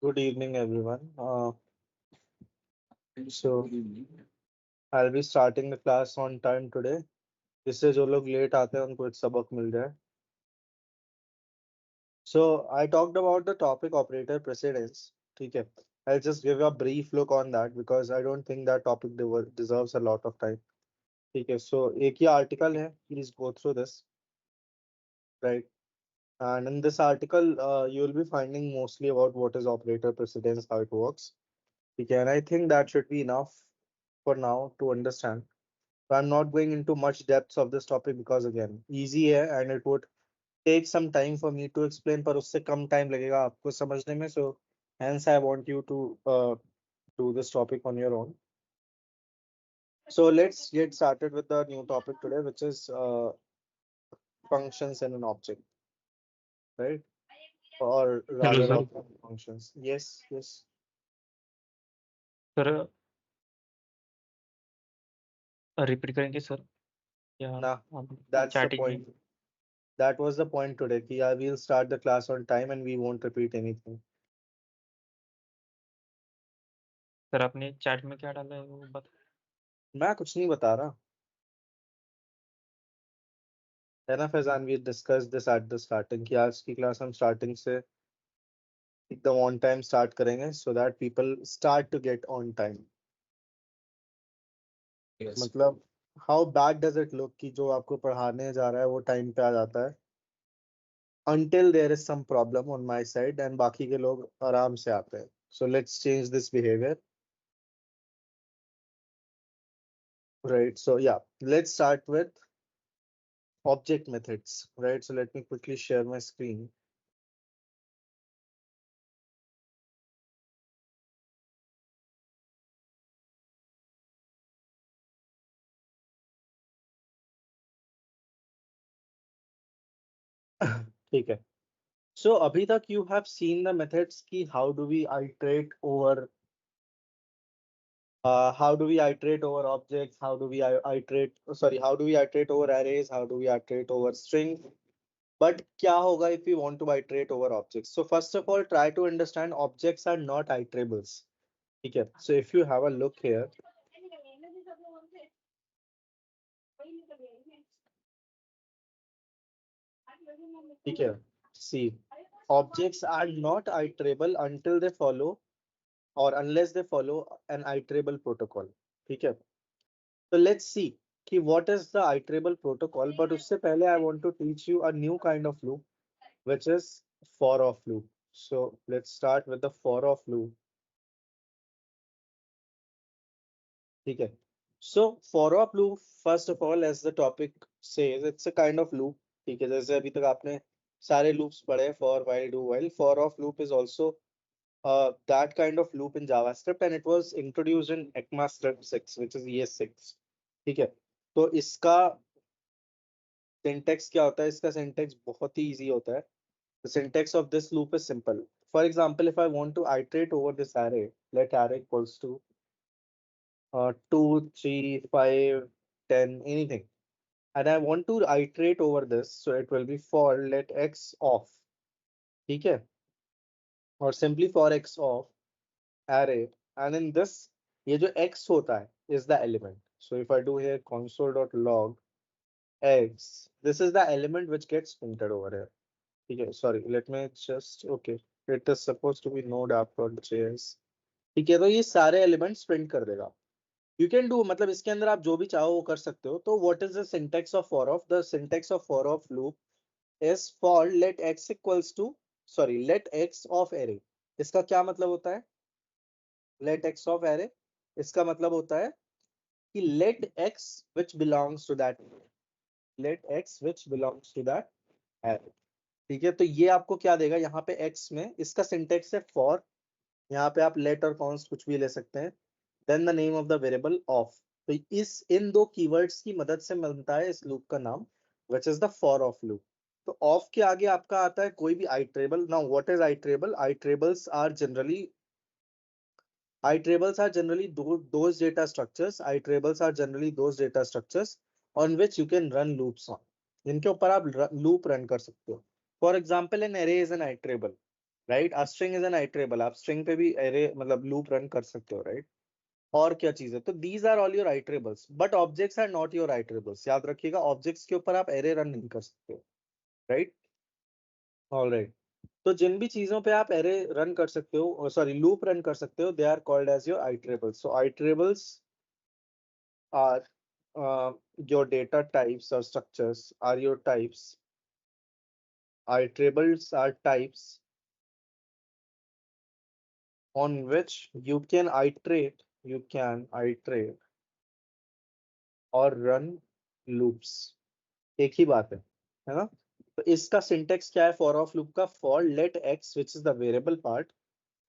Good evening, everyone. So I'll be starting the class on time today. जिससे जो लोग late आते हैं उनको एक सबक मिल जाए. So I talked about the topic operator precedence. ठीक है. I'll just give a brief look on that because I don't think that topic deserves a lot of time. ठीक है. So एक ही article है. Please go through this, right? And in this article, you'll be finding mostly about what is operator precedence, how it works. Okay, and I think that should be enough for now to understand. So I'm not going into much depths of this topic because again, easy है and it would take some time for me to explain, पर उससे कम time लगेगा आपको समझने में. So hence I want you to do this topic on your own. So let's get started with the new topic today, which is functions in an object, right? Or hello rather sir. object functions. Yes, yes. Sir repeat करेंगे sir या Nah, आप that's the chatting में? point. That was the point today. कि I will start the class on time and we won't repeat anything. Sir आपने chat में क्या डाला है वो बता। मैं कुछ नहीं बता रहा. है ना Faizan, we discuss this at the starting कि आज की क्लास हम स्टार्टिंग से एकदम ऑन टाइम स्टार्ट करेंगे so that people start to get on time. Yes. मतलब how bad does it look कि जो आपको पढ़ाने जा रहा है वो टाइम पे आ जाता है until there is some problem on my side and बाकी के लोग आराम से आते हैं. So let's change this behavior. Right. So yeah, let's start with object methods. Right. So let me quickly share my screen. ठीक है. So अभी तक you have seen the methods की how do we iterate over objects, how do we iterate sorry how do we iterate over arrays, how do we iterate over string. But क्या होगा if we want to iterate over objects? So first of all, try to understand objects are not iterables. ठीक है. So if you have a look here, ठीक है, see, objects are not iterable until they follow or unless they follow an iterable protocol. ठीक है. So let's see कि what is the iterable protocol. But उससे पहले I want to teach you a new kind of loop, which is for of loop. So let's start with the for of loop. ठीक है. So for of loop, first of all, as the topic says, it's a kind of loop. ठीक है. जैसे अभी तक आपने सारे loops पढ़े, for, while, do, while. For of loop is also that kind of loop in JavaScript, and it was introduced in ECMAScript 6, which is ES6. ठीक है. तो इसका सिंटेक्स क्या होता है? इसका सिंटेक्स बहुत ही इजी होता है. The syntax of this loop is simple. For example, if I want to iterate over this array, let array equals to 2, 3, 5, 10, anything. And I want to iterate over this, so it will be for let x of. ठीक है. और simply for x of array. And in this, ये जो x होता है is the element. So if I do here console.log x, this is the element which gets printed over here. ठीक है. Sorry, let me just okay. It is supposed to be node app.js. ठीक है. तो ये सारे elements print कर देगा. You can do, मतलब इसके अंदर आप जो भी चाहो वो कर सकते हो. तो what is the syntax of for of? The syntax of for of loop is for let X equals to sorry let X of array. इसका क्या मतलब होता है? लेट एक्स ऑफ एरे, इसका मतलब होता है कि let X which belongs to that, let X which belongs to that array. ठीक है. तो ये आपको क्या देगा यहाँ पे x में? इसका सिंटेक्स है फॉर. यहाँ पे आप लेट और कॉन्स्ट कुछ भी ले सकते हैं. Then the name of the variable of. तो इस इन दो कीवर्ड्स की मदद से बनता है इस लूप का नाम, which is the for of loop. तो ऑफ के आगे आपका आता है कोई भी iterable. Now what is iterable? Iterables are generally those data structures. Iterables are generally those data structures on which you can run loops on. जिनके ऊपर आप लूप रन कर सकते हो. For example an array is an iterable. Right. A string is an iterable, आप string पे भी array मतलब लूप रन कर सकते हो, राइट। और क्या चीज है, तो these are all your iterables, but objects are not your iterables. याद रखिएगा, ऑब्जेक्ट्स के ऊपर आप एरे रन नहीं कर सकते हो, राइट। ऑलराइट। तो जिन भी चीजों पे आप एरे रन कर सकते हो, सॉरी लूप रन कर सकते हो, they are called as your iterables. So iterables are your data types or structures are your types. Iterables are types on which you can iterate और run loops। एक ही बात है ना। तो इसका सिंटेक्स क्या है फॉर ऑफ लूप का? For let X which is the variable part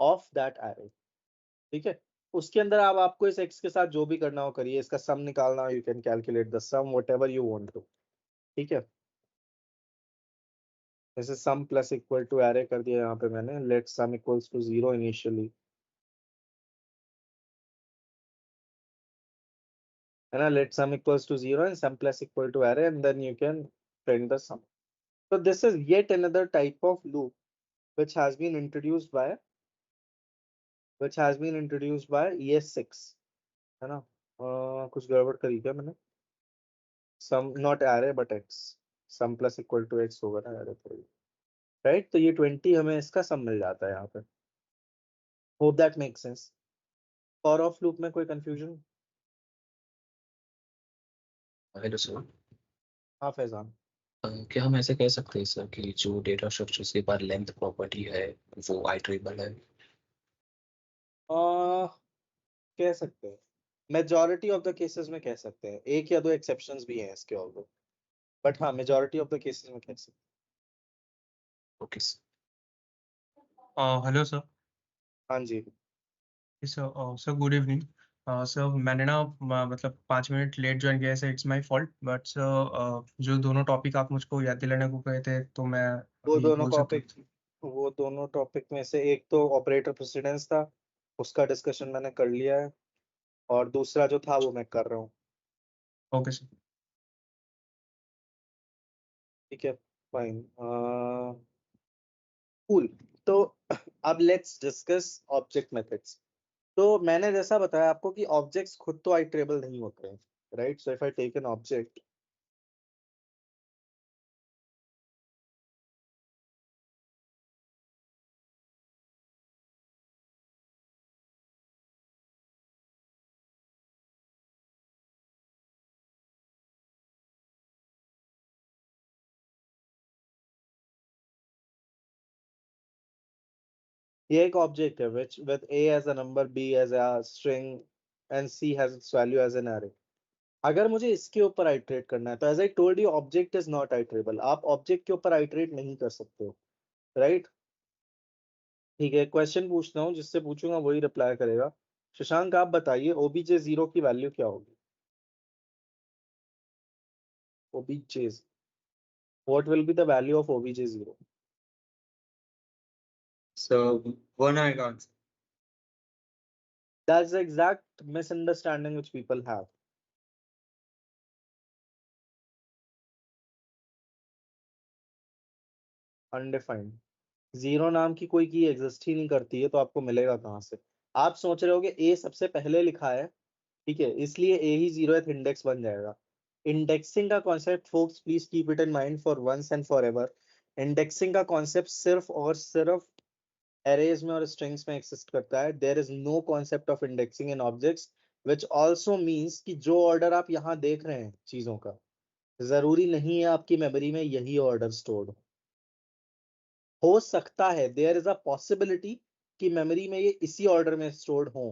of that array, ठीक है। उसके अंदर आप आपको इस एक्स के साथ जो भी करना हो करिए, इसका सम निकालना, you can calculate the sum whatever you want to, ठीक है। जैसे sum plus equal to array कर दिया यहाँ पे मैंने, let sum equals to 0 initially, है ना। Let sum equals to 0 and sum plus equal to array and then you can print the sum. So this is yet another type of loop which has been introduced by ES6, है ना। कुछ गड़बड़ करी क्या मैंने? Sum not array but X, sum plus equal to X होगा ना array पर, राइट। तो ये 20 हमें इसका सम मिल जाता है यहाँ पे। Hope that make sense. For of loop में कोई कंफ्यूजन? Hello sir. हाँ फैजान। क्या हम ऐसे कह सकते हैं सर कि जो डेटा स्ट्रक्चर्स के बाद लेंथ प्रॉपर्टी है वो आइटरेबल है? कह सकते हैं, मेजॉरिटी ऑफ द केसेस में कह सकते हैं, एक या दो एक्सेप्शंस भी हैं इसके ऑल्दो, बट हाँ मेजॉरिटी ऑफ द केसेस में कह सकते ओके सर। Hello sir. हैं। हाँ जी। Sir sir good evening. Sir मैंने ना मतलब 5 मिनट लेट ज्वाइन किया है, it's my fault. But sir जो दोनों टॉपिक आप मुझको याद दिलाने को कहे थे तो मैं वो अभी दोनों बोल सकता हूँ। टॉपिक वो दोनों टॉपिक में से एक तो ऑपरेटर प्रेसिडेंस था, उसका डिस्कशन मैंने कर लिया है, और दूसरा जो था वो मैं कर रहा हूँ, ओके सर। ठीक है। Fine, cool. तो अब लेट्स डिस्कस ऑब्जेक्ट मेथड्स। तो मैंने जैसा बताया आपको कि ऑब्जेक्ट्स खुद तो आइटरेबल नहीं होते हैं, right. So if I take an object, ये एक ऑब्जेक्ट है which with a as a number, b as a string and c has its value as an array। अगर मुझे इसके ऊपर आइटरेट करना है तो as I told you, object is not iterable. आप ऑब्जेक्ट के ऊपर आइटरेट नहीं कर सकते हो, राइट। ठीक है, क्वेश्चन पूछता हूँ, जिससे पूछूंगा वही रिप्लाई करेगा। शशांक आप बताइए, ओबीजे 0 की वैल्यू क्या होगी? Objs, what will be the value of obj 0? So one आएगा answer. That's the exact misunderstanding which people have. Undefined, zero नाम की कोई की एग्जिस्ट ही नहीं करती है, तो आपको मिलेगा कहाँ से? आप सोच रहे होगे ए सबसे पहले लिखा है, ठीक है, इसलिए ए ही 0th इंडेक्स बन जाएगा। इंडेक्सिंग का concept folks, please keep it in mind for once and for ever. Indexing का कॉन्सेप्ट सिर्फ और सिर्फ एरेज में और स्ट्रिंग्स में एक्सिस्ट करता है। There is no concept of indexing in objects, which also means कि जो ऑर्डर आप यहाँ देख रहे हैं चीजों का, जरूरी नहीं है आपकी मेमोरी में यही ऑर्डर स्टोर्ड हो सकता है। देयर इज अ पॉसिबिलिटी कि मेमोरी में ये इसी ऑर्डर में स्टोर्ड हो,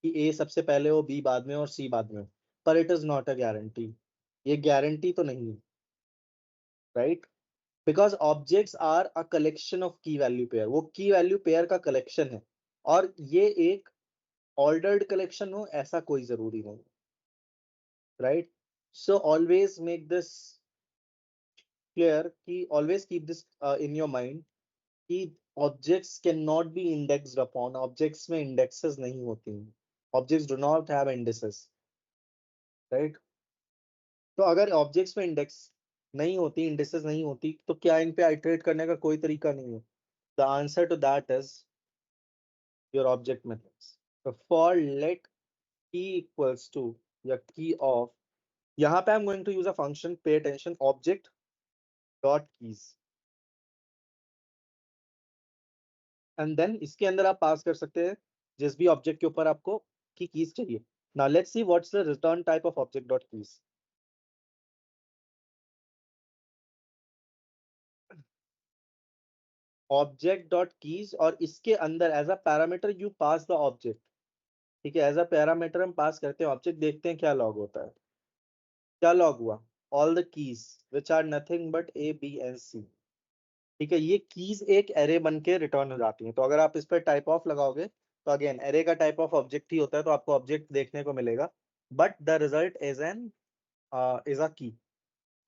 कि ए सबसे पहले हो, बी बाद में और सी बाद में हो, पर it is not a guarantee. ये गारंटी तो नहीं, right. Because objects are a collection of key value pair, वो की वैल्यू पेयर का कलेक्शन है, और ये एक ऑर्डर्ड कलेक्शन हो ऐसा कोई जरूरी नहीं, right. So always make this clear, कि always keep this in your mind, कि objects can not be indexed upon. Objects में इंडेक्सेस नहीं होती हैं, objects do not have indexes, right. तो अगर ऑब्जेक्ट्स में इंडेक्स नहीं होती, इंडेक्सेस नहीं होती, तो क्या इन पे आइटरेट करने का कोई तरीका नहीं है? The answer to that is your object methods. So for let key equals to या key of, यहाँ पे I'm going to use a function, pay attention, object dot keys, and then इसके अंदर आप पास कर सकते हैं जिस भी ऑब्जेक्ट के ऊपर आपको की कीज चाहिए. Now let's see what's the return type of object dot keys. Object dot keys, और इसके अंदर as a parameter you pass the object. ठीक है, एज अ पैरामीटर हम पास करते हैं ऑब्जेक्ट, देखते हैं क्या लॉग होता है. क्या लॉग हुआ? All the keys which are nothing but A B and C. ठीक है, ये कीज एक एरे बन के रिटर्न हो जाती हैं. तो अगर आप इस पर टाइप ऑफ लगाओगे तो अगेन एरे का टाइप ऑफ ऑब्जेक्ट ही होता है, तो आपको ऑब्जेक्ट देखने को मिलेगा, but the result is an is a key,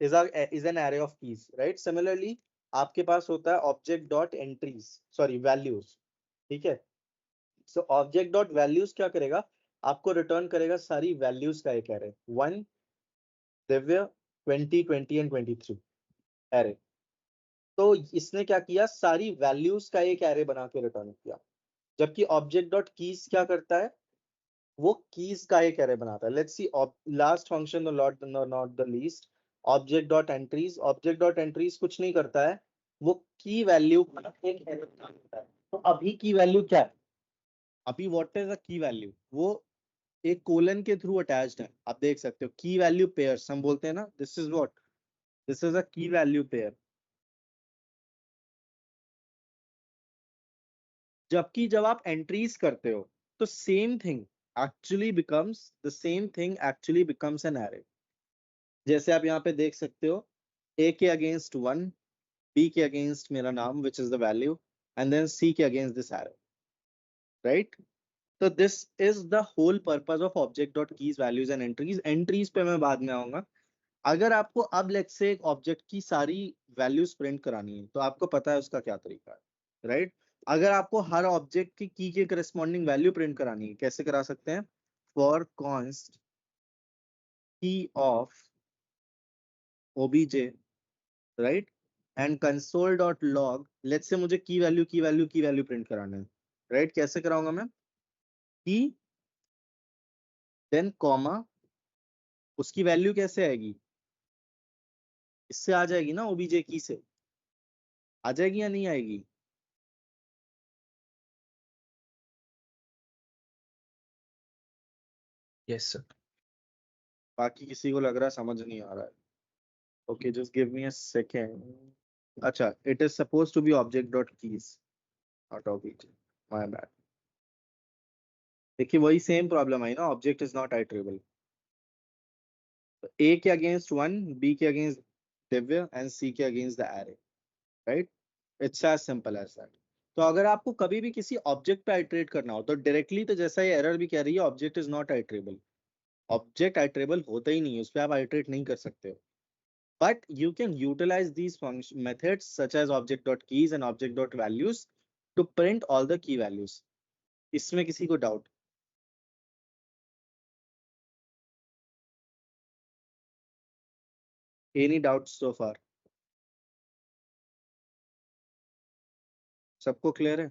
is an array of keys, right. Similarly आपके पास होता है object dot entries, sorry values. ठीक है, सो ऑब्जेक्ट डॉट वैल्यूज क्या करेगा? आपको रिटर्न करेगा सारी वैल्यूज का एक एरे, 1 दिव्य 20 20 एंड 23 एरे. तो इसने क्या किया? सारी वैल्यूज का एक एरे बना के रिटर्न किया. जबकि ऑब्जेक्ट डॉट कीज क्या करता है? वो कीज का एक एरे बनाता है. Let's see last function, not the least, object dot entries. Object dot entries कुछ नहीं करता है, वो की वैल्यू का एक एरे बनाता है. तो अभी की वैल्यू क्या है? अभी व्हाट इज अ की वैल्यू? वो एक कोलन के थ्रू अटैच्ड है. आप देख सकते हो की वैल्यू पेयर्स हम बोलते हैं ना, this is what, this is a की वैल्यू पेयर. जबकि जब आप एंट्रीज करते हो तो same thing actually becomes an array. जैसे आप यहाँ पे देख सकते हो, ए के अगेंस्ट 1, बी के अगेंस्ट मेरा नाम which is the value, and then C के अगेंस्ट दिस एरे, राइट. तो this is the whole purpose of object dot keys values and entries. Entries पे मैं बाद में आऊंगा. अगर आपको अब लेट्स से एक ऑब्जेक्ट की सारी वैल्यूज प्रिंट करानी है तो आपको पता है उसका क्या तरीका है, राइट. अगर आपको हर ऑब्जेक्ट की के करस्पॉन्डिंग वैल्यू प्रिंट करानी है, कैसे करा सकते हैं? फॉर कॉन्स्ट की of OBJ, right, and console dot log. Let's say मुझे की वैल्यू प्रिंट कराना है, राइट. कैसे कराऊंगा मैं? की देन कॉमा, उसकी वैल्यू कैसे आएगी? इससे आ जाएगी ना, ओबीजे की से आ जाएगी या नहीं आएगी? Yes sir. बाकी किसी को लग रहा है समझ नहीं आ रहा है? Okay, just give me a second. अच्छा, it is suppose to be object dot keys, not object, my bad. देखिए वही सेम प्रॉब्लम आई ना, object is not iterable. A के अगेंस्ट 1, बी के अगेंस्ट दिव्य एंड सी के against the array, right. It's as simple as that. तो अगर आपको कभी भी किसी ऑब्जेक्ट पे आइटरेट करना हो तो डायरेक्टली, तो जैसा ये एरर भी कह रही है, object is not iterable. Object iterable होता ही नहीं है, उस पर आप आइटरेट नहीं कर सकते हो. But you can utilize these function methods such as object.keys and object.values to print all the key values. इसमें किसी को doubt? Any doubts so far? सबको क्लियर है?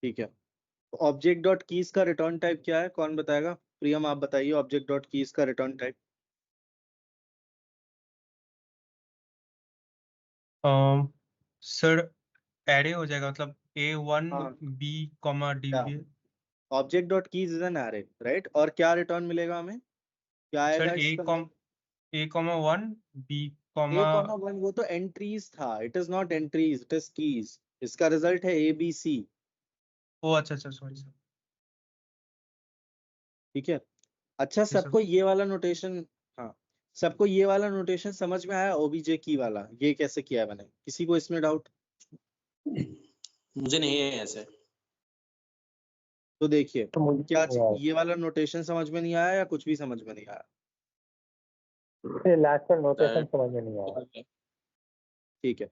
ठीक है. ऑब्जेक्ट डॉट कीज का रिटर्न टाइप क्या है? कौन बताएगा? प्रियम आप बताइए ऑब्जेक्ट डॉट कीज का रिटर्न टाइप. सर एरे हो जाएगा, मतलब A1 हाँ. B कॉमा D क्या? भी. Object dot keys is an array, right. और क्या रिटर्न मिलेगा हमें? क्या सर आएगा इसका? A comma 1 B A comma. Comma 1 वो तो एंट्रीज था. It is not entries, it is keys. इसका रिजल्ट है ए बी सी. ओ अच्छा अच्छा, सॉरी सर. ठीक है. अच्छा, जी सर. सबको ये वाला नोटेशन, हाँ, सबको ये वाला नोटेशन समझ में आया? ओबीजे की वाला ये कैसे किया है मैंने? किसी को इसमें डाउट? मुझे नहीं है ऐसे. तो देखिए, क्या ये वाला नोटेशन समझ में नहीं आया या कुछ भी समझ में नहीं आया? लास्ट का नोटेशन समझ में नहीं आया. ठीक है.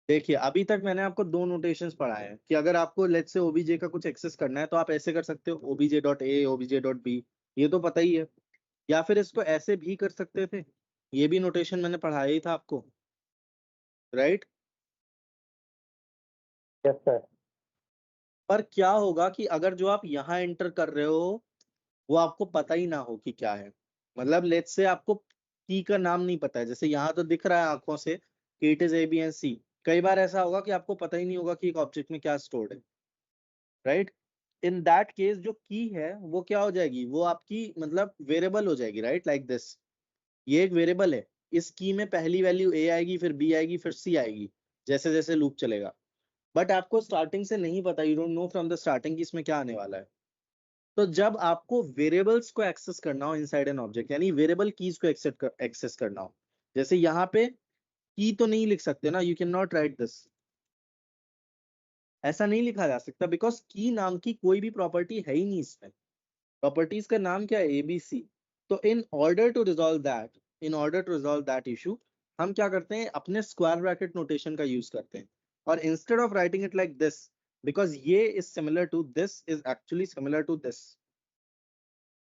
देखिए अभी तक मैंने आपको दो नोटेशंस पढ़ाए हैं कि अगर आपको लेट्स से ओबीजे का कुछ एक्सेस करना है तो आप ऐसे कर सकते हो, obj dot A, obj dot B, ये तो पता ही है. या फिर इसको ऐसे भी कर सकते थे, ये भी नोटेशन मैंने पढ़ाया ही था आपको. राइट। Yes sir. पर क्या होगा कि अगर जो आप यहाँ एंटर कर रहे हो वो आपको पता ही ना हो कि क्या है, मतलब लेट्स से आपको की का नाम नहीं पता है, जैसे यहाँ तो दिख रहा है आंखों से कि it is A B and C. कई बार ऐसा होगा कि आपको पता ही नहीं होगा कि एक ऑब्जेक्ट में क्या स्टोर्ड है, राइट। इन दैट केस जो की है वो क्या हो जाएगी, वो आपकी मतलब वेरिएबल हो जाएगी, राइट, लाइक दिस। ये एक वेरिएबल है, इस की में पहली वैल्यू ए आएगी, फिर बी आएगी, फिर सी आएगी, जैसे जैसे लूप चलेगा। बट आपको स्टार्टिंग से नहीं पता, you don't know from the starting कि इसमें क्या आने वाला है। तो जब आपको वेरिएबल्स को एक्सेस करना हो इनसाइड एन ऑब्जेक्ट, यानी वेरिएबल कीज को एक्सेस करना हो, जैसे यहाँ पे की तो नहीं लिख सकते ना, you can not right this, ऐसा नहीं लिखा जा सकता, बिकॉज की नाम की कोई भी प्रॉपर्टी है ही नहीं इसमें। प्रॉपर्टीज का नाम क्या है, एबीसी। तो in order to resolve that issue, हम क्या करते हैं, अपने स्क्वायर ब्रैकेट नोटेशन का यूज करते हैं, और instead of writing it like this, because ये is similar to this is actually similar to this,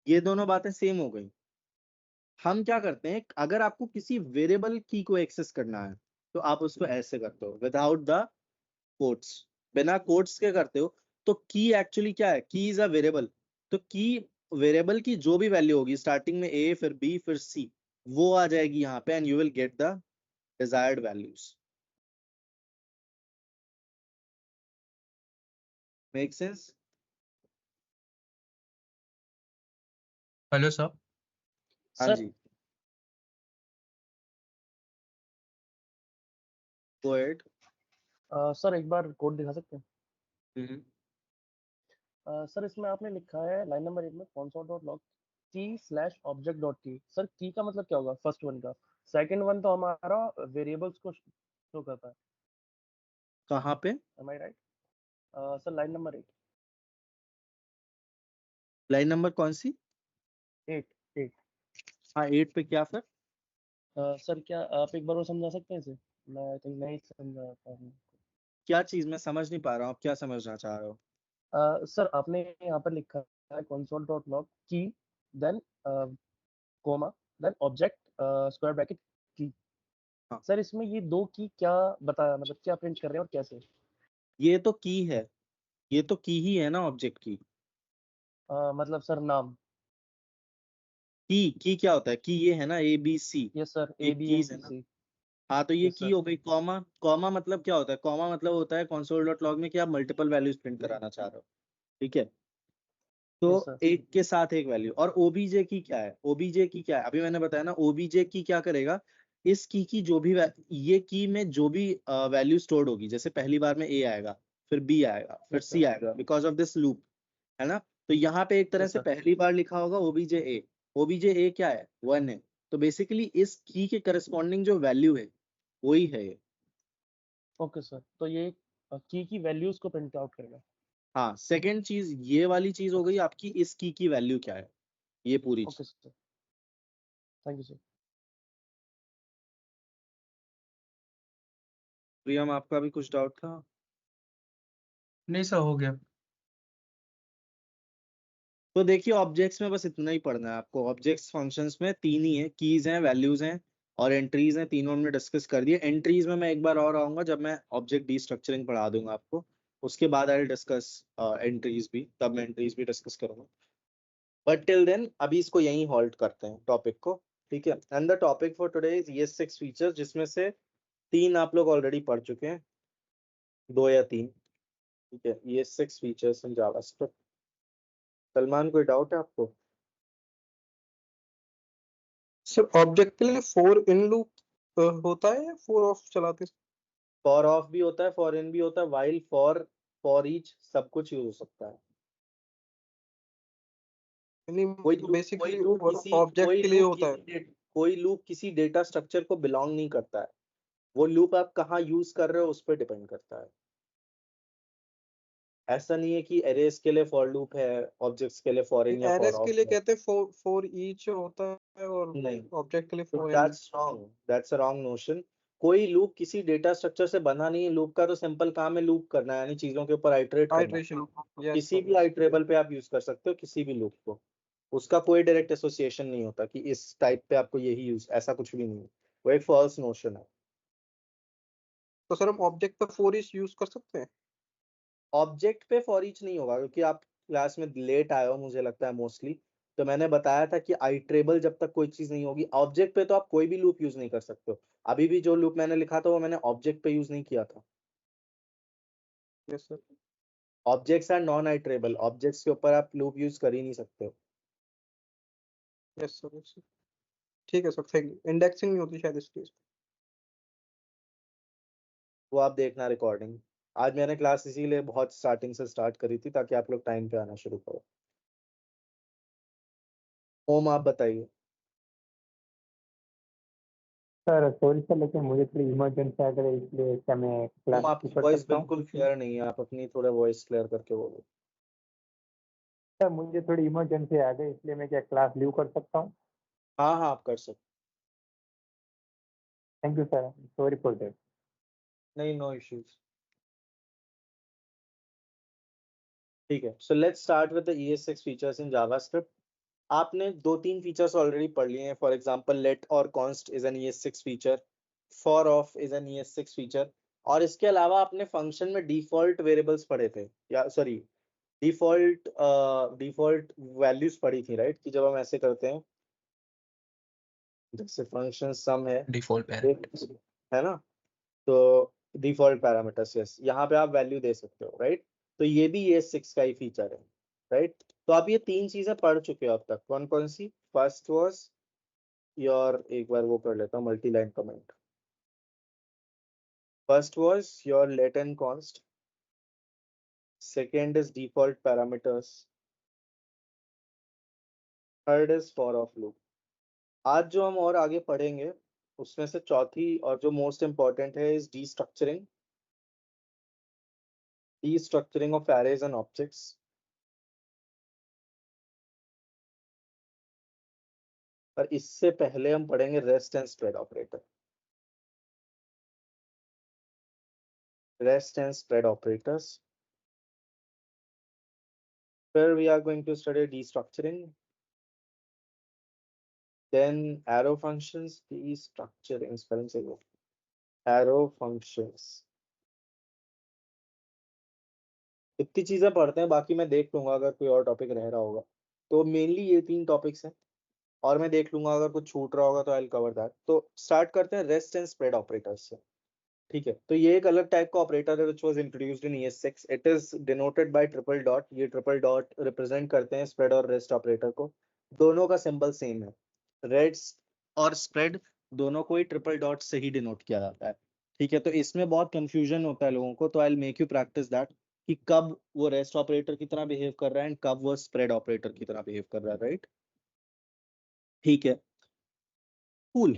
ये दोनों बातें सेम हो गई। हम क्या करते हैं, अगर आपको किसी वेरिएबल की को एक्सेस करना है तो आप उसको ऐसे करते हो, विदाउट द कोट्स, बिना कोट्स के करते हो। तो की एक्चुअली क्या है, की इज अ वेरिएबल। तो की वेरिएबल की जो भी वैल्यू होगी स्टार्टिंग में ए फिर बी फिर सी, वो आ जाएगी यहाँ पे, and you will get the desired values. Make sense? Hello sir. हाँ सर जी, गो अहेड। सर एक बार कोड दिखा सकते हैं? हम्म। सर इसमें आपने लिखा है लाइन नंबर 1 में console dot log key slash object dot key. Sir key का मतलब क्या होगा फर्स्ट वन का? सेकंड वन तो हमारा वेरिएबल्स को शो करता है। कहाँ पे? Am I right? Sir line number 8। Line number कौन सी? 8 8। हाँ, 8 पे क्या फिर? सर क्या आप एक बार वो समझा सकते हैं इसे? मैं आई थिंक नहीं समझा पा रहा हूँ। क्या चीज, मैं समझ नहीं पा रहा हूँ, आप क्या समझना चाह रहे हो? सर आपने यहाँ पर लिखा है console dot log key, then comma, then object square bracket key. हाँ, सर इसमें ये दो की क्या बताया, मतलब क्या प्रिंट कर रहे हैं और कैसे? ये तो की है, ये तो की ही है ना ऑब्जेक्ट की। मतलब सर नाम। की क्या होता है, की ये है ना, A B C, yes sir, ये ए बी कीज है एंड ना। सी। हाँ, तो ये यस की सर। हो गई। कॉमा, कॉमा मतलब क्या होता है, कॉमा मतलब होता है कंसोल डॉट लॉग में कि आप मल्टीपल वैल्यूज प्रिंट कराना चाह रहे हो, ठीक है। तो यस सर। एक के साथ एक वैल्यू। और ओबीजे की क्या है, ओबीजे की क्या है, अभी मैंने बताया ना, ओबीजे की क्या करेगा, इस की जो भी ये की में जो भी वैल्यू स्टोर्ड होगी, जैसे पहली बार में ए आएगा, फिर बी आएगा, फिर यस सी सर। आएगा, बिकॉज ऑफ दिस लूप, है ना। तो यहाँ पे एक तरह यस से सर। पहली बार लिखा होगा ओबीजे ए। ओबीजे ए क्या है, 1 है। तो बेसिकली इस की के करस्पॉन्डिंग जो वैल्यू है वही है ये। ओके सर, तो ये की वैल्यूज को प्रिंट आउट करेगा। हाँ, सेकेंड चीज ये वाली चीज हो ओके गई सर। आपकी, इस की वैल्यू क्या है, ये पूरी ओके चीज। Sir, thank you sir. Priyam, आपका भी कुछ डाउट था? नहीं सर, हो गया। तो देखिए, ऑब्जेक्ट्स में बस इतना ही पढ़ना है आपको। ऑब्जेक्ट्स फंक्शंस में तीन ही है, कीज हैं, वैल्यूज हैं और एंट्रीज हैं। तीनों हमने डिस्कस कर दिए। एंट्रीज में मैं एक बार और आऊंगा जब मैं ऑब्जेक्ट डीस्ट्रक्चरिंग पढ़ा दूंगा आपको, उसके बाद आई डिस्कस एंट्रीज भी, तब मैं एंट्रीज भी डिस्कस करूंगा। बट टिल देन अभी इसको यहीं हॉल्ट करते हैं टॉपिक को, ठीक है। And the topic for today is ये 6 फीचर्स, जिसमें से 3 आप लोग ऑलरेडी पढ़ चुके हैं, 2 या 3, ठीक है। ये 6 फीचर्स इन जावास्क्रिप्ट। सलमान, कोई डाउट है आपको? सर ऑब्जेक्ट के लिए फॉर इन लूप होता है या फॉर ऑफ चलाते? फॉर ऑफ भी होता है, फॉर इन भी होता है, वाइल, फॉर ईच, सब कुछ यूज हो सकता है। कोई लूप कोई बेसिकली लूप फॉर किसी ऑब्जेक्ट कोई के लिए लूप होता है। किसी डे- कोई लूप किसी डेटा स्ट्रक्चर को बिलोंग नहीं करता है। वो लूप आप कहाँ यूज कर रहे हो उस पर डिपेंड करता है। ऐसा नहीं है कि एरेस के लिए फॉर लूप है, ऑब्जेक्ट्स के लिए फॉर इन या फॉर एरएस के ऑफ लिए है। कहते हैं फॉर फॉर ईच होता है और नहीं, ऑब्जेक्ट के लिए तो for in. That's a wrong notion. कोई लूप किसी डेटा स्ट्रक्चर से बना नहीं है। लूप का तो सिंपल काम है लूप करना, यानी चीजों के ऊपर आइटरेट करना। आइट्रेशन। यस किसी सर, भी यस। आइटरेबल पे आप यूज कर सकते हो, किसी भी लूप को। उसका कोई डायरेक्ट एसोसिएशन नहीं होता कि इस टाइप पे आपको यही यूज, ऐसा कुछ भी नहीं है। वो एक फॉल्स नोशन है। तो सर हम ऑब्जेक्ट पे फॉर ईच यूज कर सकते हैं? ऑब्जेक्ट पे फॉर ईच नहीं होगा, क्योंकि आप क्लास में लेट आए हो मुझे लगता है मोस्टली। तो मैंने बताया था कि आइट्रेबल जब तक कोई चीज नहीं होगी, ऑब्जेक्ट पे तो आप कोई भी लूप यूज नहीं कर सकते हो। अभी भी जो लूप मैंने लिखा था वो मैंने ऑब्जेक्ट पे यूज नहीं किया था। Yes sir. Objects are non iterable, objects के ऊपर आप लूप यूज कर ही नहीं सकते हो। Yes sir, yes sir. ठीक है सर, थैंक यू। इंडेक्सिंग नहीं होती शायद इस केस। वो आप देखना रिकॉर्डिंग। आज मैंने क्लास इसीलिए बहुत स्टार्टिंग से स्टार्ट करी थी ताकि आप लोग टाइम पे आना शुरू करो। ओम आप बताइए। सर सॉरी सर, लेकिन मुझे थोड़ी इमरजेंसी आ गई, इसलिए क्या मैं ओम क्लास आपकी स्किप कर वॉइस सकता हूँ? बिल्कुल क्लियर नहीं है, आप अपनी थोड़ा वॉइस क्लियर करके बोलो। सर मुझे थोड़ी इमरजेंसी आ गई, इसलिए मैं क्या क्लास लीव कर सकता हूँ? हाँ हाँ आप कर सकते। Thank you sir, sorry for that. नहीं, नो इश्यूज। ठीक है, so let's start with the ES6 features in JavaScript. आपने दो तीन फीचर्स ऑलरेडी पढ़ लिए हैं। फॉर एग्जांपल लेट और const is an ES6 feature, for of is an ES6 feature. और इसके अलावा आपने फंक्शन में डिफॉल्ट वेरिएबल्स पढ़े थे, या सॉरी डिफॉल्ट डिफॉल्ट वैल्यूज पढ़ी थी, राइट? कि जब हम ऐसे करते हैं, जैसे फंक्शन सम है, डिफॉल्ट एक पैरामीटर्स। है ना, तो डिफॉल्ट पैरामीटर्स, यस, यहाँ पे आप वैल्यू दे सकते हो, राइट? तो ये भी ये सिक्स का ही फीचर है, राइट? तो आप ये तीन चीजें पढ़ चुके हो अब तक। कौन कौन सी? फर्स्ट वाज योर, एक बार वो कर लेता हूँ multi line comment. First was your let and const, second is default parameters, third is for of loop. आज जो हम और आगे पढ़ेंगे उसमें से चौथी और जो मोस्ट इंपॉर्टेंट है is destructuring of arrays and objects। और इससे पहले हम पढ़ेंगे rest and spread operator. Rest and spread operators. फिर we are going to study destructuring, then arrow functions, destructuring spelling से वो arrow functions। इतनी चीजें पढ़ते हैं, बाकी मैं देख लूंगा अगर कोई और टॉपिक रह रहा होगा। तो मेनली ये तीन टॉपिक्स हैं, और मैं देख लूंगा अगर कुछ छूट रहा होगा तो आई विल कवर दैट। तो स्टार्ट करते हैं रेस्ट एंड स्प्रेड ऑपरेटर्स से। ठीक है, तो ये एक अलग टाइप का ऑपरेटर है which was introduced in ES6। It is denoted by triple dot. ये ट्रिपल डॉट रिप्रेजेंट करते हैं स्प्रेड और रेस्ट ऑपरेटर को। दोनों का सिंबल सेम है, रेस्ट और स्प्रेड दोनों को ही ट्रिपल डॉट से ही डिनोट किया जाता है। ठीक है, तो इसमें बहुत कंफ्यूजन होता है लोगों को, तो I will make you practice that कि कब वो रेस्ट ऑपरेटर की तरह बिहेव कर रहा है एंड कब वो स्प्रेड ऑपरेटर की तरह बिहेव कर रहा है, राइट? ठीक है, cool.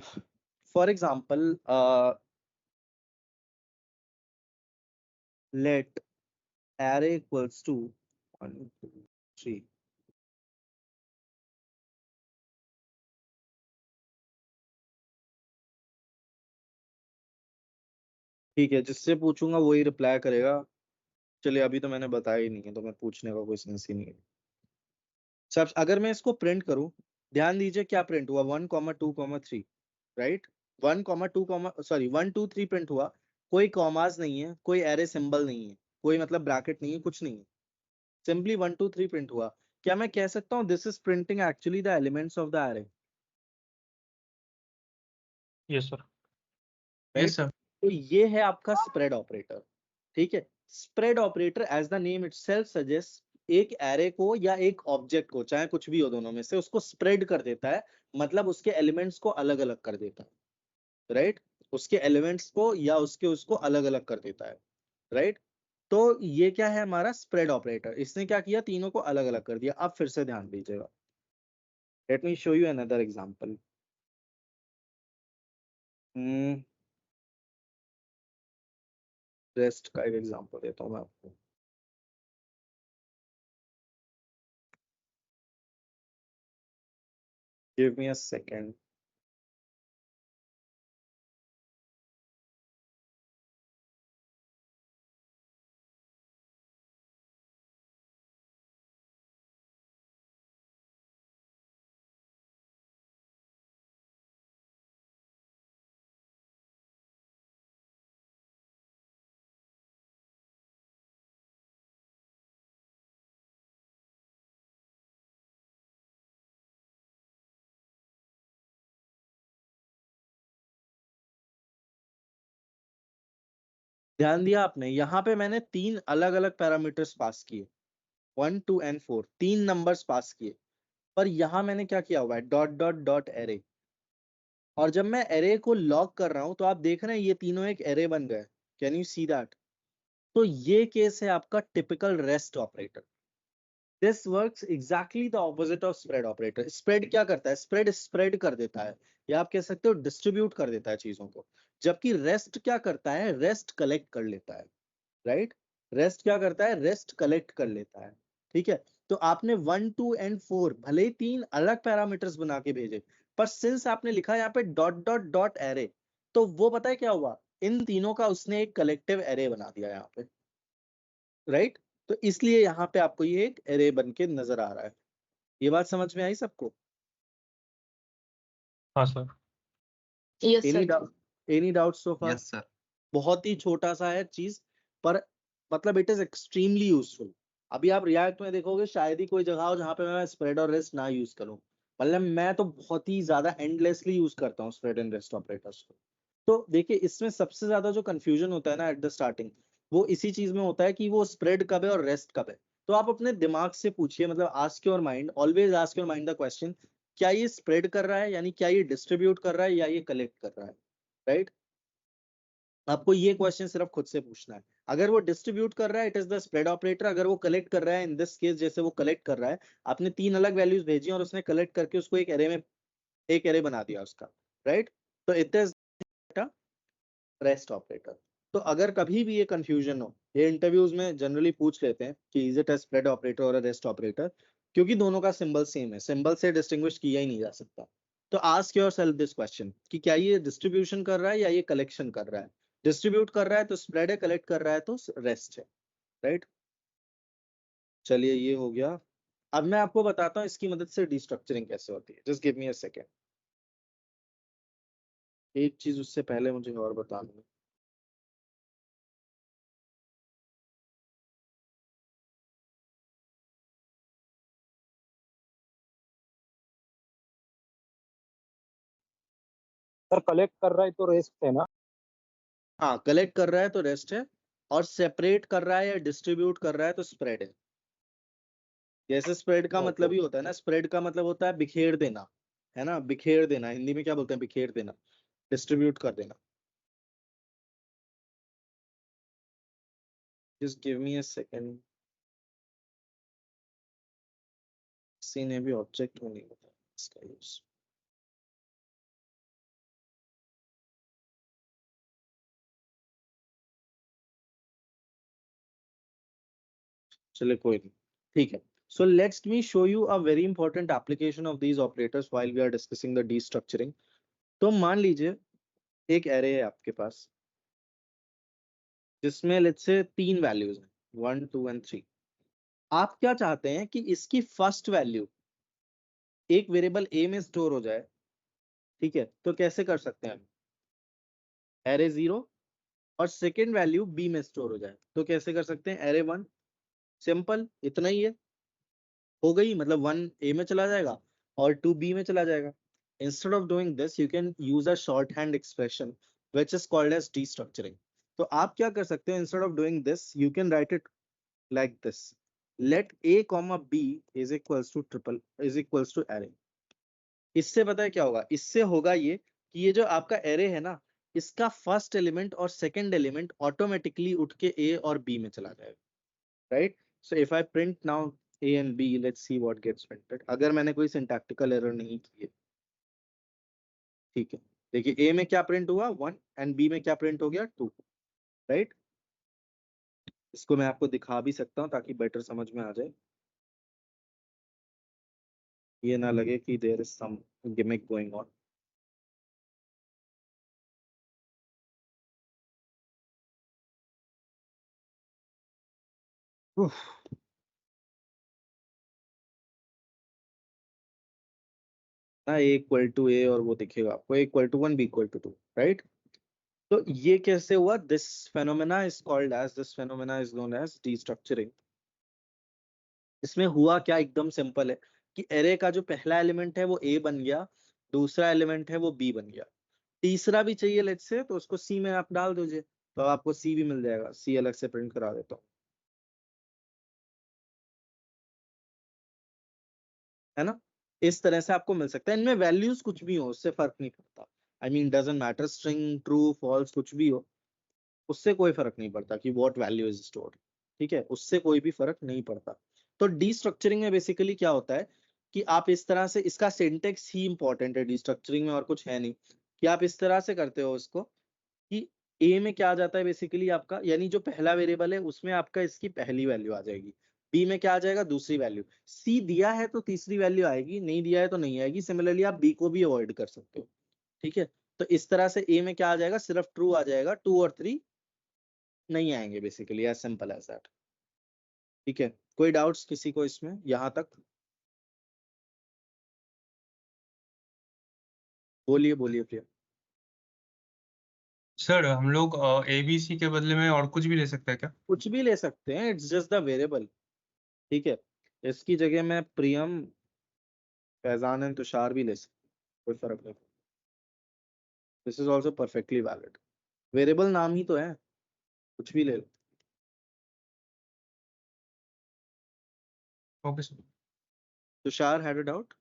For example let array equals to 1 2 3। ठीक है, जिससे पूछूंगा वही रिप्लाई करेगा। चलिए, अभी तो मैंने बताया ही नहीं है तो मैं पूछने का कोई सेंस ही नहीं है। सब अगर मैं इसको प्रिंट करूं, ध्यान दीजिए क्या प्रिंट हुआ, 1,2,3, राइट? 1,2 प्रिंट हुआ। कोई कॉमास नहीं है, कोई एरे सिंबल नहीं है, कोई मतलब ब्रैकेट नहीं है, कुछ नहीं है। सिंपली 1 2 3 प्रिंट हुआ। क्या मैं कह सकता हूँ this is printing actually the elements of the array, yes sir. Right? Yes sir. तो ये है आपका स्प्रेड ऑपरेटर। ठीक है, spread operator as the name itself suggest एक एरे को या एक ऑब्जेक्ट को, चाहे कुछ भी हो दोनों में से, उसको स्प्रेड कर देता है। मतलब उसके एलिमेंट्स को अलग अलग कर देता है, राइट? उसके एलिमेंट्स को या उसके उसको अलग अलग कर देता है, राइट? तो ये क्या है हमारा स्प्रेड ऑपरेटर। इसने क्या किया, तीनों को अलग अलग कर दिया। अब फिर से ध्यान दीजिएगा, let me show you another example. Rest का एक एग्जांपल देता हूँ मैं आपको। Give me a second. ध्यान दिया आपने, यहाँ पे मैंने 3 अलग अलग पैरामीटर्स पास किए, 1 2 and 4, 3 नंबर्स पास किए, पर यहाँ मैंने क्या किया हुआ है, डॉट डॉट डॉट एरे। और जब मैं एरे को लॉग कर रहा हूं तो आप देख रहे हैं ये तीनों एक एरे बन गए। Can you see that? तो ये केस है आपका typical rest operator. This works exactly the opposite of spread operator. Spread क्या करता है, स्प्रेड स्प्रेड कर देता है, या आप कह सकते हो डिस्ट्रीब्यूट कर देता है चीजों को, जबकि रेस्ट क्या करता है, रेस्ट कलेक्ट कर लेता है, राइट? रेस्ट क्या करता है, रेस्ट कलेक्ट कर लेता है, ठीक है? तो आपने 1 2 and 4 भले ही 3 अलग पैरामीटर्स बना के भेजे, पर सिंस आपने लिखा यहाँ पे डॉट डॉट डॉट एरे, तो वो पता है क्या हुआ, इन तीनों का उसने एक कलेक्टिव एरे बना दिया यहाँ पे, राइट? तो इसलिए यहाँ पे आपको ये एक एरे बन के नजर आ रहा है। ये बात समझ में आई सबको? हाँ sir. Yes any sir. Doubt, any doubt so far? Yes sir. बहुत ही छोटा सा है चीज, पर मतलब इट इज एक्सट्रीमली यूजफुल। अभी आप रिएक्ट में देखोगे शायद ही कोई जगह हो जहां पे मैं स्प्रेड और रेस्ट ना यूज करूं, मतलब मैं तो बहुत ही ज्यादा एंडलेसली यूज करता हूँ स्प्रेड एंड रेस्ट ऑपरेटर्स को। तो देखिए इसमें सबसे ज्यादा जो कंफ्यूजन होता है ना एट द स्टार्टिंग, वो इसी चीज में होता है कि वो स्प्रेड कब है और रेस्ट कब है। तो आप अपने दिमाग से पूछिए, मतलब ask your mind, always ask your mind the question, क्या ये स्प्रेड कर रहा है, यानी क्या ये डिस्ट्रीब्यूट कर रहा है, या ये कलेक्ट कर रहा है, राइट? आपको ये क्वेश्चन सिर्फ खुद से पूछना है। अगर वो डिस्ट्रीब्यूट कर रहा है it is the spread operator, अगर वो कलेक्ट कर रहा है इन दिस केस जैसे वो कलेक्ट कर रहा है, आपने 3 अलग वैल्यूज भेजी और उसने कलेक्ट करके उसको एक एरे में, एक एरे बना दिया उसका, राइट? तो इट इज रेस्ट ऑपरेटर। तो अगर कभी भी ये कंफ्यूजन हो, ये इंटरव्यूज में जनरली पूछ लेते हैं कि is it a spread operator और अ रेस्ट ऑपरेटर, क्योंकि दोनों का सिंबल सेम है, सिंबल से डिस्टिंग्विश किया ही नहीं जा सकता। तो आस्क योरसेल्फ दिस क्वेश्चन कि क्या ये डिस्ट्रीब्यूशन कर रहा है या ये कलेक्शन कर रहा है। डिस्ट्रीब्यूट कर रहा है तो स्प्रेड है, कलेक्ट कर रहा है तो रेस्ट है, राइट? चलिए ये हो गया। अब मैं आपको बताता हूँ इसकी मदद से डिस्ट्रक्चरिंग कैसे होती है। Just give me a second. एक चीज उससे पहले मुझे और बताना है। सर कलेक्ट कर रहा है तो रेस्ट है ना? हाँ, कलेक्ट कर रहा है तो रेस्ट है, और सेपरेट कर रहा है या डिस्ट्रीब्यूट कर रहा है तो स्प्रेड है। जैसे स्प्रेड का मतलब ही होता है ना, स्प्रेड का मतलब होता है बिखेर देना, है ना? बिखेर देना हिंदी में क्या बोलते हैं, बिखेर देना, डिस्ट्रीब्यूट कर देना। Just give me a second. किसी ने भी ऑब्जेक्ट में नहीं बताया इसका यूज। चलिए कोई नहीं, ठीक है। So let me show you a very important application of these operators while we are discussing the destructuring. तो मान लीजिए एक एरे है आपके पास जिसमें लेट्स से 3 वैल्यूज हैं, 1 2 and 3। आप क्या चाहते हैं कि इसकी फर्स्ट वैल्यू एक वेरिएबल ए में स्टोर हो जाए, ठीक है? तो कैसे कर सकते हैं, एरे 0 और सेकेंड वैल्यू बी में स्टोर हो जाए, तो कैसे कर सकते हैं, एरे 1। सिंपल, इतना ही है, हो गई, मतलब 1 ए में चला जाएगा और 2 बी में चला जाएगा। Instead of doing this, you can use a shorthand expression which is called as destructuring. तो आप क्या कर सकते हो, instead of doing this, you can write it like this. Let a comma b is equals to array. इससे पता है क्या होगा, इससे होगा ये कि ये जो आपका एरे है ना, इसका फर्स्ट एलिमेंट और सेकंड एलिमेंट ऑटोमेटिकली उठ के ए और बी में चला जाएगा, right? So if I print now a and b, let's see what gets printed, अगर मैंने कोई सिंटैक्टिकल एरर नहीं की है, ठीक है? देखिए a में क्या प्रिंट हुआ 1 एंड b में क्या प्रिंट हो गया 2, राइट? इसको मैं आपको दिखा भी सकता हूँ ताकि बेटर समझ में आ जाए, ये ना लगे कि there is some gimmick going on. ना a इक्वल टू a और वो दिखेगा आपको a equal to 1 b equal to 2, right? तो ये कैसे हुआ, this phenomena is known as destructuring. इसमें हुआ क्या, एकदम सिंपल है कि एरे का जो पहला एलिमेंट है वो a बन गया, दूसरा एलिमेंट है वो b बन गया, तीसरा भी चाहिए लेट्स से, तो उसको c में आप डाल दीजिए, तो अब आपको सी भी मिल जाएगा, सी अलग से प्रिंट करा देता हूँ, है ना। इस तरह से आपको मिल सकता है। इनमें वैल्यूज कुछ भी हो उससे फर्क नहीं पड़ता, I mean doesn't matter, string true false कुछ भी हो उससे कोई फर्क नहीं पड़ता कि व्हाट वैल्यू इज स्टोर्ड, ठीक है, उससे कोई भी फर्क नहीं पड़ता। तो डीस्ट्रक्चरिंग में बेसिकली क्या होता है कि आप इस तरह से, इसका सिंटेक्स ही इंपॉर्टेंट है डीस्ट्रक्चरिंग में और कुछ है नहीं, कि आप इस तरह से करते हो इसको कि ए में क्या आ जाता है बेसिकली आपका, यानी जो पहला वेरिएबल है उसमें आपका इसकी पहली वैल्यू आ जाएगी, बी में क्या आ जाएगा दूसरी वैल्यू, सी दिया है तो तीसरी वैल्यू आएगी, नहीं दिया है तो नहीं आएगी। सिमिलरली आप बी को भी अवॉइड कर सकते हो, ठीक है। तो इस तरह से ए में क्या आ जाएगा, सिर्फ ट्रू आ जाएगा, 2 और 3 नहीं आएंगे, basically as simple as that, ठीक है। कोई डाउट्स किसी को इसमें यहां तक? बोलिए बोलिए प्रिया। सर हम लोग ABC के बदले में और कुछ भी ले सकते हैं क्या? कुछ भी ले सकते हैं, इट्स जस्ट द वेरिएबल, ठीक है। इसकी जगह मैं प्रियम, फैजान एंड तुषार भी ले सकते हैं, कोई फर्क नहीं। This is also perfectly valid, variable नाम ही तो है, कुछ भी ले लो। Okay sir. Tushar had a doubt?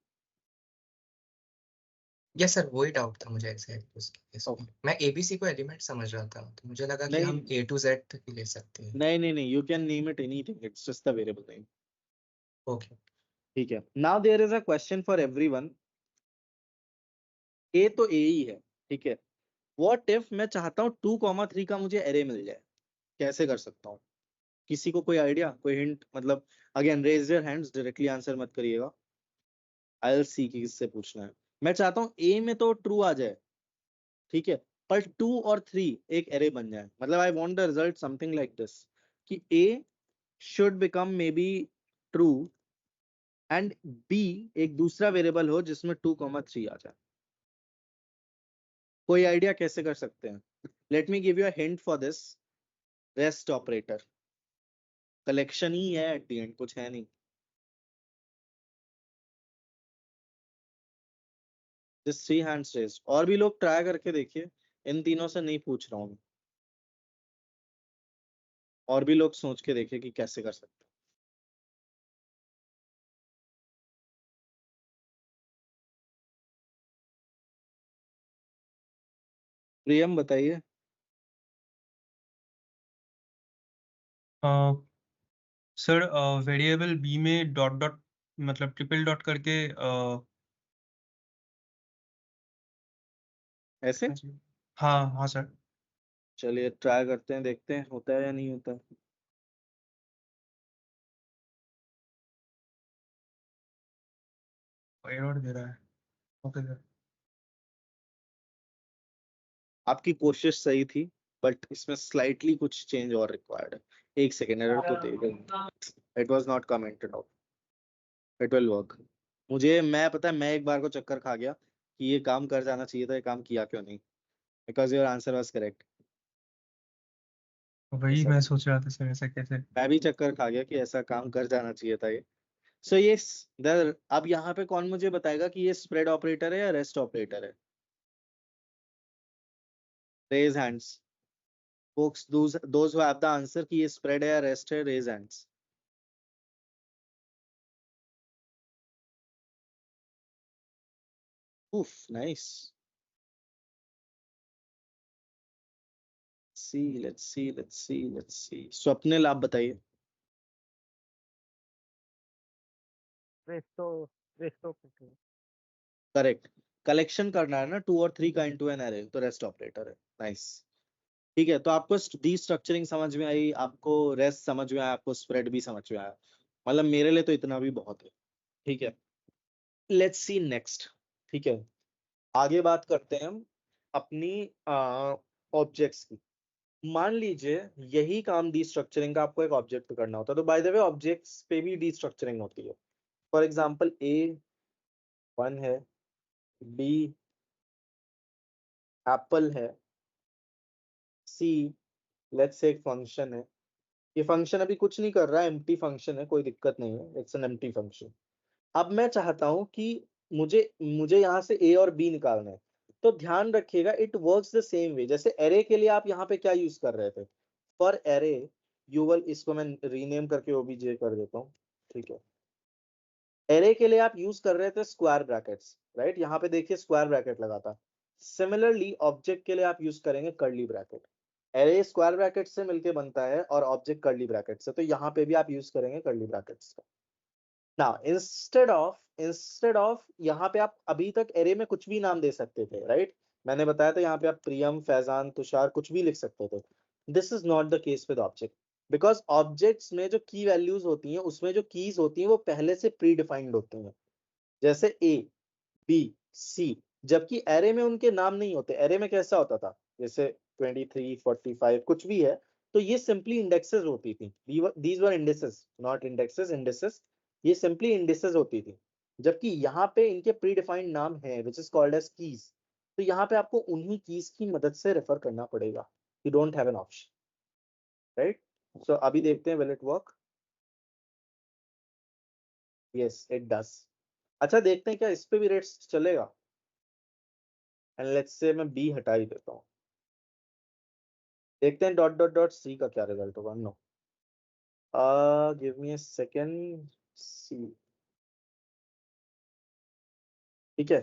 Yes sir, वही डाउट था मुझे एग्जैक्ट इसमें। ओके, मैं एबीसी को एलिमेंट समझ रहा था, तो मुझे लगा कि नहीं हम A to Z तक ही ले सकते हैं। नहीं नहीं नहीं, you can name it anything, it's just the variable name, okay. ठीक है। Now there is a question for everyone, A तो ए ही है, ठीक है। व्हाट इफ मैं चाहता हूँ 2,3 का मुझे एरे मिल जाए, कैसे कर सकता हूँ? किसी को कोई आइडिया, कोई हिंट? मतलब again raise your hands, directly answer मत करिएगा, आई विल सी कि किससे पूछना है। मैं चाहता हूँ ए में तो ट्रू आ जाए, ठीक है, पर 2 और 3 एक एरे बन जाए, मतलब I want the result something like this, कि A should become maybe true and B एक दूसरा वेरिएबल हो जिसमें 2,3 आ जाए। कोई आइडिया कैसे कर सकते हैं? Let me give you a hint for this, rest operator, collection ही है एट द एंड, कुछ है नहीं। दिस 3 हैंड्स रेज्ड, और भी लोग ट्राई करके देखिए, इन तीनों से नहीं पूछ रहा हूं मैं, और भी लोग सोच के देखिए कि कैसे कर सकते हैं। प्रियम बताइए। सर वेरिएबल बी में डॉट डॉट मतलब ट्रिपल डॉट करके ऐसे हाँ हाँ सर। चलिए ट्राई करते हैं, देखते हैं होता है या नहीं होता है। एरर दे रहा है। Okay sir. आपकी कोशिश सही थी, बट इसमें स्लाइटली कुछ चेंज और रिक्वायर्ड है। एक सेकेंड, एरर तो दे देगा, it was not commented out, it will work. मुझे, मैं पता है, मैं एक बार को चक्कर खा गया कि ये काम कर जाना चाहिए था, ये काम किया क्यों नहीं, because your answer was correct. वही मैं सोच रहा था सर, ऐसा कैसे? मैं भी चक्कर खा गया कि ऐसा काम कर जाना चाहिए था ये। सो ये अब यहाँ पे कौन मुझे बताएगा कि ये स्प्रेड ऑपरेटर है या रेस्ट ऑपरेटर है? Raise hands folks, those who have the answer कि ये स्प्रेड है या रेस्ट है, रेज हैंड्स। उफ नाइस, let's see। स्वप्निल आप बताइए। रेस्टो रेस्टो करेक्ट, कलेक्शन करना है ना 2 और 3 का इनटू एन एरे, तो रेस्ट ऑपरेटर है। नाइस, ठीक है। तो आपको डी स्ट्रक्चरिंग समझ में आई, आपको रेस्ट समझ में आया, आपको स्प्रेड भी समझ में आया, मतलब मेरे लिए तो इतना भी बहुत है, ठीक है। लेट्स सी नेक्स्ट, ठीक है। आगे बात करते हैं हम अपनी ऑब्जेक्ट्स की। मान लीजिए यही काम डी स्ट्रक्चरिंग का आपको एक ऑब्जेक्ट पे करना होता है, तो बाय द वे ऑब्जेक्ट्स पे भी डी स्ट्रक्चरिंग होती है। फॉर एग्जांपल A1 है, B एप्पल है, C लेट्स से एक फंक्शन है। ये फंक्शन अभी कुछ नहीं कर रहा है, एम्प्टी फंक्शन है, कोई दिक्कत नहीं है, इट्स एन एम्प्टी फंक्शन। अब मैं चाहता हूं कि मुझे मुझे यहाँ से A और B निकालना है, तो ध्यान रखिएगा it works the same way. जैसे एरे के लिए आप यहाँ पे क्या यूज कर रहे थे, फॉर एरे यू विल, इसको मैं रीनेम करके ओबीजे कर देता हूँ, ठीक है। एरे के लिए आप यूज कर रहे थे स्क्वायर ब्रैकेट्स, राइट, यहाँ पे देखिए स्क्वायर ब्रैकेट लगा था। सिमिलरली ऑब्जेक्ट के लिए आप यूज करेंगे curly bracket. Array square bracket से मिलके बनता है और ऑब्जेक्ट कर्ली ब्रैकेट से, तो यहाँ पे भी आप यूज करेंगे कर्ली ब्रैकेट्स का। नाउ इंस्टेड ऑफ यहाँ पे आप अभी तक एरे में कुछ भी नाम दे सकते थे, राइट, मैंने बताया था यहाँ पे आप प्रियम, फैजान, तुषार कुछ भी लिख सकते थे। This is not the case with object, because objects में जो की वैल्यूज होती हैं उसमें जो कीज होती हैं वो पहले से प्री डिफाइंड होती हैं, जैसे ए, बी, सी, जबकि एरे में उनके नाम नहीं होते। एरे में कैसा होता था, जैसे 23, 45 कुछ भी है, तो ये सिंपली इंडेक्सेस होती थी। These were indexes, not indexes, indexes, ये सिंपली इंडेक्सेस होती थी। जबकि यहाँ पे इनके प्री डिफाइंड नाम है which is called as keys, तो यहाँ पे आपको उन्हीं कीज की मदद से रेफर करना पड़ेगा, you don't have an option, right. So अभी देखते हैं will it work. Yes it does. अच्छा देखते हैं क्या इस पे भी रेट्स चलेगा। एंड लेट्स से मैं बी हटा ही देता हूँ, देखते हैं डॉट डॉट डॉट सी का क्या रिजल्ट होगा। No, give me a second, C, ठीक है,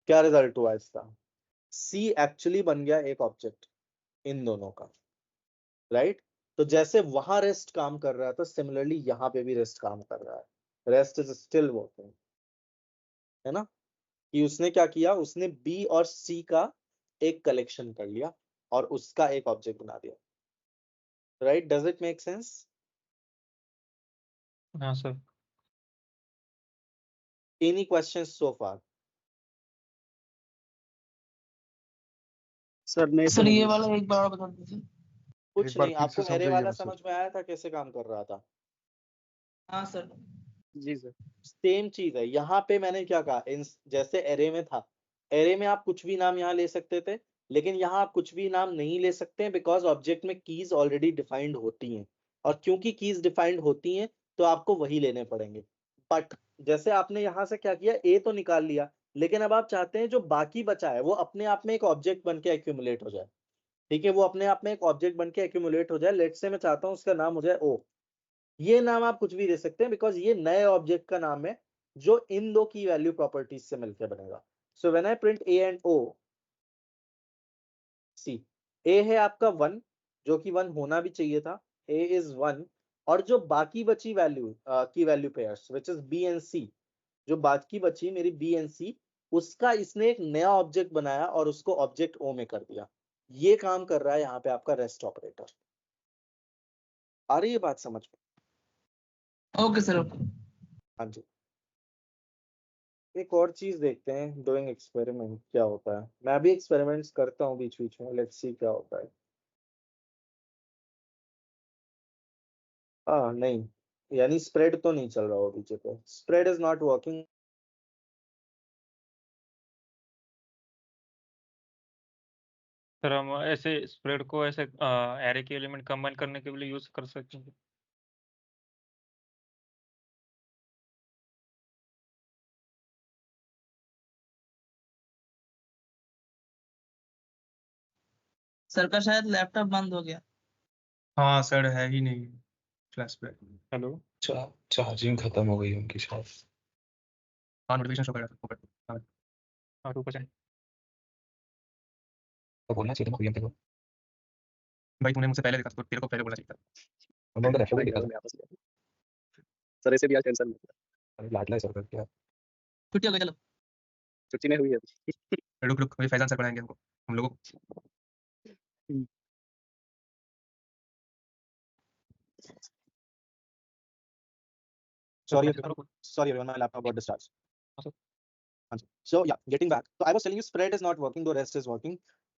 क्या रिजल्ट हुआ इसका, सी एक्चुअली बन गया एक ऑब्जेक्ट इन दोनों का, राइट। तो जैसे वहां रेस्ट काम कर रहा था सिमिलरली यहाँ पे भी रेस्ट काम कर रहा है, रेस्ट इज स्टिल वर्किंग, है ना। कि उसने क्या किया, उसने बी और सी का एक कलेक्शन कर लिया और उसका एक ऑब्जेक्ट बना दिया, right. Does it make sense? हाँ सर। एनी क्वेश्चंस सो फार? सर नहीं सर ये वाला एक बार बता दीजिए। कुछ नहीं, आपको मेरे वाला समझ में आया था कैसे काम कर रहा था? हाँ सर। जी सर। सेम चीज है यहाँ पे। मैंने क्या कहा, जैसे एरे में था, एरे में आप कुछ भी नाम यहाँ ले सकते थे, लेकिन यहाँ आप कुछ भी नाम नहीं ले सकते हैं बिकॉज ऑब्जेक्ट में कीज ऑलरेडी डिफाइंड होती हैं, और क्योंकि कीज डिफाइंड होती हैं तो आपको वही लेने पड़ेंगे। बट जैसे आपने यहाँ से क्या किया, ए तो निकाल लिया, लेकिन अब आप चाहते हैं जो बाकी बचा है वो अपने आप में एक ऑब्जेक्ट बन के एक्यूमुलेट हो जाए, ठीक है, वो अपने आप में एक ऑब्जेक्ट बन के एक्यूमुलेट हो जाए। लेट्स से मैं चाहता हूँ उसका नाम हो जाए ओ, ये नाम आप कुछ भी दे सकते हैं बिकॉज ये नए ऑब्जेक्ट का नाम है जो इन दो की वैल्यू प्रॉपर्टीज से मिलकर बनेगा। So when I print A and O, C, A है आपका 1 जो कि 1 होना भी चाहिए था, ए इज 1, और जो बाकी बची वैल्यू की value pairs which is B and C, जो बाकी बची मेरी बी एंड सी, उसका इसने एक नया ऑब्जेक्ट बनाया और उसको ऑब्जेक्ट ओ में कर दिया। ये काम कर रहा है यहाँ पे आपका रेस्ट ऑपरेटर। आ रही है बात समझ में? Okay sir okay. हाँ जी। एक और चीज देखते हैं, डूइंग एक्सपेरिमेंट क्या होता है। मैं भी एक्सपेरिमेंट्स करता हूँ बीच बीच में, लेट्स सी क्या होता है। हाँ नहीं, यानी स्प्रेड तो नहीं चल रहा हो पीछे पे, spread is not working. Sir हम ऐसे स्प्रेड को ऐसे एरे के एलिमेंट कंबाइन करने के लिए यूज कर सकते हैं। सर का शायद लैपटॉप बंद हो गया। हाँ सर, है ही नहीं क्लास पे। हेलो। चार्जिंग खत्म हो गई उनकी शायद। हाँ नोटिफिकेशन शो कर रहा था ऊपर। हाँ हाँ रुको जाए। तो बोलना चाहिए था प्रियम को। भाई तूने मुझसे पहले देखा था, तो तेरे को पहले बोलना चाहिए था। उन्होंने रेफर भी देखा था। सर ऐसे भी आज टेंशन में अरे लाडला है सर का क्या। छुट्टी हो गई चलो। छुट्टी नहीं हुई है अभी। रुक रुक, अभी फैजान सर पढ़ाएंगे हमको, हम लोगों को। Sorry everyone, my laptop got discharged. So yeah, getting back, so I was telling you spread is not working though rest is working.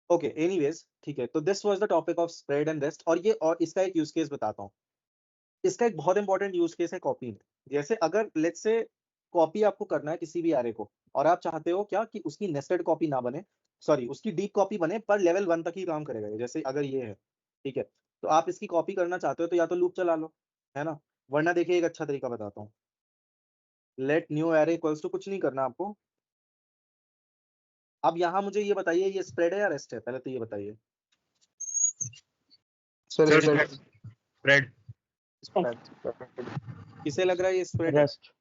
Okay, anyways, ठीक है, तो this was the topic of spread and rest। और ये, और इसका एक use case बताता हूँ। इसका एक बहुत इंपॉर्टेंट यूज केस है कॉपी में। जैसे अगर लेट्स से कॉपी आपको करना है किसी भी एरे को, और आप चाहते हो क्या कि उसकी नेस्टेड कॉपी ना बने, सॉरी उसकी डीप कॉपी बने पर लेवल 1 तक ही काम करेगा ये। जैसे अगर ये है, ठीक है, तो आप इसकी कॉपी करना चाहते हो तो या तो लूप चला लो, है ना, वरना देखिए एक अच्छा तरीका बताता हूँ। Let new array equals to, कुछ नहीं करना आपको, अब यहाँ मुझे ये बताइए, ये स्प्रेड है या रेस्ट है, पहले तो ये बताइए। Sir spread. किसे लग रहा है ये स्प्रेड है? रेस्ट।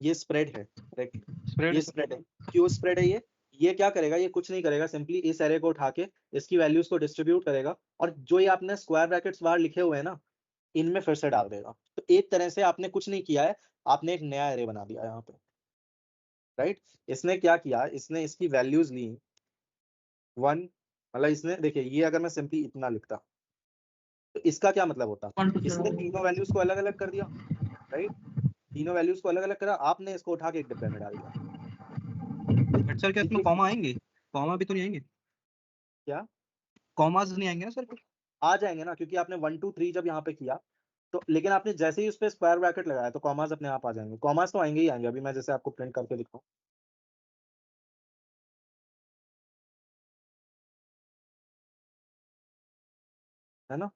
ये स्प्रेड है, करेक्ट, स्प्रेड ये स्प्रेड है। क्यों स्प्रेड है ये क्या करेगा, ये कुछ नहीं करेगा, सिंपली इस एरे को उठा के इसकी वैल्यूज को डिस्ट्रीब्यूट करेगा और जो ये आपने स्क्वायर ब्रैकेट्स बाहर लिखे हुए हैं ना, इनमें फिर से डाल देगा। तो एक तरह से आपने कुछ नहीं किया है, आपने एक नया एरे बना दिया यहाँ पे, राइट। इसने क्या किया, इसने इसकी वैल्यूज ली 1, मतलब इसने देखिए, ये अगर मैं सिंपली इतना लिखता तो इसका क्या मतलब होता, 1 2 इसने 3 तीनों वैल्यूज को अलग अलग कर दिया, राइट, तीनों वैल्यूज को अलग अलग करा, आपने इसको उठा के एक डिब्बे में डाल दिया। सर क्या इसमें कॉमा आएंगे? कॉमा भी तो नहीं आएंगे? क्या कॉमास नहीं आएंगे ना सर? आ जाएंगे ना, क्योंकि आपने 1 2 3 जब यहाँ पे किया तो, लेकिन आपने जैसे ही उस पर स्क्वायर ब्रैकेट लगाया तो कॉमास अपने आप आ जाएंगे। कॉमास तो आएंगे ही आएंगे, अभी मैं जैसे आपको प्रिंट करके दिखाऊं, है ना।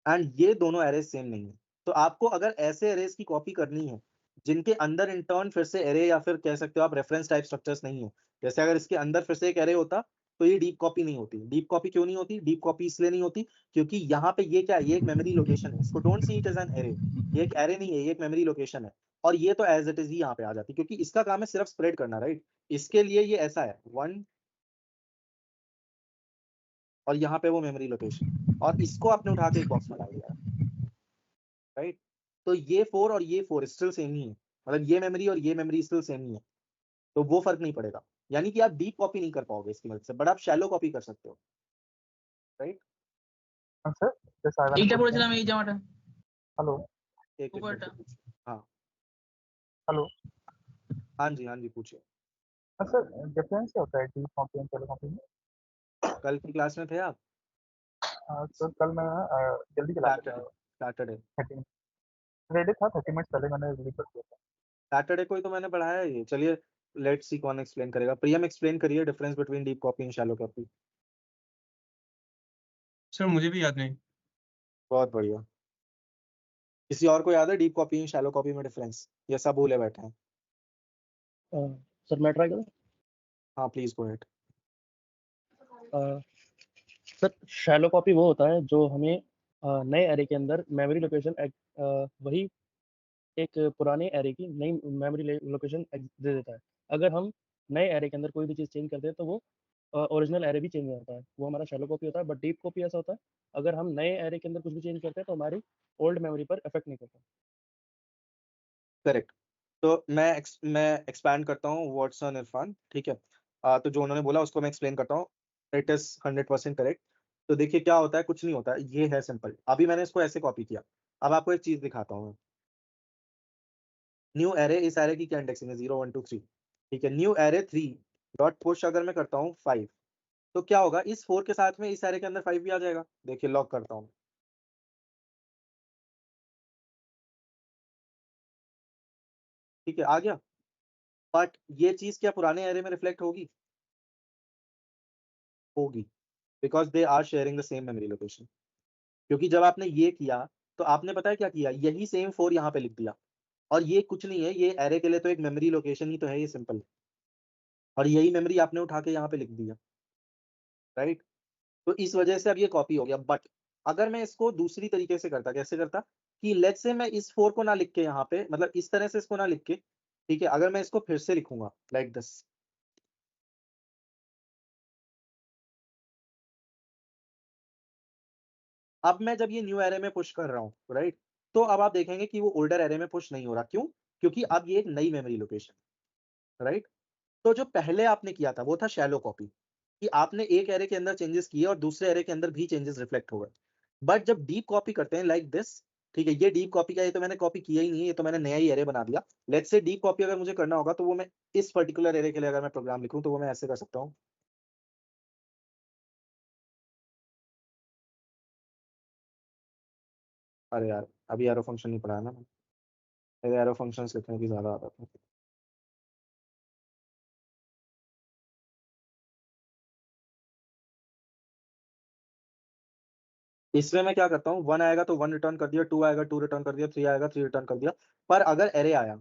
एंड ये दोनों एरेज सेम नहीं है, तो आपको अगर ऐसे एरेज की कॉपी करनी है जिनके अंदर इंटर्न फिर से एरे, या फिर कह सकते हो आप रेफरेंस टाइप स्ट्रक्चर्स नहीं है, जैसे अगर इसके अंदर फिर से एक एरे होता तो ये डीप कॉपी नहीं होती। डीप कॉपी क्यों नहीं होती? डीप कॉपी इसलिए नहीं होती क्योंकि यहाँ पे ये क्या है, ये एक मेमोरी लोकेशन है, इसको don't see it as an array, ये एक एरे नहीं है, ये एक मेमोरी लोकेशन है। और ये तो एज इट इज ही यहाँ पे आ जाती, क्योंकि इसका काम है सिर्फ स्प्रेड करना, राइट। इसके लिए ये ऐसा है 1 और यहाँ पे वो मेमोरी लोकेशन, और इसको आपने उठा के एक बॉक्स में डाल दिया, राइट। तो ये 4 और ये 4 स्टिल सेम ही है, मतलब ये मेमोरी और ये मेमोरी स्टिल सेम ही है, तो वो फर्क नहीं पड़ेगा। यानी कि आप डीप कॉपी नहीं कर पाओगे इसकी मदद से, बट आप शैलो कॉपी कर सकते हो, राइट। सर जैसे आई এইটা वाला বলেছিলাম এই জামাটা हेलो एक एक উপরটা करके पूछिए। हाँ हेलो हाँ जी, हाँ जी, पूछिए। सर डिफरेंस क्या होता है deep copy and shallow copy में? कल की क्लास में थे आप? सर कल मैं जल्दी चला गया सैटरडे 30 रेडी था 30 मिनट्स पहले मैंने रिलीज कर दिया था। सैटरडे को ही तो मैंने पढ़ाया है ये। चलिए लेट्स सी कौन एक्सप्लेन करेगा। प्रियम एक्सप्लेन करिए difference between deep copy and shallow copy. Sir मुझे भी याद नहीं। बहुत बढ़िया। किसी और को याद है deep copy and shallow copy में डिफरेंस, ये सब भूले बैठे हैं? सर मैं ट्राई करूँ? हाँ please go ahead. Sir shallow copy वो होता है जो हमें नए एरे के अंदर मेमोरी लोकेशन वही एक पुराने एरे की नई मेमोरी लोकेशन दे देता है। अगर हम नए एरे के अंदर कोई भी चीज़ चेंज करते हैं तो वो ओरिजिनल एरे भी चेंज हो जाता है, वो हमारा शैलो कॉपी होता है। बट डीप कॉपी ऐसा होता है, अगर हम नए एरे के अंदर कुछ भी चेंज करते हैं तो हमारी ओल्ड मेमोरी पर इफेक्ट नहीं करता। करेक्ट। तो मैं एक्सपैंड करता हूँ वॉटसन इरफान, ठीक है। तो जो उन्होंने बोला उसको मैं एक्सप्लेन करता हूँ। It is 100% correct. तो देखिए क्या होता है, कुछ नहीं होता है, ये है सिंपल। अभी मैंने इसको ऐसे कॉपी किया, अब आपको एक चीज दिखाता हूँ। न्यू एरे, इस एरे की क्या इंडेक्सिंग है? 0 1 2 3, ठीक है। न्यू एरे 3 डॉट पुश अगर मैं करता हूँ 5, तो क्या होगा, इस 4 के साथ में इस एरे के अंदर 5 भी आ जाएगा। देखिए लॉक करता हूँ, ठीक है, आ गया। बट ये चीज क्या पुराने एरे में रिफ्लेक्ट होगी? होगी, because they are sharing the same memory location. क्योंकि जब आपने ये किया तो आपने पता है क्या किया, यही सेम 4 यहाँ पे लिख दिया, और ये कुछ नहीं है, ये एरे के लिए तो एक मेमोरी लोकेशन ही तो है, ये सिंपल। और यही मेमोरी आपने उठा के यहाँ पे लिख दिया, राइट। तो इस वजह से अब ये कॉपी हो गया। बट अगर मैं इसको दूसरी तरीके से करता, कैसे करता, कि लेट्स से मैं इस 4 को ना लिख के यहाँ पे, मतलब इस तरह से इसको ना लिख के, ठीक है, अगर मैं इसको फिर से लिखूंगा लाइक दिस, अब मैं जब ये न्यू एरे में पुश कर रहा हूँ, राइट, तो अब आप देखेंगे कि वो ओल्डर एरे में पुश नहीं हो रहा। क्यों? क्योंकि अब ये एक नई मेमोरी लोकेशन, राइट। तो जो पहले आपने किया था वो था शैलो कॉपी, कि आपने एक एरे के अंदर चेंजेस किए और दूसरे एरे के अंदर भी चेंजेस रिफ्लेक्ट हो गए। बट जब डीप कॉपी करते हैं लाइक दिस, ठीक है, ये डीप कॉपी का, ये तो मैंने कॉपी किया ही नहीं है, ये तो मैंने नया ही एरे बना दिया। लेट्स से डीप कॉपी अगर मुझे करना होगा तो वो मैं इस पर्टिकुलर एरे के लिए अगर मैं प्रोग्राम लिखूं तो वो मैं ऐसे कर सकता हूँ। अरे यार अभी एरो फंक्शन नहीं पढ़ाया ना, मेरे एरो फंक्शंस लिखने की ज्यादा आदत है। इसमें मैं क्या करता हूँ, 1 आएगा तो 1 रिटर्न कर दिया, 2 आएगा 2 रिटर्न कर दिया, 3 आएगा 3 रिटर्न कर दिया। पर अगर एरे आया,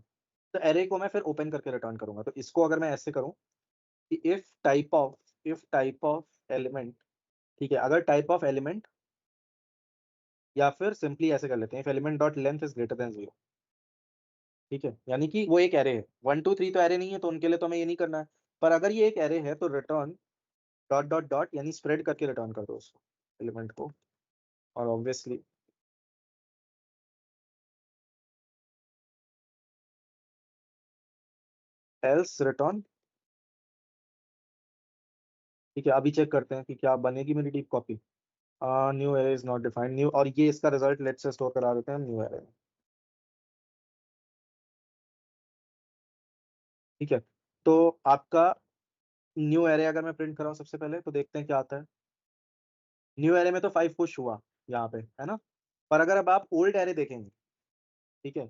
तो एरे को मैं फिर ओपन करके रिटर्न करूंगा। तो इसको अगर मैं ऐसे करूं कि इफ टाइप ऑफ एलिमेंट, ठीक है, अगर टाइप ऑफ एलिमेंट, या फिर सिंपली ऐसे कर लेते हैं, if element dot length is greater than 0, ठीक है, यानी कि वो एक एरे है, 1 2 3 तो एरे नहीं है, तो उनके लिए तो हमें ये नहीं करना है। पर अगर ये एक एरे है तो रिटर्न डॉट डॉट डॉट, यानी स्प्रेड करके रिटर्न कर दो उसको, एलिमेंट को, और ऑब्वियसली एल्स रिटर्न। ठीक है, अभी चेक करते हैं कि क्या बनेगी मेरी deep copy. New array is not defined, new, और ये इसका रिजल्ट लेट से स्टोर करा देते हैं न्यू एरे में। ठीक है, तो आपका न्यू एरे अगर मैं प्रिंट कराऊं सबसे पहले, तो देखते हैं क्या आता है। न्यू एरे में तो 5 पुश हुआ यहाँ पे, है ना। पर अगर अब आप ओल्ड एरे देखेंगे, ठीक है,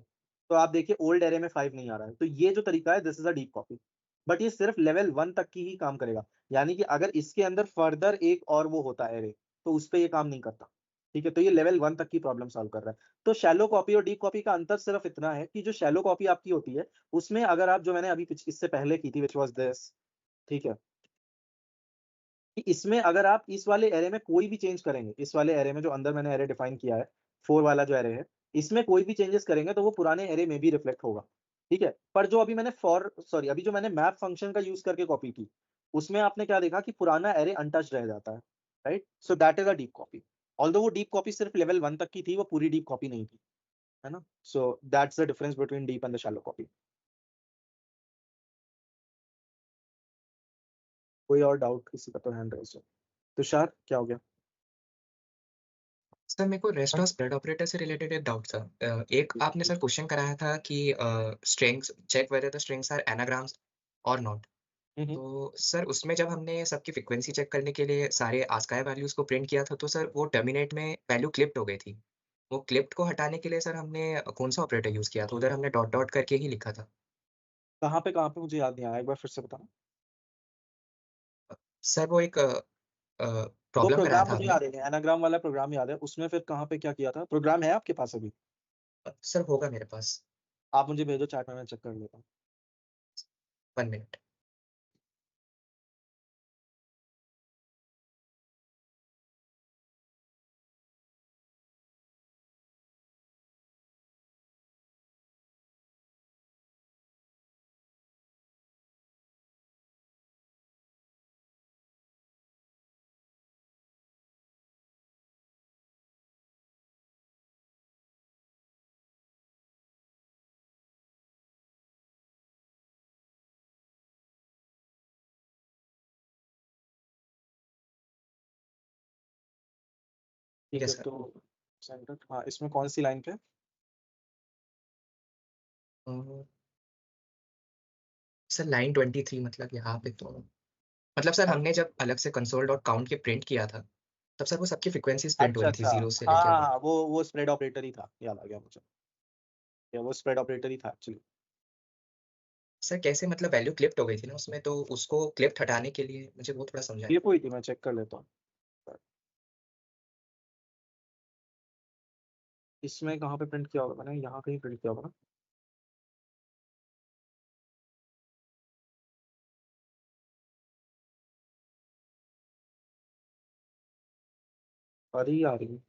तो आप देखिए ओल्ड एरे में 5 नहीं आ रहा है। तो ये जो तरीका है, this is a deep copy, but ये सिर्फ लेवल 1 तक की ही काम करेगा। यानी कि अगर इसके अंदर फर्दर एक और वो होता है एरे, तो उस पर ये काम नहीं करता। ठीक है, तो ये लेवल 1 तक की प्रॉब्लम सॉल्व कर रहा है। तो शैलो कॉपी और डीप कॉपी का अंतर सिर्फ इतना है कि जो शैलो कॉपी आपकी होती है, उसमें अगर आप, जो मैंने अभी इससे पहले की थी, विच वॉज दिस, ठीक है, कि इसमें अगर आप इस वाले एरे में कोई भी चेंज करेंगे, इस वाले एरे में जो अंदर मैंने एरे डिफाइन किया है, 4 वाला जो एरे है, इसमें कोई भी चेंजेस करेंगे तो वो पुराने एरे में भी रिफ्लेक्ट होगा। ठीक है, पर जो अभी मैंने अभी जो मैंने मैप फंक्शन का यूज करके कॉपी की, उसमें आपने क्या देखा कि पुराना एरे अनटच्ड रह जाता है, right. So that is a deep copy. Although वो डीप कॉपी सिर्फ लेवल 1 तक की थी, वो पूरी डीप कॉपी नहीं थी, है ना। So that's the difference between deep and the shallow copy. कोई और डाउट किसी का तो हैंड रेज है। तुषार, क्या हो गया? सर मेरे को रेस्ट और स्प्रेड ऑपरेटर से रिलेटेड एक डाउट था। एक आपने सर क्वेश्चन कराया था कि strings check whether the strings are anagrams और नॉट। तो सर उसमें जब हमने सबकी फ्रीक्वेंसी चेक करने के लिए सारे आस्काई वैल्यूज को प्रिंट किया था, तो सर वो टर्मिनेट में वैल्यू क्लिप्ड हो गई थी। वो क्लिप्ड को हटाने के लिए सर हमने कौन सा ऑपरेटर यूज किया था? उधर हमने डॉट डॉट करके ही लिखा था। कहाँ पे मुझे याद नहीं आया, एक बार फिर से बताना। सर वो एक वो प्रॉब्लम कराया प्रोग्राम था मुझे आपने। याद है, एनाग्राम वाला प्रोग्राम याद है, उसमें फिर कहाँ पे क्या किया था, प्रोग्राम है आपके पास अभी? सर होगा मेरे पास। आप मुझे भेजो चैट में, मैं चेक कर लेता हूँ। 1 मिनट। ठीक यस है, सर। तो सेंटर, हाँ, इसमें कौन सी लाइन पे? सर लाइन 23, मतलब यहाँ पे तो मतलब सर हमने जब अलग से कंसोल डॉट काउंट के प्रिंट किया था, तब सर वो सबकी फ्रीक्वेंसीज प्रिंट हो अच्छा रही थी अच्छा, 0 से हाँ लेके हाँ अबव। हाँ, वो स्प्रेड ऑपरेटर ही था, याद आ गया मुझे। या वो स्प्रेड ऑपरेटर ही था एक्चुअली। सर कैसे, मतलब वैल्यू क्लिप्ड हो गई थी ना उसमें, तो उसको क्लिप्ड हटाने के लिए मुझे वो थोड़ा समझाएं। ये कोई थी, मैं चेक कर लेता हूँ। इसमें कहाँ पे प्रिंट किया होगा मैंने, यहाँ कहीं प्रिंट किया होगा ना। अरे आ रही है,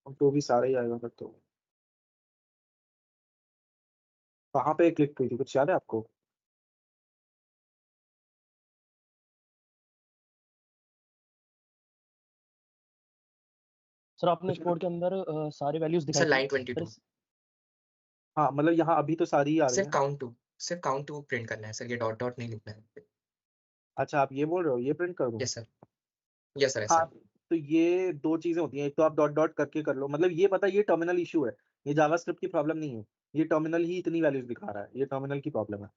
और तो भी सारा ही आएगा फिर तो। कहाँ पे क्लिक की थी, कुछ याद है आपको? सर आपने कुछ, कोड के अंदर सारी वैल्यूज दिखाई सर थी लाइन सर 22। हाँ मतलब यहाँ अभी तो सारी ही आ रही सिर्फ है। काउंट टू, सिर्फ काउंट टू प्रिंट करना है सर, ये डॉट डॉट नहीं लिखना है। अच्छा, आप ये बोल रहे हो, ये प्रिंट कर दूँ? यस सर, यस सर हाँ, ऐसा। तो ये दो चीजें होती हैं, एक तो आप डॉट डॉट करके कर लो, मतलब ये पता है, ये टर्मिनल इशू है, ये जावास्क्रिप्ट की प्रॉब्लम नहीं है। ये टर्मिनल ही इतनी वैल्यूज दिखा रहा है, ये टर्मिनल की प्रॉब्लम है।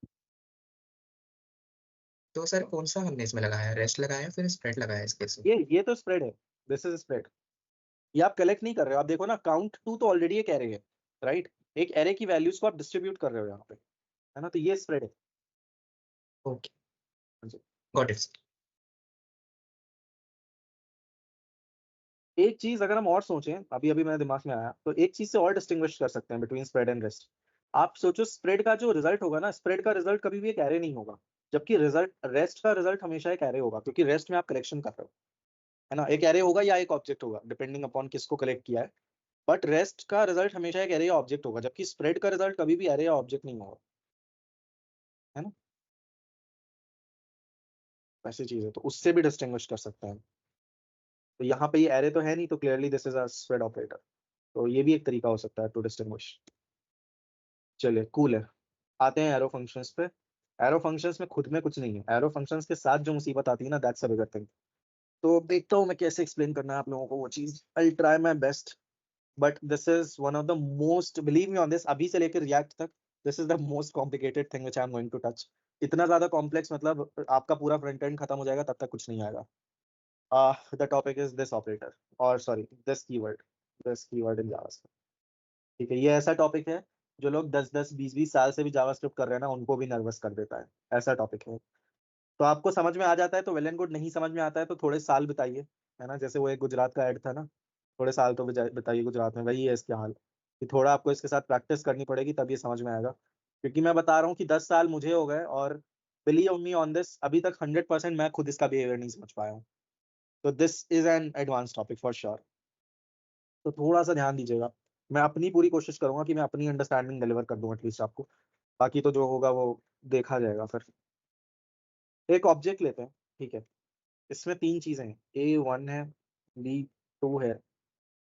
तो सर कौन सा हमने इसमें लगाया है, रेस्ट लगाया है फिर स्प्रेड लगाया है इस केस में? ये तो स्प्रेड है, दिस इज स्प्रेड। ये आप कलेक्ट नहीं कर रहे हो, आप देखो ना, काउंट टू तो ऑलरेडी एक एरे है, राइट। एक एरे की वैल्यूज को आप डिस्ट्रीब्यूट कर रहे हो यहाँ पे, है ना, तो ये स्प्रेड है। ओके, हाँ जी। Got it. एक चीज अगर हम और सोचें, अभी अभी मेरे दिमाग में आया, तो एक चीज से और डिस्टिंग्विश कर सकते हैं बिटवीन स्प्रेड एंड रेस्ट। आप सोचो स्प्रेड का जो रिजल्ट होगा ना, स्प्रेड का रिजल्ट कभी भी एक एरे नहीं होगा, जबकि रिजल्ट रेस्ट का रिजल्ट हमेशा एक एरे होगा, क्योंकि रेस्ट में आप कलेक्शन कर रहे हो, है ना। एक एरे होगा या एक ऑब्जेक्ट होगा, डिपेंडिंग अपॉन किसको कलेक्ट किया है, बट रेस्ट का रिजल्ट हमेशा एक एरे या ऑब्जेक्ट होगा, जबकि स्प्रेड का रिजल्ट कभी भी एरे या ऑब्जेक्ट नहीं होगा, है ना। ऐसी चीज है, तो उससे भी डिस्टिंग्विश कर सकते हैं। तो यहाँ पे ये एरे तो है नहीं, तो clearly this is a spread operator. तो ये भी एक तरीका हो सकता है टू डिस्टिंग्विश। चलिए कूल है। आते हैं एरो फंक्शंस पे। एरो फंक्शंस में खुद में कुछ नहीं है, एरो फंक्शंस के साथ जो मुसीबत आती है ना, दैट्स अ बिगर थिंग। तो देखता हूँ मैं कैसे एक्सप्लेन करना है आप लोगों को वो चीज, I try my best. But this is one of the most, believe me on this, अभी से लेकर रिएक्ट तक, this is the most complicated thing which I am going to touch. इतना ज्यादा कॉम्प्लेक्स, मतलब आपका पूरा फ्रंट एंड खत्म हो जाएगा तब तक कुछ नहीं आएगा। The topic is this operator, और sorry this keyword in JavaScript. ठीक है, ये ऐसा टॉपिक है जो लोग 10-10 20-20 साल से भी जावास्क्रिप्ट कर रहे हैं ना, उनको भी नर्वस कर देता है, ऐसा टॉपिक है। तो आपको समझ में आ जाता है तो वेल एंड गुड, नहीं समझ में आता है तो थोड़े साल बिताइए, है ना। जैसे वो एक गुजरात का ऐड था ना, थोड़े साल तो बिताइए गुजरात में, वही है इसके हाल, कि थोड़ा आपको इसके साथ प्रैक्टिस करनी पड़ेगी तब ये समझ में आएगा। क्योंकि मैं बता रहा हूँ कि 10 साल मुझे हो गए, और बिलीव मी ऑन दिस, अभी तक 100% मैं खुद इसका बिहेवियर नहीं समझ पाया हूँ। तो this is an advance topic for sure. तो थोड़ा सा ध्यान दीजिएगा। मैं अपनी पूरी कोशिश करूंगा कि मैं अपनी अंडरस्टैंडिंग डिलीवर कर दूं एटलीस्ट आपको, बाकी तो जो होगा वो देखा जाएगा फिर। एक ऑब्जेक्ट लेते हैं, ठीक है। इसमें 3 चीजें हैं, A1 है, B2 है,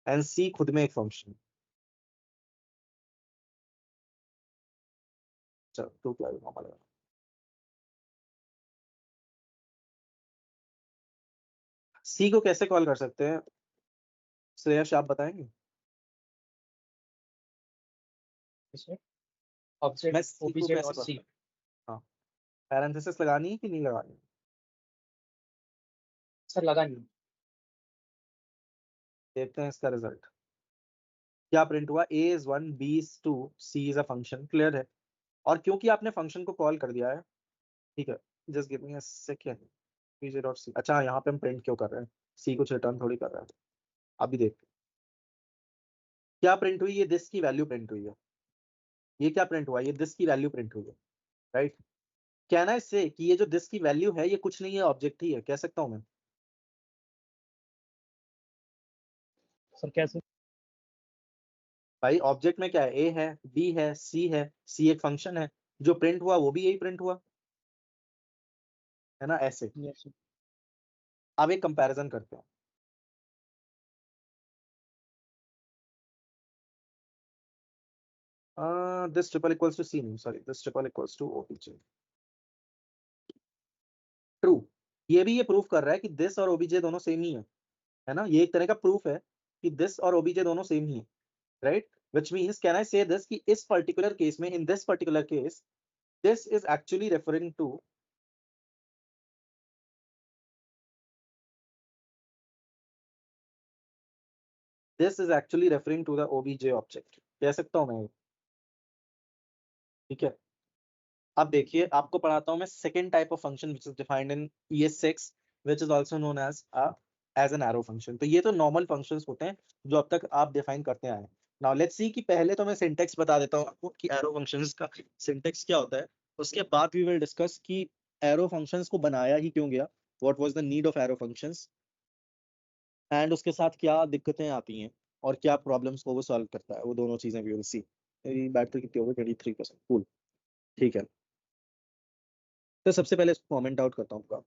एंड C खुद में एक फंक्शन। चलो टू क्या नॉर्मल है। C को कैसे कॉल कर सकते हैं, श्रेयस आप बताएंगे। इसमें मैं ऑब्जेक्ट C को ओबीजे कैसे डॉट सी। हाँ, पैरेंथेसिस लगानी है कि नहीं लगानी है। सर लगा नहीं। देखते हैं इसका रिजल्ट क्या प्रिंट हुआ। A is 1, B is 2, C is a function, clear है। और क्योंकि आपने फंक्शन को कॉल कर दिया है, ठीक है, just give me a second. PJ dot C, अच्छा यहाँ पे हम प्रिंट क्यों कर रहे हैं, सी कुछ रिटर्न थोड़ी कर रहे हैं। अभी देखते हैं क्या प्रिंट हुई, ये दिस की वैल्यू प्रिंट हुई है। ये क्या प्रिंट हुआ, ये दिस की वैल्यू प्रिंट हुई है, राइट। कहना है इससे कि ये जो दिस की वैल्यू है ये कुछ नहीं है, ऑब्जेक्ट ही है, कह सकता हूं मैं। सर कैसे? भाई ऑब्जेक्ट में क्या है, ए है, बी है, सी एक फंक्शन है, जो प्रिंट हुआ वो भी यही प्रिंट हुआ, है ना, ऐसे। Yes sir. अब एक कंपैरिजन करते हैं। This triple equals to C, sorry this triple equals to OBJ. True, ये भी ये प्रूफ कर रहा है कि दिस और ओबीजे दोनों सेम ही है ना। ये एक तरह का प्रूफ है कि दिस और ओबीजे दोनों सेम ही है, right. Which means can I say this कि इस पर्टिकुलर केस में, in this particular case, this is actually referring to the OBJ object, कह सकता हूं मैं, ठीक है। अब देखिए आपको पढ़ाता हूं मैं second type of function which is defined in ES6, which is also known as an arrow function. तो ये तो नॉर्मल फंक्शंस होते हैं जो अब तक आप डिफाइन करते आए हैं। नाउ लेट्स सी कि पहले तो मैं सिंटेक्स बता देता हूं आपको कि एरो फंक्शंस का सिंटेक्स क्या होता है। उसके बाद वी विल डिस्कस कि एरो फंक्शंस को बनाया ही क्यों गया, what was the need of arrow functions, and उसके साथ क्या दिक्कतें आती हैं और क्या प्रॉब्लम्स को वो सॉल्व करता है, वो दोनों चीजें वी विल सी। बैटरी कितनी हो गई, 23%, कूल, ठीक है। तो सबसे पहले इसको कमेंट आउट करता हूँ।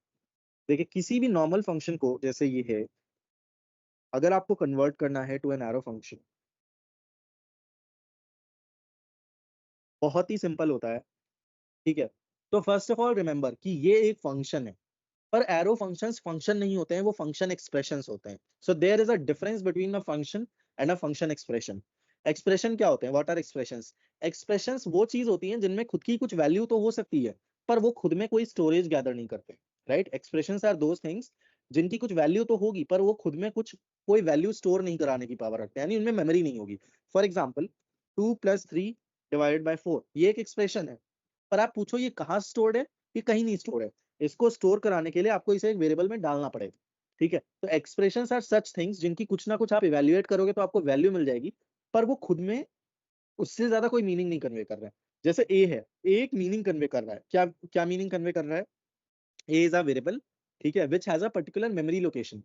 देखिए किसी भी नॉर्मल फंक्शन को, जैसे ये है, अगर आपको कन्वर्ट करना है टू एन एरो फंक्शन, बहुत ही सिंपल होता है, ठीक है। तो फर्स्ट ऑफ ऑल रिमेंबर कि ये एक फंक्शन है, पर एरो फंक्शंस फंक्शन नहीं होते हैं, वो फंक्शन एक्सप्रेशंस होते हैं। So there is a difference between a function and a function expression. Expression क्या होते हैं, व्हाट आर एक्सप्रेशंस। एक्सप्रेशंस वो चीज होती हैं जिनमें खुद की कुछ वैल्यू तो हो सकती है, पर वो खुद में कोई स्टोरेज गैदर नहीं करते, right. Expressions are those things जिनकी कुछ वैल्यू तो होगी, पर वो खुद में कुछ कोई वैल्यू स्टोर नहीं कराने की पावर रखते हैं, यानी उनमें मेमोरी नहीं होगी। फॉर एग्जाम्पल 2+3 ÷ 4, ये एक एक्सप्रेशन है, पर आप पूछो ये कहाँ स्टोर्ड है, ये कहीं नहीं स्टोर है। इसको स्टोर कराने के लिए आपको इसे एक वेरिएबल में डालना पड़ेगा, ठीक है। तो एक्सप्रेशंस आर सच थिंग्स जिनकी कुछ ना कुछ आप इवेल्युएट करोगे तो आपको वैल्यू मिल जाएगी, पर वो खुद में उससे ज्यादा कोई मीनिंग नहीं कन्वे कर रहा है। जैसे ए है, ए एक मीनिंग कन्वे कर रहा है। क्या क्या मीनिंग कन्वे कर रहा है? ए इज अ वेरिएबल, ठीक है, which has a particular memory location.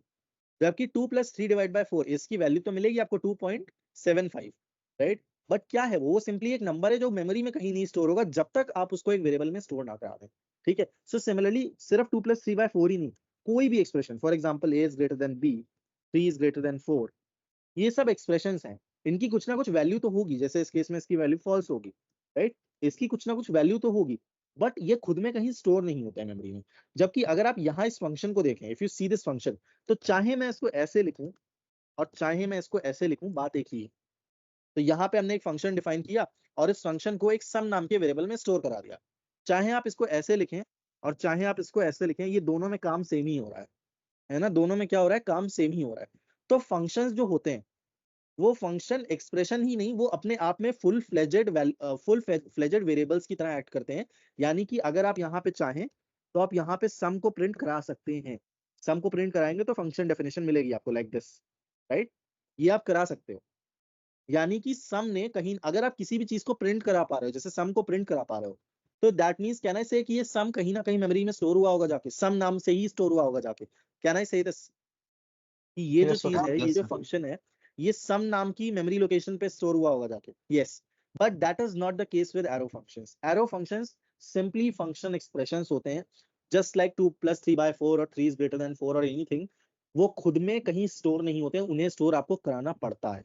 जबकि 2 + 3 / 4 इसकी वैल्यू तो मिलेगी आपको 2.75, राइट। बट क्या है वो सिंपली एक नंबर है जो मेमोरी में कहीं नहीं स्टोर होगा जब तक आप उसको एक वेरिएबल में स्टोर ना करा दें, ठीक है। सो सिमिलरली सिर्फ 2 + 3/4 ही नहीं, कोई भी expression, for example a is greater than b, 3 is greater than 4, ये सब एक्सप्रेशंस हैं, इनकी कुछ ना कुछ वैल्यू तो होगी। जैसे इस केस में इसकी वैल्यू फॉल्स होगी, राइट, इसकी कुछ ना कुछ वैल्यू तो होगी, बट ये खुद में कहीं स्टोर नहीं होता है मेमोरी में। जबकि अगर आप यहाँ इस फंक्शन को देखें, if you see this function, तो चाहे मैं इसको ऐसे लिखूं और चाहे मैं इसको ऐसे लिखूं, बात एक ही है। तो यहाँ पे हमने एक फंक्शन डिफाइन किया और इस फंक्शन को एक सम नाम के वेरिएबल में स्टोर करा दिया। चाहे आप इसको ऐसे लिखें और चाहे आप इसको ऐसे लिखें, ये दोनों में काम सेम ही हो रहा है ना, दोनों में क्या हो रहा है, काम सेम ही हो रहा है। तो फंक्शंस जो होते हैं वो फंक्शन एक्सप्रेशन ही नहीं, वो अपने आप में फुल फ्लेजेड वेरिएबल्स की तरह एक्ट करते हैं। यानी कि अगर आप यहाँ पे चाहें तो आप यहाँ पे सम को प्रिंट करा सकते हैं। सम को प्रिंट कराएंगे तो फंक्शन डेफिनेशन मिलेगी आपको लाइक दिस, राइट, ये आप करा सकते हो। यानी कि सम ने कहीं, अगर आप किसी भी चीज को प्रिंट करा पा रहे हो, जैसे सम को प्रिंट करा पा रहे हो, तो दैट मींस कैन आई से कि ये सम कहीं ना कहीं मेमोरी में स्टोर हुआ होगा जाके, सम नाम से ही स्टोर हुआ होगा जाके। कैन आई से दिस कि ये जो Yes, sir. चीज है, ये Yes, जो sir. फंक्शन है, ये सम नाम की मेमोरी लोकेशन पे स्टोर हुआ होगा जाके, yes. But that is not the case with arrow functions. Arrow functions simply function expressions होते हैं, जस्ट लाइक 2 + 3/4 और 3 इज ग्रेटर देन 4 और एनीथिंग। वो खुद में कहीं स्टोर नहीं होते हैं, उन्हें स्टोर आपको कराना पड़ता है,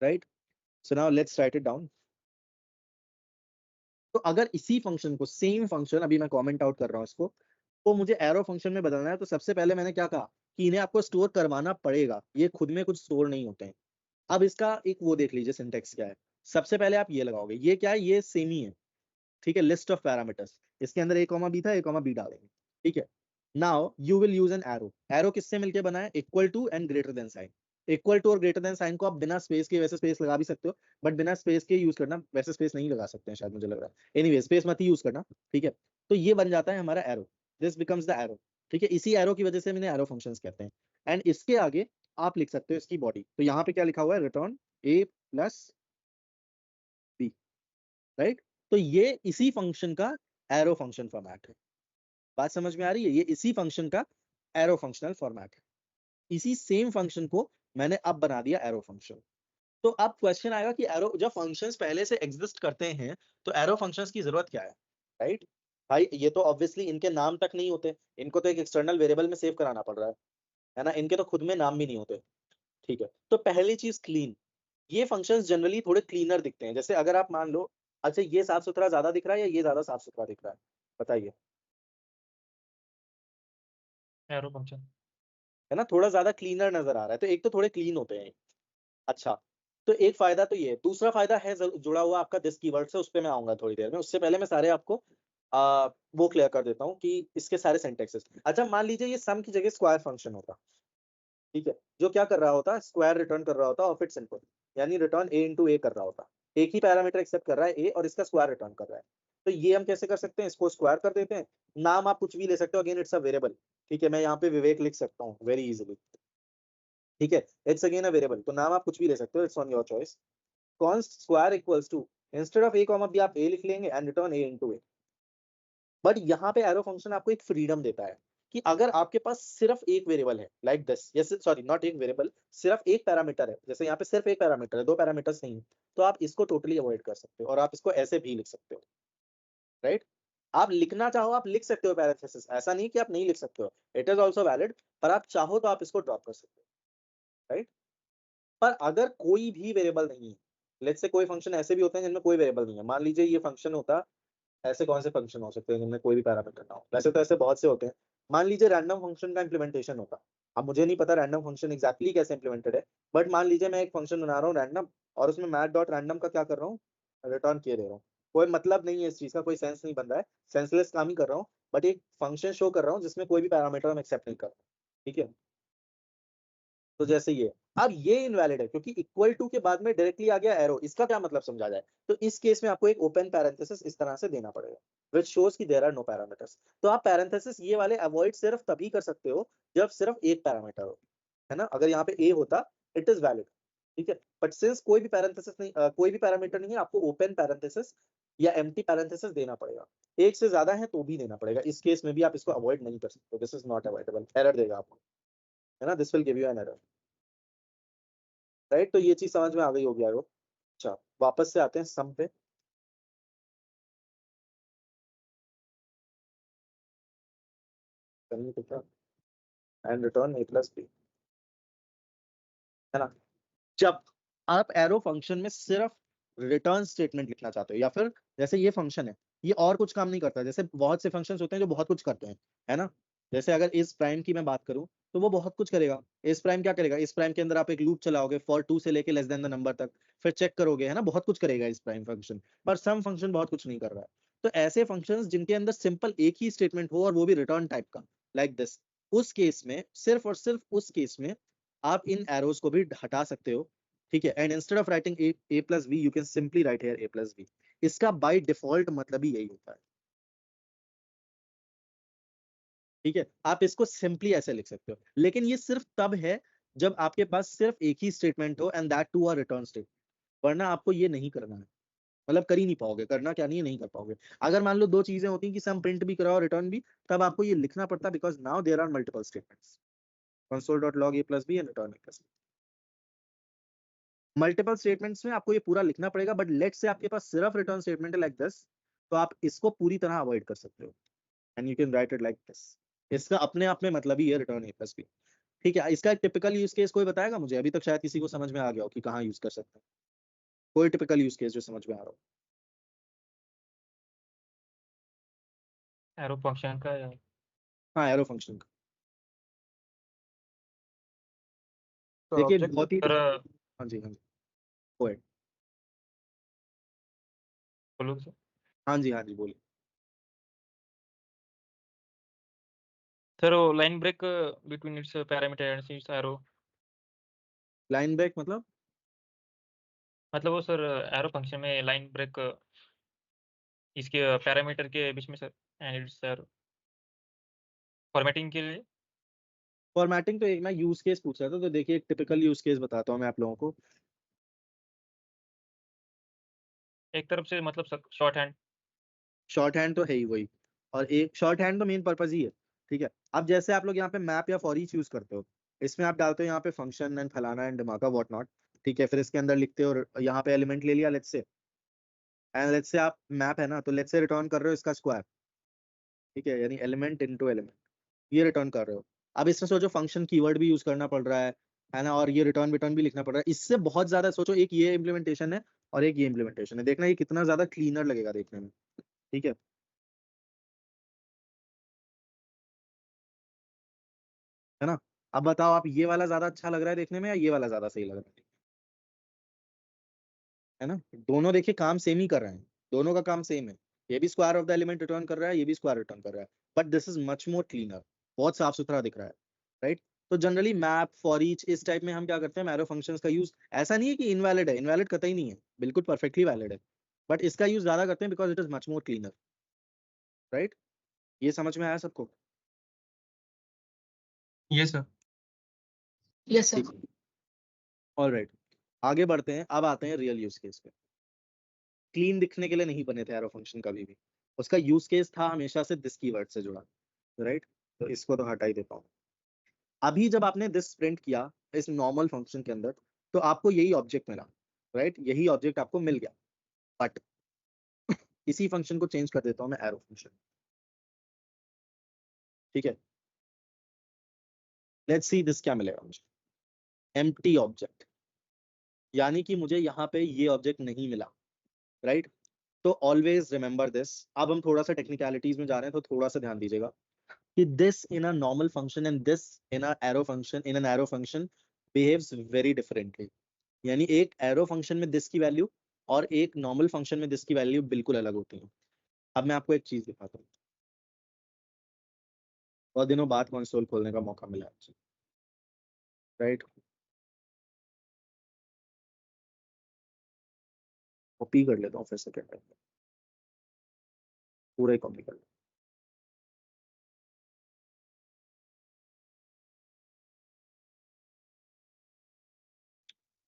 right. So now let's write it down. तो अगर इसी फंक्शन को, सेम फंक्शन, अभी मैं कमेंट आउट कर रहा हूँ इसको, तो मुझे एरो फंक्शन में बदलना है, तो सबसे पहले मैंने क्या कहा कि इन्हें आपको स्टोर करवाना पड़ेगा, ये खुद में कुछ स्टोर नहीं होते हैं। अब इसका एक वो देख लीजिए सिंटेक्स क्या है। सबसे पहले आप ये लगाओगे, ये क्या है, ये सेम ही है, ठीक है, लिस्ट ऑफ पैरामीटर्स, इसके अंदर a, b था, a, b डालेंगे, ठीक है। Now you will use an arrow. Arrow किससे मिलके बना है? Equal to and greater than sign. Equal to और ग्रेटर देन साइन को आप बिना स्पेस के, वैसे स्पेस लगा भी सकते हो, बट बिना स्पेस के यूज करना, वैसे स्पेस नहीं लगा सकते हैं शायद, मुझे लग रहा है, एनीवे स्पेस मत ही यूज करना, ठीक है। तो ये बन जाता है हमारा arrow, this becomes the arrow, ठीक है। इसी एरो की वजह से मैंने एरो फंक्शंस कहते हैं। एंड इसके आगे आप लिख सकते हो इसकी बॉडी। तो यहाँ पे क्या लिखा हुआ है? Return a + b, right. तो ये इसी फंक्शन का एरो फंक्शन फॉर्मेट है। बात समझ में आ रही है? ये इसी फंक्शन का एरो फंक्शनल फॉर्मेट है। इसी सेम फंक्शन को मैंने अब बना दिया एरो फंक्शन। तो अब क्वेश्चन आएगा कि एरो, जब फंक्शंस पहले से एग्जिस्ट करते हैं तो एरो फंक्शंस की जरूरत क्या है, राइट। भाई ये तो ऑब्वियसली इनके नाम तक नहीं होते, इनको तो एक एक्सटर्नल वेरिएबल में सेव कराना पड़ रहा है ना, इनके तो खुद में नाम भी नहीं होते, ठीक है। तो पहली चीज क्लीन, ये फंक्शंस जनरली थोड़े क्लीनर दिखते हैं। जैसे अगर आप मान लो, अच्छा ये साफ सुथरा ज्यादा दिख रहा है या ये ज्यादा साफ सुथरा दिख रहा है, बताइए, एरो फंक्शन। है ना, थोड़ा ज्यादा क्लीनर नजर आ रहा है। तो एक तो थोड़े क्लीन होते हैं, अच्छा। तो एक फायदा तो ये है। दूसरा फायदा है जुड़ा हुआ आपका दिस कीवर्ड से, उस पर मैं आऊंगा थोड़ी देर में। उससे पहले मैं सारे आपको वो क्लियर कर देता हूँ कि इसके सारे सेंटेक्सेस। अच्छा मान लीजिए ये सम की जगह स्क्वायर फंक्शन होता, ठीक है, जो क्या कर रहा होता, स्क्वायर रिटर्न कर रहा होता ऑफ इट्स इनपुट, यानी रिटर्न a × a कर रहा होता। एक ही पैरामीटर एक्सेप्ट कर रहा है a और इसका स्क्वायर रिटर्न कर रहा है। तो ये हम कैसे कर सकते हैं? इसको स्क्वायर कर देते हैं। नाम आप कुछ भी ले सकते हो, अगेन इट्स अ वेरिएबल, ठीक है। मैं यहाँ पे विवेक लिख सकता हूँ वेरी इजीली, ठीक है, इट्स अगेन अ वेरिएबल, तो नाम आप कुछ भी ले सकते हो, it's on your choice. const square equals to, instead of a, b आप a लिख लेंगे and return a × a। But यहाँ पे एरो फंक्शन आपको एक फ्रीडम देता है कि अगर आपके पास सिर्फ एक वेरिएबल है लाइक दिस, या सॉरी नॉट एक वेरिएबल, सिर्फ एक पैरामीटर है, जैसे यहाँ पे सिर्फ एक पैरामीटर है, दो पैरामीटर्स नहीं, तो आप इसको टोटली अवॉइड कर सकते हो और आप इसको ऐसे भी लिख सकते हो, राइट। आप लिखना चाहो आप लिख सकते हो पैरेंथेसिस, ऐसा नहीं कि आप नहीं लिख सकते हो, इट इज ऑल्सो वैलिड, पर आप चाहो तो आप इसको ड्रॉप कर सकते हो, राइट। पर अगर कोई भी वेरिएबल नहीं है, लेट्स से कोई फंक्शन ऐसे भी होते हैं जिनमें कोई वेरिएबल नहीं है, मान लीजिए ये फंक्शन होता, ऐसे कौन से फंक्शन हो सकते हैं जिनमें कोई भी पैरामीटर ना हो? वैसे तो ऐसे बहुत से होते हैं। मान लीजिए रैंडम फंक्शन का इंप्लीमेंटेशन होता, अब मुझे नहीं पता रैंडम फंक्शन एग्जैक्टली कैसे इंप्लीमेंटेड है, बट मान लीजिए मैं एक फंक्शन बना रहा हूँ रैंडम, और उसमें मैथ.रैंडम का क्या कर रहा हूँ, रिटर्न किए दे रहा हूँ। कोई मतलब नहीं है इस चीज का, कोई सेंस नहीं बन रहा है, सेंसलेस काम ही कर रहा हूँ, बट एक फंक्शन शो कर रहा हूँ जिसमें कोई भी पैरामीटर हम एक्सेप्ट नहीं कर रहे, ठीक है। तो जैसे ये, अब ये इनवैलिड है क्योंकि इक्वल टू के बाद में डायरेक्टली आ गया एरो। इसका क्या मतलब समझा जाए, तो इस केस में आपको एक ओपन पैरेंथेसिस इस तरह से देना पड़ेगा विच शोज कि देयर आर नो पैरामीटर्स। तो आप पैरेंथेसिस ये वाले अवॉइड सिर्फ तभी कर सकते हो जब सिर्फ एक पैरामीटर हो, है ना। अगर यहाँ पे ए होता इट इज वैलिड, ठीक है, बट सिंस कोई भी पैरेंथेसिस नहीं, कोई भी पैरामीटर नहीं है, आपको ओपन पैरेंथेसिस या एम्प्टी पैरेंथेसिस देना पड़ेगा। एक से ज्यादा है तो भी देना पड़ेगा। इस केस में भी आप इसको अवॉइड नहीं कर सकते, this is not avoidable, error देगा आपको, है ना, this will give you an error, right. तो ये चीज समझ में आ गई होगी आपको। अच्छा, वापस से आते हैं सम पे। And return a plus B, है ना। जब आप एरो फंक्शन में सिर्फ रिटर्न स्टेटमेंट लिखना चाहते हो, या फिर जैसे ये फंक्शन है ये और कुछ काम नहीं करता, जैसे बहुत से फंक्शंस होते हैं जो बहुत कुछ करते हैं, है ना। जैसे अगर इस प्राइम की मैं बात करूं तो वो बहुत कुछ करेगा। इस प्राइम क्या करेगा, इस प्राइम के अंदर आप एक लूप चलाओगे फॉर 2 से लेके लेस देन द नंबर तक, फिर चेक करोगे, है ना, बहुत कुछ करेगा इस प्राइम फंक्शन। पर सम फंक्शन बहुत कुछ नहीं कर रहा है। तो ऐसे फंक्शंस जिनके अंदर सिंपल एक ही स्टेटमेंट हो और वो भी रिटर्न टाइप का, लाइक दिस, उस केस में सिर्फ और सिर्फ उस केस में आप इन एरोज को भी हटा सकते हो, ठीक है। And instead of writing a plus B you can simply write here a plus B. इसका बाय डिफॉल्ट मतलब ही यही होता है, ठीक है। आप इसको सिंपली ऐसे लिख सकते हो, लेकिन ये सिर्फ तब है जब आपके पास सिर्फ एक ही स्टेटमेंट हो and that too are return statement, वरना आपको ये नहीं करना है। मतलब कर ही नहीं पाओगे, करना क्या नहीं है, नहीं कर पाओगे। अगर मान लो दो चीजें होती हैं कि सम प्रिंट भी कराओ रिटर्न भी, तब आपको ये लिखना पड़ता, because now there are multiple statements, console.log a plus b and return a plus b। Multiple statements में आपको ये पूरा लिखना पड़ेगा, बट लेट से आपके पास सिर्फ रिटर्न स्टेटमेंट है लाइक दिस, तो आप इसको पूरी तरह अवॉइड कर सकते हो and you can write it like this. इसका अपने आप में मतलब ही है रिटर्न ए प्लस बी, ठीक है। इसका एक टिपिकल यूज केस कोई बताएगा मुझे? अभी तक शायद किसी को समझ में आ गया हो कि कहाँ यूज कर सकते हैं, कोई टिपिकल यूज केस जो समझ में आ रहा हो। एरो फंक्शन का या हाँ, एरो फंक्शन का तो देखिए ऑब्जेक्ट बहुत ही, सर हाँ जी हाँ जी, go ahead। बोलो सर। हाँ जी हाँ जी, बोलिए। सर वो line break between its parameter and its arrow, line break मतलब? मतलब वो सर एरो फंक्शन में लाइन ब्रेक इसके पैरामीटर के बीच में sir and its arrow formatting के लिए। फॉर्मेटिंग तो एक मैं यूज केस पूछ रहा था, तो देखिए एक टिपिकल यूज केस बताता हूँ मैं आप लोगों को। एक तरफ से मतलब शॉर्ट हैंड। शॉर्ट हैंड तो है ही वही, और एक शॉर्ट हैंड तो मेन पर्पज ही है, ठीक है। अब जैसे आप लोग यहाँ पे मैप या फॉर ईच यूज करते हो, इसमें आप डालते हो यहाँ पे फंक्शन एंड फलाना एंड दिमागा व्हाट नॉट, ठीक है। फिर इसके अंदर लिखते हो, यहाँ पे एलिमेंट ले लिया let's say, and let's say आप मैप है ना, तो लेट्स से रिटर्न कर रहे हो इसका स्क्वायर, ठीक है, यानी एलिमेंट इनटू एलिमेंट, ये रिटर्न कर रहे हो। अब इसमें सोचो फंक्शन कीवर्ड भी यूज करना पड़ रहा है ना, और ये रिटर्न रिटर्न भी लिखना पड़ रहा है। इससे बहुत ज्यादा सोचो, एक ये इम्प्लीमेंटेशन है और एक ये इम्प्लीमेंटेशन है, देखना ये कितना ज्यादा क्लीनर लगेगा देखने में, ठीक है। है ना। अब बताओ आप, ये वाला ज्यादा अच्छा लग रहा है देखने में या ये वाला ज्यादा सही लग रहा है ना। दोनों देखिए काम सेम ही कर रहे हैं, दोनों का काम सेम है। ये भी square of the element return कर रहा है, ये भी स्क्वायर रिटर्न कर रहा है, but this is much more cleaner, बहुत साफ सुथरा दिख रहा है, राइट। तो जनरली मैप फॉर ईच इस टाइप में हम क्या करते हैं, मैरो फंक्शंस का यूज, ऐसा नहीं है कि इनवैलिड है, इनवैलिड कतई नहीं है, बिल्कुल परफेक्टली वैलिड है, बट इसका यूज ज्यादा करते हैं because it is much more cleaner, right. ये समझ में आया सबको? ये sir. Yes sir. All right, आगे बढ़ते हैं। अब आते हैं रियल यूज केस पे। क्लीन दिखने के लिए नहीं बने थे एरो फंक्शन कभी भी, उसका यूज केस था हमेशा से दिस कीवर्ड से जुड़ा, राइट। तो इसको तो हटा ही देता हूँ। अभी जब आपने दिस प्रिंट किया इस नॉर्मल फंक्शन के अंदर, तो आपको यही ऑब्जेक्ट मिला, राइट, यही ऑब्जेक्ट आपको मिल गया, बट इसी फंक्शन को चेंज कर देता हूँ मैं एरो फंक्शन, ठीक है। लेट्स सी दिस क्या मिलेगा मुझे, एम्प्टी ऑब्जेक्ट, यानी कि मुझे यहाँ पे ये ऑब्जेक्ट नहीं मिला, राइट। तो ऑलवेज रिमेंबर दिस। अब हम थोड़ा सा टेक्निकलिटीज में जा रहे हैं, तो थोड़ा सा ध्यान दीजिएगा कि this in a normal function and this in a arrow function, in an arrow function behaves very differently. यानी एक एरो फंक्शन में दिस की वैल्यू और एक नॉर्मल फंक्शन में दिस की वैल्यू बिल्कुल अलग होती है। अब मैं आपको एक चीज दिखाता हूँ, बहुत दिनों बाद कंसोल खोलने का मौका मिला, राइट। कॉपी कर लेता हूँ फिर सेकेंड टाइम, पूरा ही कॉपी कर लेता हूँ।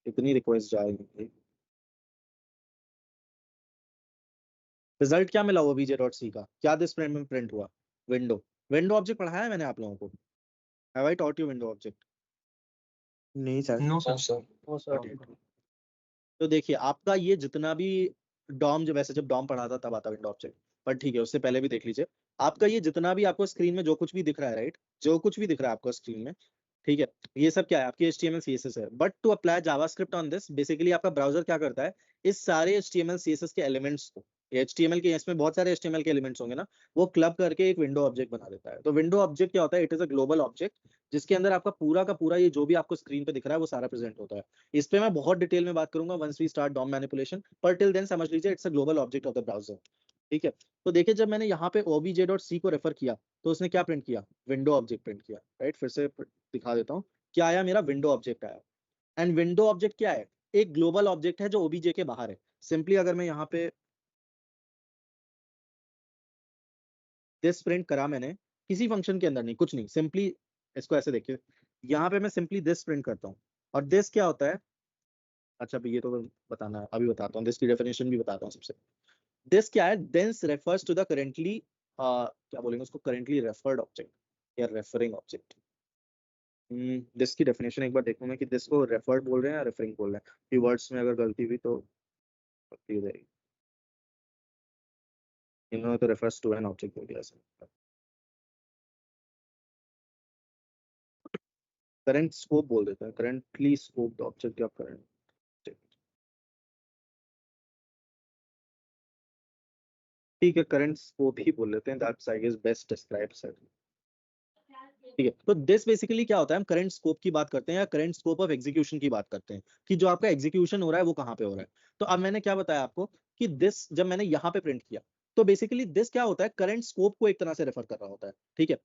इतनी रिक्वेस्ट जाएगी। रिजल्ट क्या मिला obj.c का, क्या दिस प्रिंट में प्रिंट हुआ? विंडो। विंडो ऑब्जेक्ट पढ़ाया है मैंने आप लोगों को? Have I taught you window object? नहीं सर। नो हाँ सर। सर। तो देखिए आपका ये जितना भी डॉम, जो वैसे जब डॉम पढ़ा था तब आता विंडो ऑब्जेक्ट, पर ठीक है उससे पहले भी देख लीजिए। आपका ये जितना भी आपको स्क्रीन में जो कुछ भी दिख रहा है, राइट, जो कुछ भी दिख रहा है आपको स्क्रीन में, ठीक है, ये सब क्या है? आपकी HTML CSS है। But to apply JavaScript on this, basically आपका ब्राउजर क्या करता है, इस सारे HTML CSS के एलिमेंट्स को, HTML के, इसमें बहुत सारे HTML के एलिमेंट्स होंगे ना, वो क्लब करके एक विंडो ऑब्जेक्ट बना देता है। तो विंडो ऑब्जेक्ट क्या होता है? It is a global object जिसके अंदर आपका पूरा का पूरा ये जो भी आपको स्क्रीन पे दिख रहा है वो सारा प्रेजेंट होता है। इस पे मैं बहुत डिटेल में बात करूंगा once we start DOM manipulation, पर टिल देन समझ लीजिए it's a global object of the browser. ठीक है, तो देखिए जब मैंने यहाँ पे obj.c को रेफर किया तो उसने क्या प्रिंट किया? विंडो ऑब्जेक्ट प्रिंट किया, राइट। फिर से दिखा देता हूँ क्या आया, मेरा विंडो ऑब्जेक्ट आया। एंड विंडो ऑब्जेक्ट क्या है? एक ग्लोबल ऑब्जेक्ट है जो obj के बाहर है। सिंपली अगर मैं यहाँ पे दिस प्रिंट करा मैंने, किसी फंक्शन के अंदर नहीं, कुछ नहीं, सिंपली इसको ऐसे देखिए, यहाँ पे मैं सिंपली दिस प्रिंट करता हूँ। और दिस क्या होता है? अच्छा अभी ये तो बताना है, अभी बताता हूँ, दिस की डेफिनेशन भी बताता हूँ सबसे। दिस क्या है? This refers to the currently, क्या बोलेंगे उसको, करेंटली रेफर्ड ऑब्जेक्ट या रेफरिंग ऑब्जेक्ट। दिस की डेफिनेशन एक बार देखूं मैं कि दिस को रेफर्ड बोल रहे हैं या रेफरिंग बोल रहे हैं, कीवर्ड्स में अगर गलती हुई तो गलती हो जाएगी। इन्होंने तो रेफर्स टू एन ऑब्जेक्ट बोल दिया सर। करंट स्कोप बोल देते हैं, करंटली स्कोप्ड ऑब्जेक्ट या करंट। ठीक है, करंट स्कोप ही बोल लेते हैं, that's I guess best describes it. ठीक है, तो दिस बेसिकली क्या होता है? हम करंट स्कोप की बात करते हैं या करंट स्कोप ऑफ एग्जीक्यूशन की बात करते हैं कि जो आपका एग्जीक्यूशन हो रहा है वो कहाँ पे हो रहा है। तो अब मैंने क्या बताया आपको कि दिस जब मैंने यहाँ पे प्रिंट किया तो बेसिकली दिस क्या होता है? करंट स्कोप को एक तरह से रेफर कर रहा होता है। ठीक है,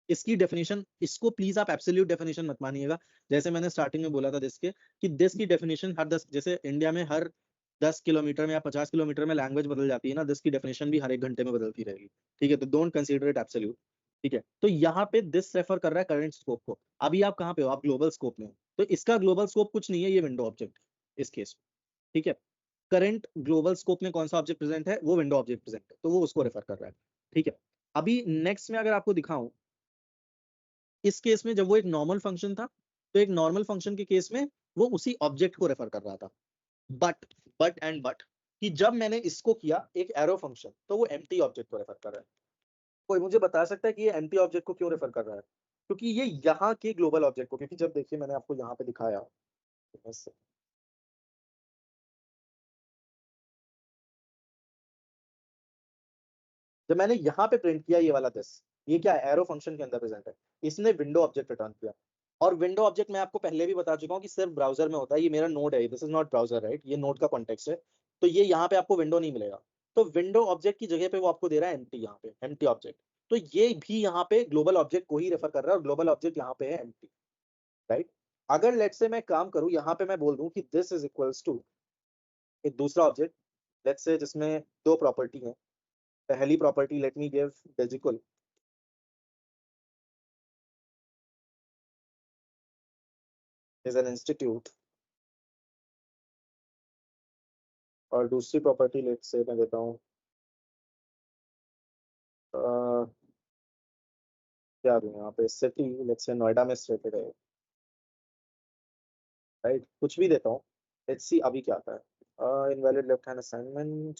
इसकी डेफिनेशन, इसको प्लीज आप एब्सोल्यूट डेफिनेशन मत मानिएगा। जैसे मैंने स्टार्टिंग में बोला था दिस के, कि दिस की डेफिनेशन हर 10, जैसे इंडिया में हर 10 किलोमीटर में या 50 किलोमीटर में लैंग्वेज बदल जाती है ना, दिस की डेफिनेशन भी हर 1 घंटे में बदलती रहेगी। ठीक है, तो डोंट कंसीडर इट एब्सोल्यूट। ठीक है, तो यहाँ पे दिस रेफर कर रहा है करंट स्कोप को। अभी आप कहाँ पे हो? आप ग्लोबल स्कोप में हो, तो इसका ग्लोबल स्कोप कुछ नहीं है, ये विंडो ऑब्जेक्ट इस केस में। ठीक है, करंट ग्लोबल स्कोप में कौन सा ऑब्जेक्ट प्रेजेंट है? वो विंडो ऑब्जेक्ट प्रेजेंट है, तो वो उसको रेफर कर रहा है। ठीक है, अभी नेक्स्ट में अगर आपको दिखाऊं, इस केस में जब वो एक नॉर्मल फंक्शन था तो एक नॉर्मल फंक्शन के केस में वो उसी ऑब्जेक्ट को रेफर कर रहा था। बट कि जब मैंने इसको किया एक एरो फंक्शन, तो वो एम्प्टी ऑब्जेक्ट को रेफर कर रहा है। कोई मुझे बता सकता है कि ये एम्प्टी ऑब्जेक्ट को क्यों रेफर कर रहा है? क्योंकि ये यहाँ के ग्लोबल ऑब्जेक्ट को, क्योंकि जब देखिए मैंने आपको यहाँ पे दिखाया, जब मैंने यहाँ पे प्रिंट किया ये वाला दिस, ये क्या है? एरो फंक्शन के अंदर प्रेजेंट है, इसने विंडो ऑब्जेक्ट रिटर्न किया। और विंडो ऑब्जेक्ट मैं आपको पहले भी बता चुका हूँ कि सिर्फ ब्राउजर में होता है। ये मेरा नोड है, this is not browser, right, ये नोड का कॉन्टेक्स्ट है, तो ये यहाँ पे आपको विंडो नहीं मिलेगा। तो विंडो ऑब्जेक्ट की जगह पे वो आपको दे रहा है एम्प्टी, यहाँ पे एम्प्टी ऑब्जेक्ट। तो ये भी यहाँ पे ग्लोबल ऑब्जेक्ट को ही रेफर कर रहा है और ग्लोबल ऑब्जेक्ट यहाँ पे है एम्प्टी, राइट। अगर लेट्स से मैं काम करूँ, यहाँ पे मैं बोल दूं कि दिस इज इक्वल्स टू एक दूसरा ऑब्जेक्ट, लेट्स से जिसमें दो प्रॉपर्टी है। पहली प्रॉपर्टी लेट मी गिव डिजिकल is an institute, और दूसरी प्रॉपर्टी लेट्स से मैं देता हूँ क्या दूँ यहाँ पे, सिटी, लेट्स से नोएडा में सिटेड है, राइट, कुछ भी देता हूँ। लेट्स सी अभी क्या आता है। इनवैलिड लेफ्ट हैंड असाइनमेंट,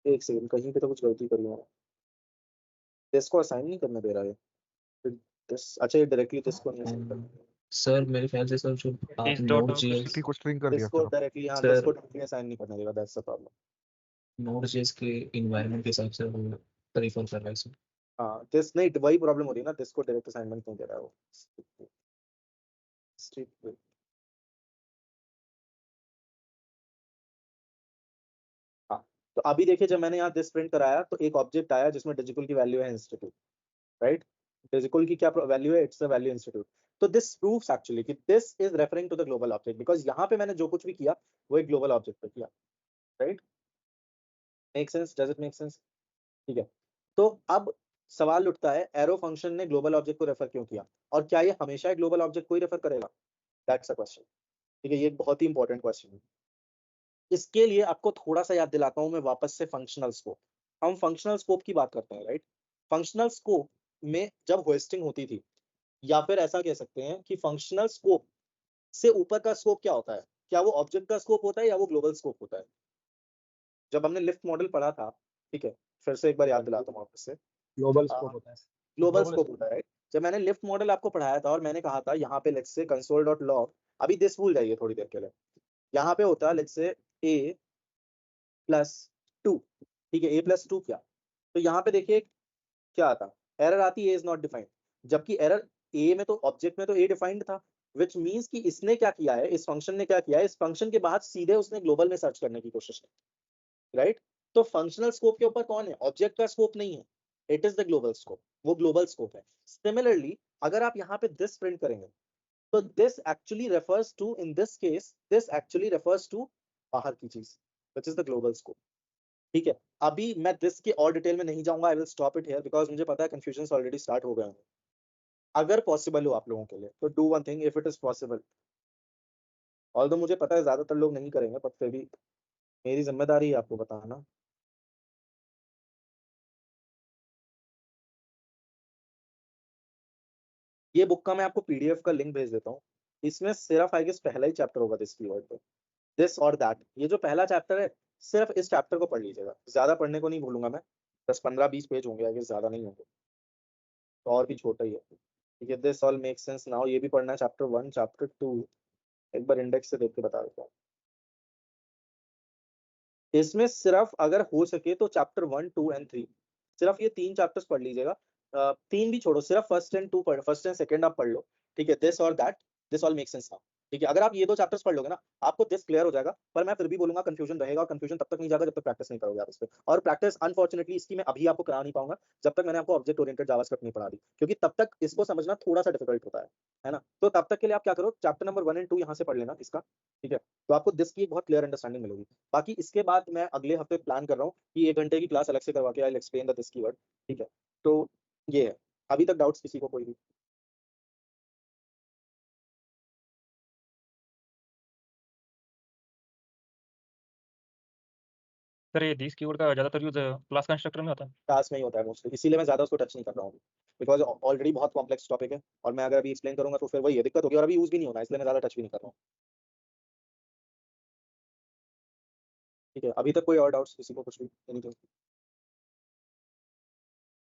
एक सेकंड, कहीं पे तो कुछ गलती करी है, इसको असाइन नहीं करने दे रहा है दिस। अच्छा ये डायरेक्टली दिस को नहीं असाइन करना, सर मेरे ख्याल से सर जो आप Is dot node out JS city को स्ट्रिंग कर दिया दिस को सर। डायरेक्टली, हाँ सर दिस को डायरेक्टली असाइन नहीं करने देगा, that's the problem. Node JS के इन्वायरमेंट के हिसाब से वो रेफर कर रहा है सर। हाँ दिस नहीं, वही प्रॉब्लम हो रही है ना, दिस को डायरेक्ट असाइनमेंट नहीं दे रहा है वो। हाँ, तो अभी देखिए जब मैंने यहाँ दिस प्रिंट कराया तो एक ऑब्जेक्ट आया जिसमें डिजिकल की वैल्यू है इंस्टीट्यूट, राइट। डिजिकल की क्या वैल्यू है? It's the value institute. तो दिस प्रूव्स एक्चुअली कि this is referring to the global object, because यहाँ पे मैंने जो कुछ भी किया वो एक ग्लोबल ऑब्जेक्ट पे किया, right. Make sense? Does it make sense? ठीक है, तो अब सवाल उठता है एरो फंक्शन ने ग्लोबल ऑब्जेक्ट को रेफर क्यों किया, और क्या ये हमेशा ग्लोबल ऑब्जेक्ट को ही रेफर करेगा? That's a question. ठीक है, ये एक बहुत ही इंपॉर्टेंट क्वेश्चन है। इसके लिए आपको थोड़ा सा याद दिलाता हूं मैं वापस से फंक्शनल स्कोप। हम फंक्शनल स्कोप की बात करते हैं, राइट? फंक्शनल स्कोप में जब होस्टिंग होती थी, या फिर ऐसा कह सकते हैं कि फंक्शनल स्कोप से ऊपर का स्कोप क्या होता है? क्या वो ऑब्जेक्ट का स्कोप होता है या वो ग्लोबल स्कोप होता है? जब हमने लिफ्ट मॉडल पढ़ा था, ठीक है, फिर से एक बार याद दिलाता हूँ वापस से। ग्लोबल स्कोप होता है। ग्लोबल स्कोप होता है, राइट? जब मैंने लिफ्ट मॉडल आपको पढ़ाया था और मैंने कहा था यहाँ पे let's say console dot log, अभी दिस भूल जाइए थोड़ी देर के लिए, यहाँ पे होता है लेट्स से a प्लस 2, ठीक है, a प्लस 2 क्या? तो यहाँ पे देखिए क्या आता, एरर आती है, a इज नॉट डिफाइंड, जबकि एरर a में तो ऑब्जेक्ट में तो a डिफाइंड था, विच मींस कि इसने क्या किया है, इस फंक्शन ने क्या किया है, इस फंक्शन के बाद सीधे उसने ग्लोबल में सर्च करने की कोशिश की, राइट? तो फंक्शनल स्कोप के ऊपर कौन है? ऑब्जेक्ट का स्कोप नहीं है, it is the global scope, वो ग्लोबल स्कोप है। सिमिलरली अगर आप यहाँ पे दिस प्रिंट करेंगे, तो this actually refers to, in this case this actually refers to बाहर की चीज, which is the global scope. ठीक है, अभी मैं दिस के और डिटेल में नहीं जाऊंगा, I will stop it here because मुझे पता है कंफ्यूजन ऑलरेडी स्टार्ट हो गए हैं। अगर पॉसिबल हो आप लोगों के लिए तो do one thing, if it is possible, although मुझे पता है ज्यादातर लोग नहीं करेंगे, पर फिर भी मेरी जिम्मेदारी है आपको बताना। ये बुक का मैं आपको पीडीएफ का लिंक भेज देता हूँ, इसमें सिर्फ आई गेस पहला ही चैप्टर होगा दिस कीवर्ड पे, दिस और दैट, ये जो पहला चैप्टर है सिर्फ इस चैप्टर को पढ़ लीजिएगा, ज्यादा पढ़ने को नहीं भूलूंगा मैं, 10 15 20 पेज होंगे आई गेस, ज्यादा नहीं होंगे, तो और भी छोटा ही है। ठीक है, this all make sense now, ये भी पढ़ना है, चैप्टर 1 चैप्टर 2, एक बार इंडेक्स से देख के बता देता हूँ। इसमें सिर्फ अगर हो सके तो चैप्टर 1 2 एंड 3, सिर्फ ये 3 चैप्टर्स पढ़ लीजिएगा, 3 भी छोड़ो, सिर्फ फर्स्ट एंड 2 पढ़, फर्स्ट एंड सेकंड आप पढ़ लो। ठीक है, दिस और that, this all make sense now. ठीक है, अगर आप ये 2 चैप्टर्स पढ़ लोगे ना, आपको दिस क्लियर हो जाएगा, पर मैं फिर भी बोलूंगा कंफ्यूजन रहेगा, और कंफ्यूजन तब तक नहीं जाएगा जब तक प्रैक्टिस नहीं करोगे आप इस पे, और प्रैक्टिस अनफॉर्चुनेटली इसकी मैं अभी आपको करा नहीं पाऊंगा जब तक मैंने आपको ऑब्जेक्ट ओरिएंटेड जावास्क्रिप्ट नहीं पढ़ा दी, क्योंकि तब तक इसको समझना थोड़ा सा डिफिकल्ट होता है ना? तो तब तक के लिए आप क्या करो, चैप्टर नंबर 1 एंड 2 यहाँ से पढ़ लेना इसका, ठीक है, तो आपको दिस की एक बहुत क्लियर अंडरस्टैंडिंग मिलेगी। बाकी इसके बाद मैं अगले हफ्ते प्लान कर रहा हूँ कि 1 घंटे की क्लास अलग से करवा के I explain the this keyword. ठीक है, तो ये है, अभी तक डाउट्स किसी को कोई भी? सर ये दिस कीवर्ड का ज़्यादातर यूज़ क्लास कंस्ट्रक्टर में होता है। क्लास में ही होता है मोस्टली, इसीलिए मैं ज्यादा उसको टच नहीं कर रहा हूँ, बिकॉज ऑलरेडी बहुत कॉम्प्लेक्स टॉपिक है, और मैं अगर अभी एक्सप्लेन करूंगा तो फिर वही है, दिक्कत होगी, और अभी यूज भी नहीं होना, इसलिए मैं ज्यादा टच भी नहीं कर रहा हूँ। ठीक है, अभी तक कोई और डाउट्स किसी को, कुछ भी एनीथिंग?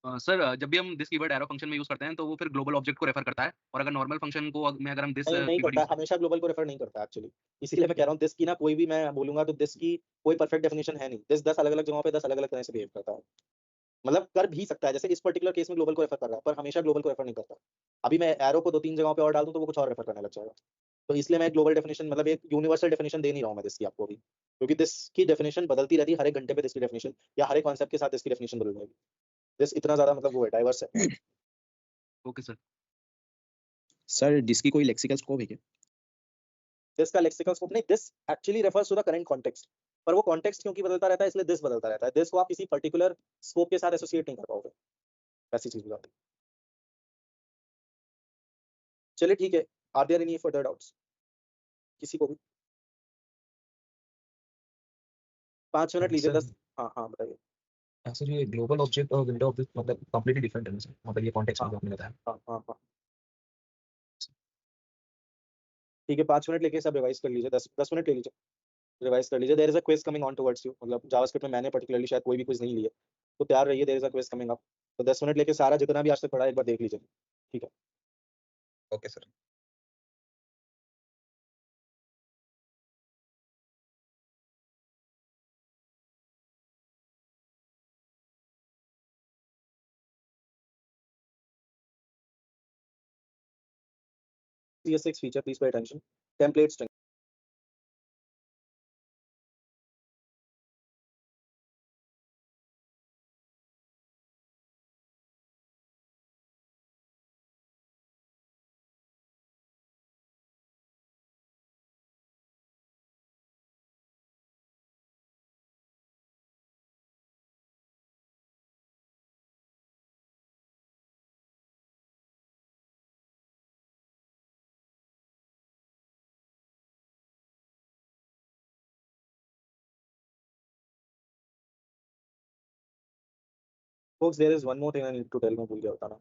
सर जब भी हम दिस कीवर्ड एरो फंक्शन में यूज करते हैं तो वो फिर ग्लोबल ऑब्जेक्ट को रेफर करता है, और अगर नॉर्मल फंक्शन को में अगर हम दिस नहीं नहीं कीवर्ड करता यूज है, हमेशा ग्लोबल को रेफर नहीं करता एक्चुअली, इसीलिए मैं कह रहा हूँ दिस की ना, कोई भी मैं बोलूंगा तो दिस की कोई परफेक्ट डेफिनेशन है नहीं, दिस 10 अलग अलग जगहों पे 10 अलग अलग तरह से बिहेव करता है, मतलब कर भी सकता है, जैसे इस पर्टिकुलर केस में ग्लोबल को रेफर कर रहा है, पर हमेशा ग्लोबल को रेफर नहीं करता। अभी मैं एरो को 2 3 जगहों पे और डाल दूं तो वो कुछ और रेफर करने लग जाएगा, तो इसलिए मैं ग्लोबल डेफिनेशन, मतलब एक यूनिवर्सल डेफिनेशन दे नहीं रहा हूँ मैं दिस की आपको अभी, क्योंकि दिस की डेफिनेशन बदलती रहती है, हर एक घंटे पे दिस की डेफिनेशन या हर एक कॉन्सेप्ट के साथ इसकी डेफिनेशन बदल जाएगी, दिस इतना ज्यादा मतलब वो है, डाइवर्स है। Okay sir. सर दिस की कोई लेक्सिकल स्कोप है क्या? दिस का लेक्सिकल स्कोप नहीं, this actually refers to the current context, पर वो कॉन्टेक्स्ट क्योंकि बदलता रहता है इसलिए दिस बदलता रहता है, दिस को आप किसी पर्टिकुलर स्कोप के साथ एसोसिएट नहीं कर पाओगे, ऐसी चीज बताती। चलिए ठीक है, are there any further doubts किसी को भी? 5 मिनट लीजिए, सर 10। हाँ हाँ बताइए। सर ये ग्लोबल ऑब्जेक्ट और विंडो ऑब्जेक्ट मतलब कंप्लीटली डिफरेंट है ना सर, मतलब ये कॉन्टेक्स्ट में हाँ जो आपने बताया। हाँ हाँ हाँ, ठीक है, 5 मिनट लेके सब रिवाइज कर लीजिए, 10 10 मिनट ले लीजिए, रिवाइज कर लीजिए, there is a quiz coming on towards you, मतलब जावास्क्रिप्ट में मैंने पर्टिकुलरली शायद कोई भी क्विज नहीं लिया, तो तैयार रहिए, there is a quiz coming up, तो 10 मिनट लेके सारा जितना भी आज तक पढ़ा है एक बार देख लीजिए, ठीक है? Okay sir. CS6 feature, please pay attention. Template string. Folks, there is one more thing I need to tell, मैं भूल गया बताना.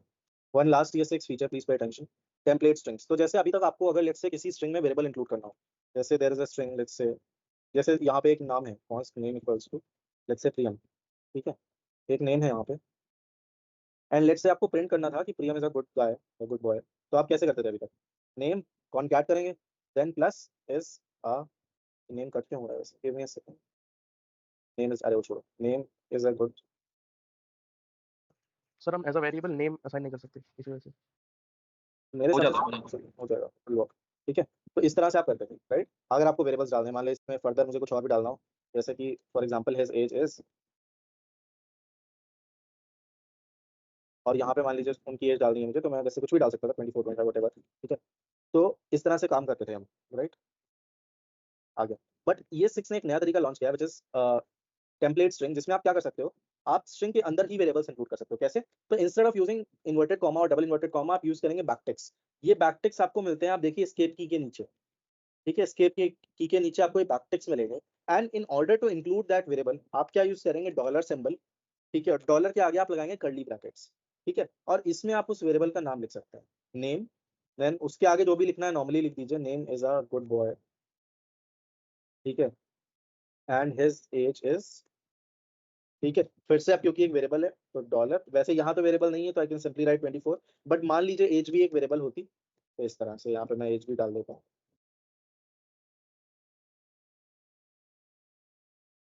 One last ES6 feature, please pay attention. Template strings. तो जैसे अभी तक आपको अगर let's say किसी string में variable include करना हो, जैसे there is a string, let's say, जैसे यहाँ पे एक नाम है, const name equals to, let's say Priyam, ठीक है, एक name है यहाँ पे, and let's say आपको print करना था कि Priyam is a good guy, a good boy, तो आप कैसे करते थे अभी तक? Name concat करेंगे, then plus is a name cut क्यों हो रहा है वैसे? Give me a second. Name is, अरे वो छोड़ो, name is a good. Sir हम as a variable name assign नहीं कर सकते इस वजह से. मेरे हो साथ जाता है। हो जाएगा lock, ठीक है. तो इस तरह से आप करते थे, राइट. अगर आपको वेरिएबल्स डालने हैं, मान लो इसमें फर्दर मुझे कुछ और भी डालना हो, जैसे कि for example his age is, और यहाँ पे मान लीजिए उनकी एज डालनी है मुझे, तो मैं वैसे कुछ भी डाल सकता था, 24 25 वटेवर, ठीक है. तो इस तरह से काम करते थे हम, राइट. आगे बट ये 6 ने एक नया तरीका लॉन्च किया है, विच इज टेम्पलेट स्ट्रिंग, जिसमें आप क्या कर सकते हो, आप स्ट्रिंग के अंदर ही वेरिएबल्स इंक्लूड कर सकते हो. कैसे? तो instead of using inverted comma और डबल इन्वर्टेड कॉमा, आप यूज करेंगे बैकटिक्स. ये बैकटिक्स आपको मिलते हैं, आप देखिए एस्केप की के नीचे, ठीक है. एस्केप की के नीचे आपको ये बैकटिक्स मिलेंगे. And in order to include that variable, आप क्या यूज करेंगे? डॉलर सिंबल, ठीक है. डॉलर के आगे आप लगाएंगे कर्ली ब्रैकेट्स, ठीक है. और इसमें आप उस वेरिएबल का नाम लिख सकते हैं, नेम, देन उसके आगे जो भी लिखना है नॉर्मली लिख दीजिए, name is a good boy, ठीक है, एंड हिज एज इज, ठीक है. फिर से आप, क्योंकि एक वेरिएबल है तो डॉलर, वैसे यहाँ तो वेरिएबल नहीं है तो I can simply right 24, but मान लीजिए एज भी एक वेरिएबल होती, तो इस तरह से यहाँ पे मैं एज भी डाल देता हूँ,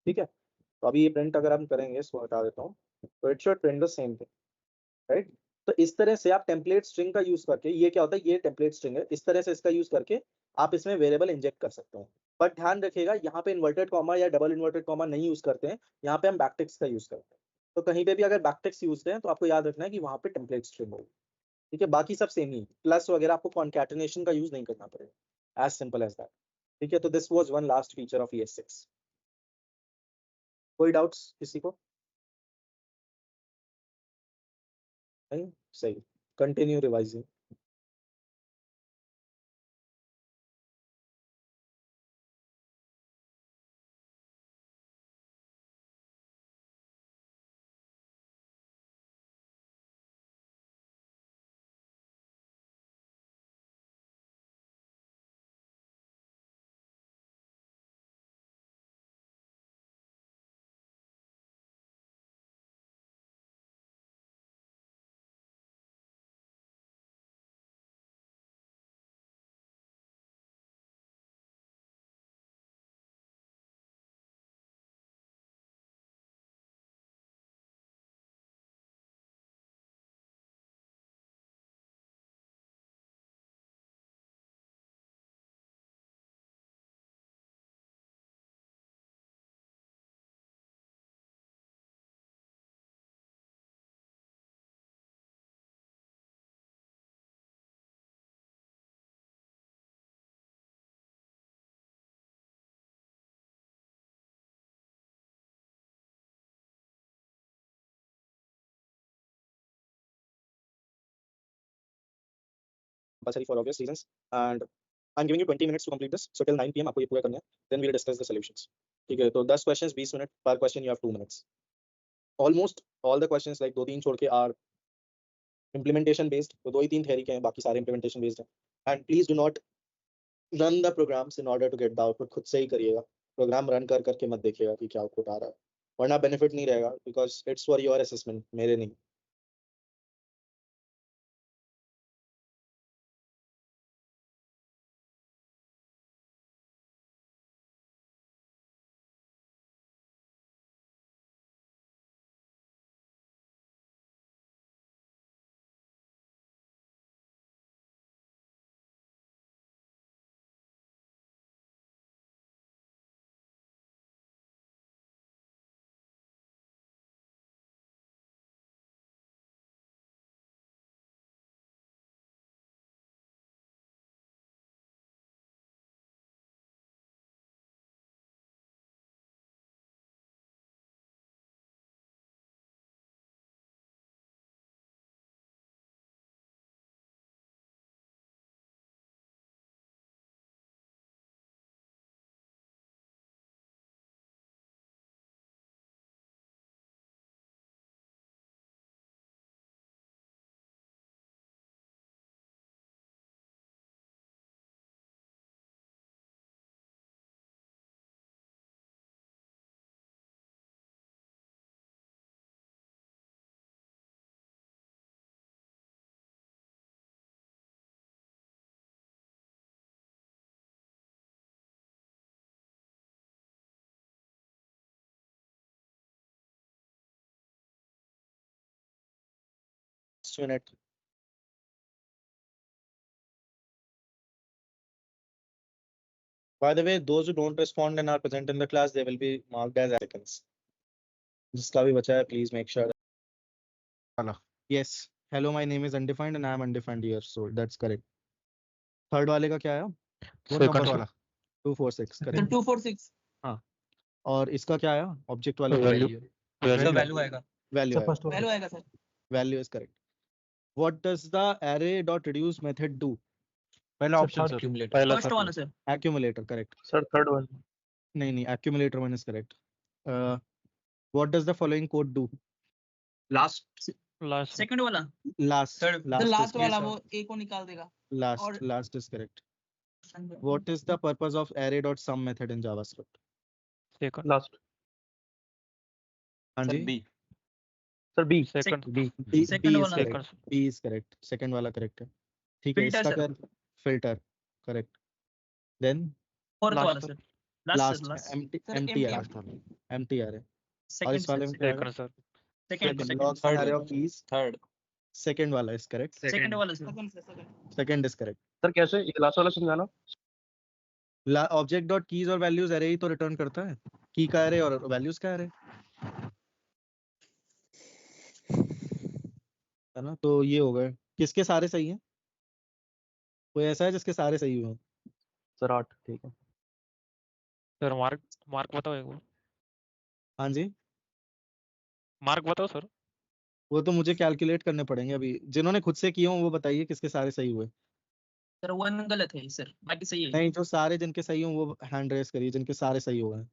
ठीक है. तो अभी ये प्रिंट अगर हम करेंगे, इसको हटा देता हूँ, तो it should print the same thing, right. तो इस तरह से आप टेम्पलेट स्ट्रिंग का यूज करके, ये क्या होता है, ये टेम्पलेट स्ट्रिंग है, इस तरह से इसका यूज करके आप इसमें वेरिएबल इंजेक्ट कर सकते हैं. पर ध्यान रखिएगा, यहाँ पे इन्वर्टेड कॉमा या डबल इन्वर्टेड कॉमा नहीं यूज करते हैं, यहाँ पे हम बैकटिक्स का यूज करते हैं. तो कहीं पे भी अगर बैकटिक्स यूज करें तो आपको याद रखना है कि वहाँ पे टेम्पलेट स्ट्रिंग होगी, ठीक है. बाकी सब सेम ही, प्लस वगैरह आपको कॉन्कैटिनेशन का यूज नहीं करना पड़ेगा, एज सिंपल एज दैट, ठीक है. तो this was one last feature of ES6. कोई डाउट्स किसी को? नहीं, सही. Continue revising. Compulsory for obvious reasons, and I'm giving you 20 minutes to complete this. So till 9 p.m. आपको ये पूरा करना है. Then we'll discuss the solutions. ठीक है. तो 10 questions 20 minute per question, you have 2 minutes. Almost all the questions like 2-3 छोड़ के are implementation based. तो 2 ही 3 theory के हैं, बाकी सारे implementation based हैं. And please do not run the programs in order to get the output. खुद से ही करिएगा. प्रोग्राम रन कर करके मत देखिएगा कि क्या आउटपुट आ रहा है, वरना बेनिफिट नहीं रहेगा, because it's for your assessment, मेरे नहीं. Just a minute. By the way, those who don't respond and are present in the class, they will be marked as seconds. जिसका भी बचा है, please make sure. Hello. Yes. Hello, my name is undefined and I am undefined years old. That's correct. Third वाले का क्या है? Second वाला 246 तो करेक्ट। 246 हाँ, और इसका क्या आया? ऑब्जेक्ट वाले का वैल्यू सर वैल्यू आएगा। वैल्यू सर है। फर्स्ट वैल्यू आएगा sir. Value is correct. What does the array dot reduce method do? पहला सर ऑप्शन थर्ड सर पहला फर्स्ट सर वाला sir. accumulator correct. Sir third one. नहीं accumulator one is correct. What does the following code do? Last last second वाला Last Third. तो last last is वाला sir. वो ए को निकाल देगा। last और last is correct. What is the purpose of array dot sum method in JavaScript? Second last. हाँ sir जी B sir B. Second B second is वाला। correct. B is correct. Second वाला correct है। ठीक है, Filter, इसका sir. क्या? Filter correct. Then fourth Last वाला sir. Sir. Last last sir. empty sir empty empty array empty array। और second इस वाले में क्या आएगा? Second sir second Log Third array one. of keys. Third Second वाला is correct. सेकंड वाला sir. Second Second is correct. Sir कैसे ये लास्ट वाला समझाना। ऑब्जेक्ट डॉट कीज और वैल्यूज एरे ही तो रिटर्न करता है। की का एरे और वैल्यूज का एरे है ना। तो ये हो गए। किसके सारे सही हैं? कोई ऐसा है जिसके सारे सही हुए हैं? सर 8 ठीक है। सर मार्क मार्क बताओ एक बार। हाँ जी, मार्क बताओ सर। वो तो मुझे कैलकुलेट करने पड़ेंगे अभी। जिन्होंने खुद से किए हो वो बताइए किसके सारे सही हुए। सर वन गलत है सर, बाकी सही है। नहीं, जो सारे जिनके सही हो वो हैंड रेस करिए, जिनके सारे सही हो गए।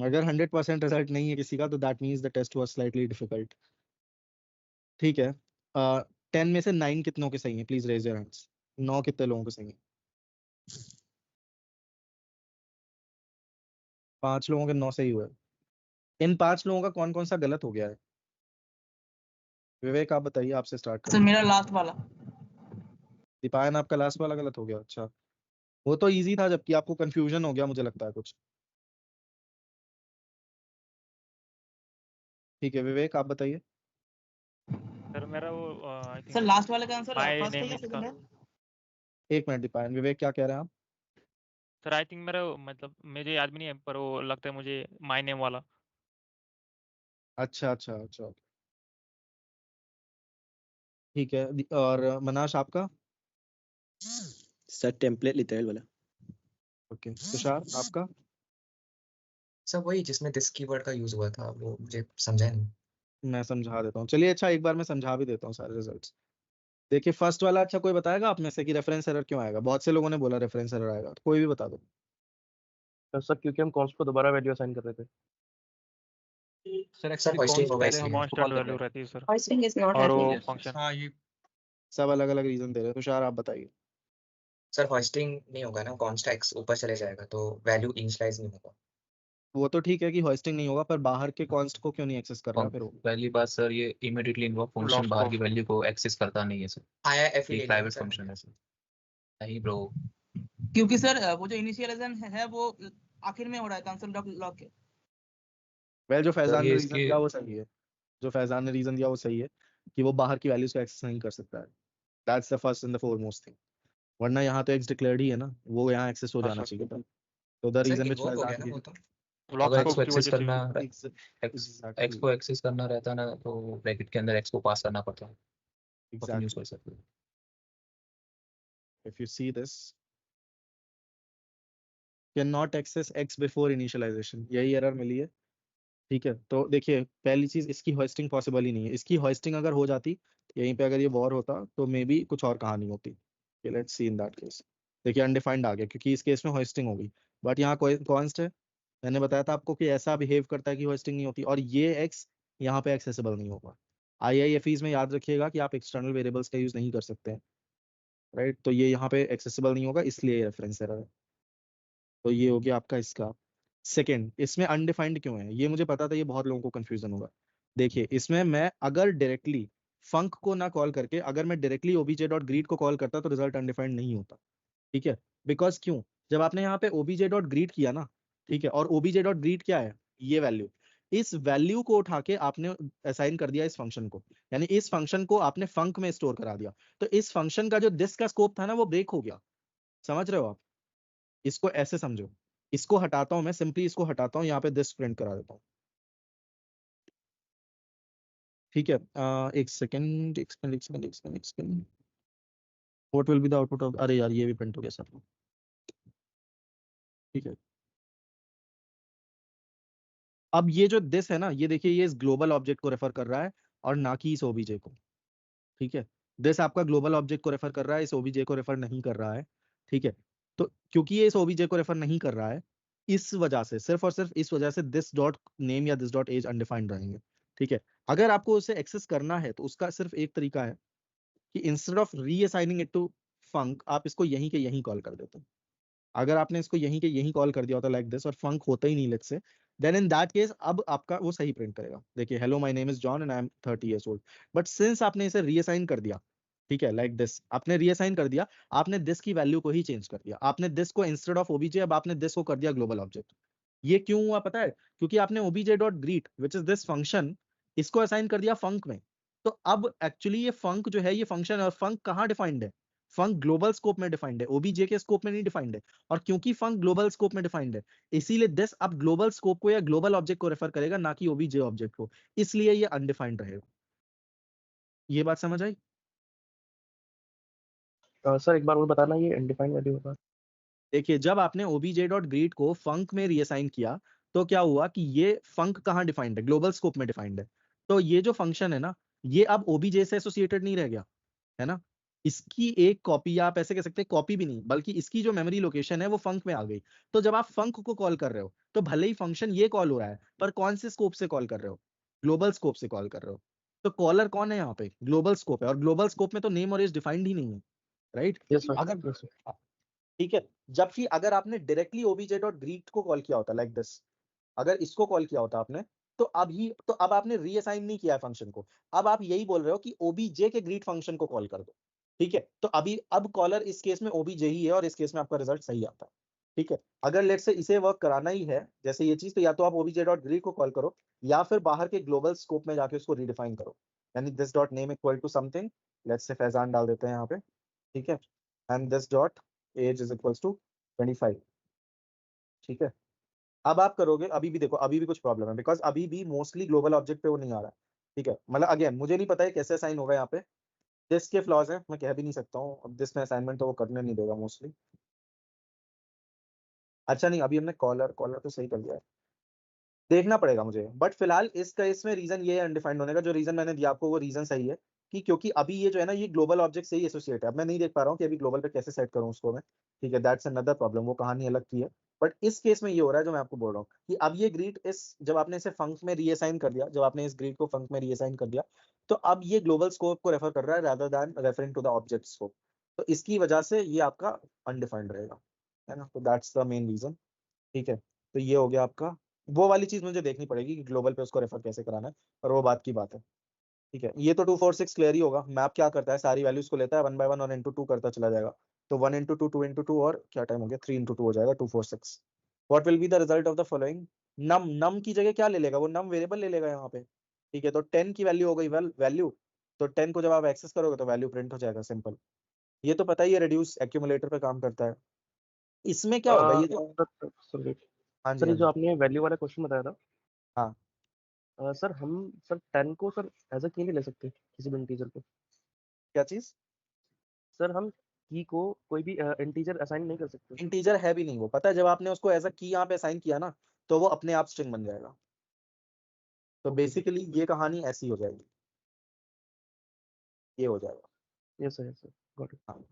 अगर 100% रिजल्ट नहीं है किसी का तो that means the test was slightly difficult. ठीक है। 10 में से 9 कितनों के सही हैं? Please raise your hands. 9 कितने लोगों के सही हैं? 5 लोगों के 9 सही हुए। इन 5 लोगों का कौन कौन सा गलत हो गया है? विवेक आप बताइए, आपसे स्टार्ट सर करें। मेरा लास्ट वाला। दीपायन आपका लास्ट वाला गलत हो गया। अच्छा, वो तो इजी था जबकि आपको कंफ्यूजन हो गया मुझे लगता है कुछ। ठीक है विवेक आप बताइए। सर मेरा वो आई सर थिंक लास्ट वाले का आंसर माय फर्स्ट है नेम या इज सेकंड है? एक मिनट दीपायन, विवेक क्या कह रहे हैं आप? सर आई थिंक मेरा मतलब मुझे याद भी नहीं है पर वो लगता है मुझे माय नेम वाला। अच्छा अच्छा अच्छा, ठीक है। और मनाश आपका? सर टेम्पलेट लिटरल वाला। ओके, तुषार आपका? सर वही जिसमें दिस कीवर्ड का यूज हुआ था, वो मुझे समझा नहीं। मैं समझा देता हूँ, चलिए। अच्छा, एक बार मैं समझा भी देता हूँ सारे रिजल्ट्स। देखिए फर्स्ट वाला, अच्छा कोई बताएगा आप में से कि रेफरेंस एरर क्यों आएगा? बहुत से लोगों ने बोला रेफरेंस एरर आएगा, तो कोई भी बता दो। सर क्योंकि हम कॉन्स्ट को दोबारा वैल्यू असाइन कर रहे थे। सर सर होस्टिंग होगा पहले इसलिए। हम उसको कांस्टेंट कॉल कर वैल्यू रहे हैं। रहती है सर Hoisting is not और वो happening. फंक्शन। हाँ ये सब अलग अलग रीजन दे रहे हैं। तुषार आप बताइए। सर होस्टिंग नहीं होगा ना, कॉन्स्ट एक्स ऊपर चले जाएगा तो वैल्यू इनिशियलाइज नहीं होगा। वो तो ठीक है कि होस्टिंग नहीं होगा, पर बाहर के कॉन्स्ट को क्यों नहीं एक्सेस कर रहा है फिर वो? पहली बात सर, ये इमीडिएटली इन्वॉक फंक्शन लॉस्ट बाहर को की वैल्यू को एक्सेस करता नहीं है सर। आया ये एफिलिएशन प्राइवेट सर। फंक्शन है सर। नहीं ब्रो, क्योंकि सर वो जो इनिशियलाइजेशन है वो आखिर में हो रहा है कंसोल डॉट लॉग के। वेल, जो फैजान ये ने रीजन इसके दिया वो सही है। जो फैजान ने रीजन दिया वो सही है कि वो बाहर की वैल्यूज को एक्सेस नहीं कर सकता है। That's the first and the foremost thing. वरना यहाँ तो एक्स डिक्लेयर्ड ही है ना, वो यहाँ एक्सेस हो हाँ जाना सर चाहिए था। तो the sir region which invoke हो गया फैजान ना वो तो। लॉक अगर एक्स स्कोप को की एक्सेस वजह से करना भी। एक्स एग्जैक्टली को एक्सेस करना रहता ना तो ब्रैकेट के अंदर एक्स को पास करना पड़ता है, तो फिर यूज एग्जैक्टली कर सकते हैं। If you see this cannot access X before initialization, यही एरर मिली है। ठीक है, तो देखिए पहली चीज, इसकी होस्टिंग पॉसिबल ही नहीं है। इसकी होस्टिंग अगर हो जाती, यहीं पे अगर ये वॉर होता तो मे बी कुछ और कहानी होती। Let's see in that case. देखिए अनडिफाइंड आ गया क्योंकि इस केस में होस्टिंग होगी, बट यहाँ कॉन्स्ट है। मैंने बताया था आपको कि ऐसा बिहेव करता है कि होस्टिंग नहीं होती, और ये एक्स यहाँ पे एक्सेसिबल नहीं होगा। IIFEs में याद रखिएगा कि आप एक्सटर्नल वेरिएबल्स का यूज नहीं कर सकते हैं, राइट? तो ये यहाँ पे एक्सेसिबल नहीं होगा, इसलिए रेफरेंस एरर है। तो ये हो गया आपका इसका। सेकंड, इसमें अनडिफाइंड क्यों है? ये मुझे पता था, ये बहुत लोगों को कंफ्यूजन होगा। देखिए इसमें मैं अगर डायरेक्टली फंक को ना कॉल करके अगर मैं डायरेक्टली obj.greet को कॉल करता तो रिजल्ट अनडिफाइंड नहीं होता। ठीक है, बिकॉज क्यों? जब आपने यहाँ पे obj.greet किया ना, ठीक है, और obj.greet क्या है? ये वैल्यू, इस वैल्यू को उठा के आपने असाइन कर दिया इस फंक्शन को, यानी इस फंक्शन को आपने फंक में स्टोर करा दिया। तो इस फंक्शन का जो दिस का स्कोप था ना वो ब्रेक हो गया। समझ रहे हो आप? इसको ऐसे समझो, इसको हटाता हूं मैं, सिंपली इसको हटाता हूं, यहाँ पे दिस प्रिंट करा देता हूं। ठीक है, एक second, what will be the output of, अरे यार ये भी प्रिंट हो गया सर। ठीक है, अब ये जो दिस है ना, ये देखिए ये इस ग्लोबल ऑब्जेक्ट को रेफर कर रहा है और ना कि इस ओबीजे को। ठीक है, दिस आपका ग्लोबल ऑब्जेक्ट को रेफर कर रहा है, इस ओबीजे को रेफर नहीं कर रहा है। ठीक है, तो क्योंकि ये इस ओबीजे को रेफर नहीं कर रहा है, इस वजह से, सिर्फ और सिर्फ इस वजह से दिस डॉट नेम या दिस डॉट एज अनडिफाइंड रहेंगे। ठीक है, अगर आपको उसे एक्सेस करना है तो उसका सिर्फ एक तरीका है कि इंस्टेड ऑफ रीअसाइनिंग इट टू फंक, आप इसको यहीं के यहीं कॉल कर देते हो। अगर आपने इसको यहीं के यहीं कॉल कर दिया होता लाइक दिस और फंक होता ही नहीं let's say, then in that case अब आपका वो सही प्रिंट करेगा। देखिए, hello my name is John and I am 30 years old. But since आपने इसे रीअसाइन कर दिया, ठीक है, लाइक दिस आपने रीअसाइन कर दिया, आपने दिस की वैल्यू को ही चेंज कर दिया। आपने दिस को इंस्टेड ऑफ ओबीजे, अब आपने दिस को कर दिया ग्लोबल ऑब्जेक्ट। ये क्यों हुआ पता है? क्योंकि आपने OBJ dot greet which is this function, इसको असाइन कर दिया फंक में। तो अब एक्चुअली ये फंक जो है, ये फंक्शन, और फंक कहाँ डिफाइंड है? फंक ग्लोबल स्कोप में डिफाइंड है, ओबीजे के स्कोप में नहीं डिफाइंड है। और क्योंकि फंक ग्लोबल स्कोप में डिफाइंड है, इसीलिए दिस अब ग्लोबल स्कोप को या ग्लोबल ऑब्जेक्ट को रेफर करेगा, ना कि ओबीजे ऑब्जेक्ट को, इसलिए ये अनडिफाइंड रहेगा। ये बात समझ आई? सर एक बार और बताना, ये अनडिफाइंड वैल्यू होगा। देखिए, जब आपने obj.greet को फंक में रीअसाइन किया तो क्या हुआ कि ये फंक कहाँ डिफाइंड है? ग्लोबल स्कोप में डिफाइंड है। तो ये जो फंक्शन है ना, ये अब obj से एसोसिएटेड नहीं रह गया, है ना। इसकी एक कॉपी, आप ऐसे कह सकते हैं, कॉपी भी नहीं बल्कि इसकी जो मेमोरी लोकेशन है वो फंक में आ गई। तो जब आप फंक को कॉल कर रहे हो तो भले ही फंक्शन ये कॉल हो रहा है, पर कौन से स्कोप से कॉल कर रहे हो? ग्लोबल स्कोप से कॉल कर रहे हो। तो कॉलर कौन है यहाँ पे? ग्लोबल स्कोप है, और ग्लोबल स्कोप में तो नेम और एज डिफाइंड ही नहीं है, राइट? यस सर, अगर यस सर। ठीक है, जबकि अगर आपने डायरेक्टली obj.greet को कॉल किया होता लाइक दिस, अगर इसको कॉल किया होता आपने, तो अब आपने रीअसाइन नहीं किया है फंक्शन को, अब आप यही बोल रहे हो कि obj के ग्रीट फंक्शन को कॉल कर दो। ठीक है, तो अब कॉलर इस केस में obj ही है और इस केस में आपका रिजल्ट सही आता है। ठीक है, अगर लेट से इसे वर्क कराना ही है जैसे ये चीज, तो या तो आप obj.greet को कॉल करो या फिर बाहर के ग्लोबल स्कोप में जाके उसको रीडिफाइन करो, यानी this dot name equal to something, let's say Faizan डाल देते हैं यहाँ पे। ठीक है, and this dot age is equals to 25। ठीक है, अब आप करोगे, अभी भी देखो अभी भी कुछ प्रॉब्लम है, बिकॉज अभी भी मोस्टली ग्लोबल ऑब्जेक्ट पे वो नहीं आ रहा है। ठीक है, मतलब अगेन मुझे नहीं पता है कैसे असाइन होगा यहाँ पे, दिस के फ्लॉज हैं, मैं कह भी नहीं सकता हूँ। अब दिस में असाइनमेंट तो वो करने नहीं देगा मोस्टली। अच्छा नहीं, अभी हमने कॉलर कॉलर तो सही कर दिया है, देखना पड़ेगा मुझे। बट फिलहाल इस केस में रीजन ये है अनडिफाइंड होने का, जो रीजन मैंने दिया आपको वो रीजन सही है, कि क्योंकि अभी ये जो है ना, ये ग्लोबल ऑब्जेक्ट से ही एसोसिएट है। अब मैं नहीं देख पा रहा हूँ कि अभी ग्लोबल पे कैसे सेट करूँ उसको मैं। ठीक है, दैट्स अनदर प्रॉब्लम, वो कहानी अलग की है। बट इस केस में ये हो रहा है जो मैं आपको बोल रहा हूँ, कि अब ये ग्रीट जब आपने इसे फंक में रीअसाइन कर दिया, जब आपने इस ग्रीट को फंक में रीअसाइन कर दिया, तो अब ये ग्लोबल स्कोप को रेफर कर रहा है rather than referring to the object scope. तो इसकी वजह से ये आपका अनडिफाइंड रहेगा, है ना। तो दैट्स द मेन रीजन। ठीक है, तो ये हो गया आपका। वो वाली चीज मुझे देखनी पड़ेगी कि ग्लोबल पे उसको रेफर कैसे कराना है, और वो बात की बात है। ठीक है, ये तो 246 क्लियर ही होगा। मैप क्या करता है, सारी वैल्यूज को लेता है 1 बाय 1 और into 2 करता चला जाएगा। तो 1 into 2 2 into 2 और क्या टाइम हो गया, 3 into 2 हो जाएगा 246। What will be the result of the following? Num की जगह क्या ले लेगा वो? नम वेरिएबल ले लेगा यहाँ पे। ठीक है, तो 10 की वैल्यू हो गई वैल्यू, तो 10 को जब आप एक्सेस करोगे तो वैल्यू प्रिंट हो जाएगा, सिंपल। ये तो पता ही है, रिड्यूस एक्यूमुलेटर पे काम करता है। इसमें क्या होगा, ये तो हाँ जी सर, ये हाँ जो जी आपने वैल्यू वाला क्वेश्चन बताया था, हाँ, सर हम सर 10 को सर एज अ की नहीं ले सकते किसी भी इंटीजर को? क्या चीज? सर हम की को कोई भी इंटीजर असाइन नहीं कर सकते? इंटीजर है भी नहीं वो, पता है, जब आपने उसको एज अ की यहाँ पे असाइन किया ना, तो वो अपने आप स्ट्रिंग बन जाएगा। तो बेसिकली ये कहानी ऐसी हो जाएगी, ये हो जाएगा। Yes sir, got it. हाँ,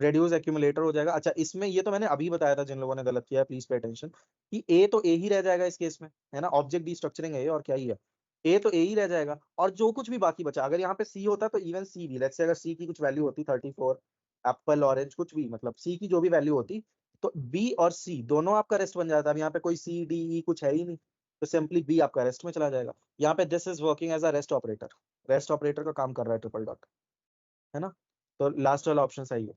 रेड्यूस एक्यूमुलेटर हो जाएगा। अच्छा, इसमें ये तो मैंने अभी बताया था, जिन लोगों ने गलत किया है प्लीज पे अटेंशन, कि ए तो ए ही रह जाएगा इस केस में, है ना। ऑब्जेक्ट डिस्ट्रक्चरिंग है ये, और क्या ही है, ए तो ए ही रह जाएगा। और जो कुछ भी बाकी बचा, अगर यहाँ पे सी होता तो इवन सी भी, लेट्स से अगर सी की कुछ वैल्यू होती 34, एप्पल ऑरेंज कुछ भी, मतलब सी की जो भी वैल्यू होती, तो बी और सी दोनों आपका रेस्ट बन जाता। अब यहाँ पे कोई सी डी ई कुछ है ही नहीं, तो सिंपली बी आपका रेस्ट में चला जाएगा। यहाँ पे this is working as a rest operator, rest operator का काम कर रहा है ट्रिपल डॉट, है ना। तो लास्ट वाला ऑप्शन सही है।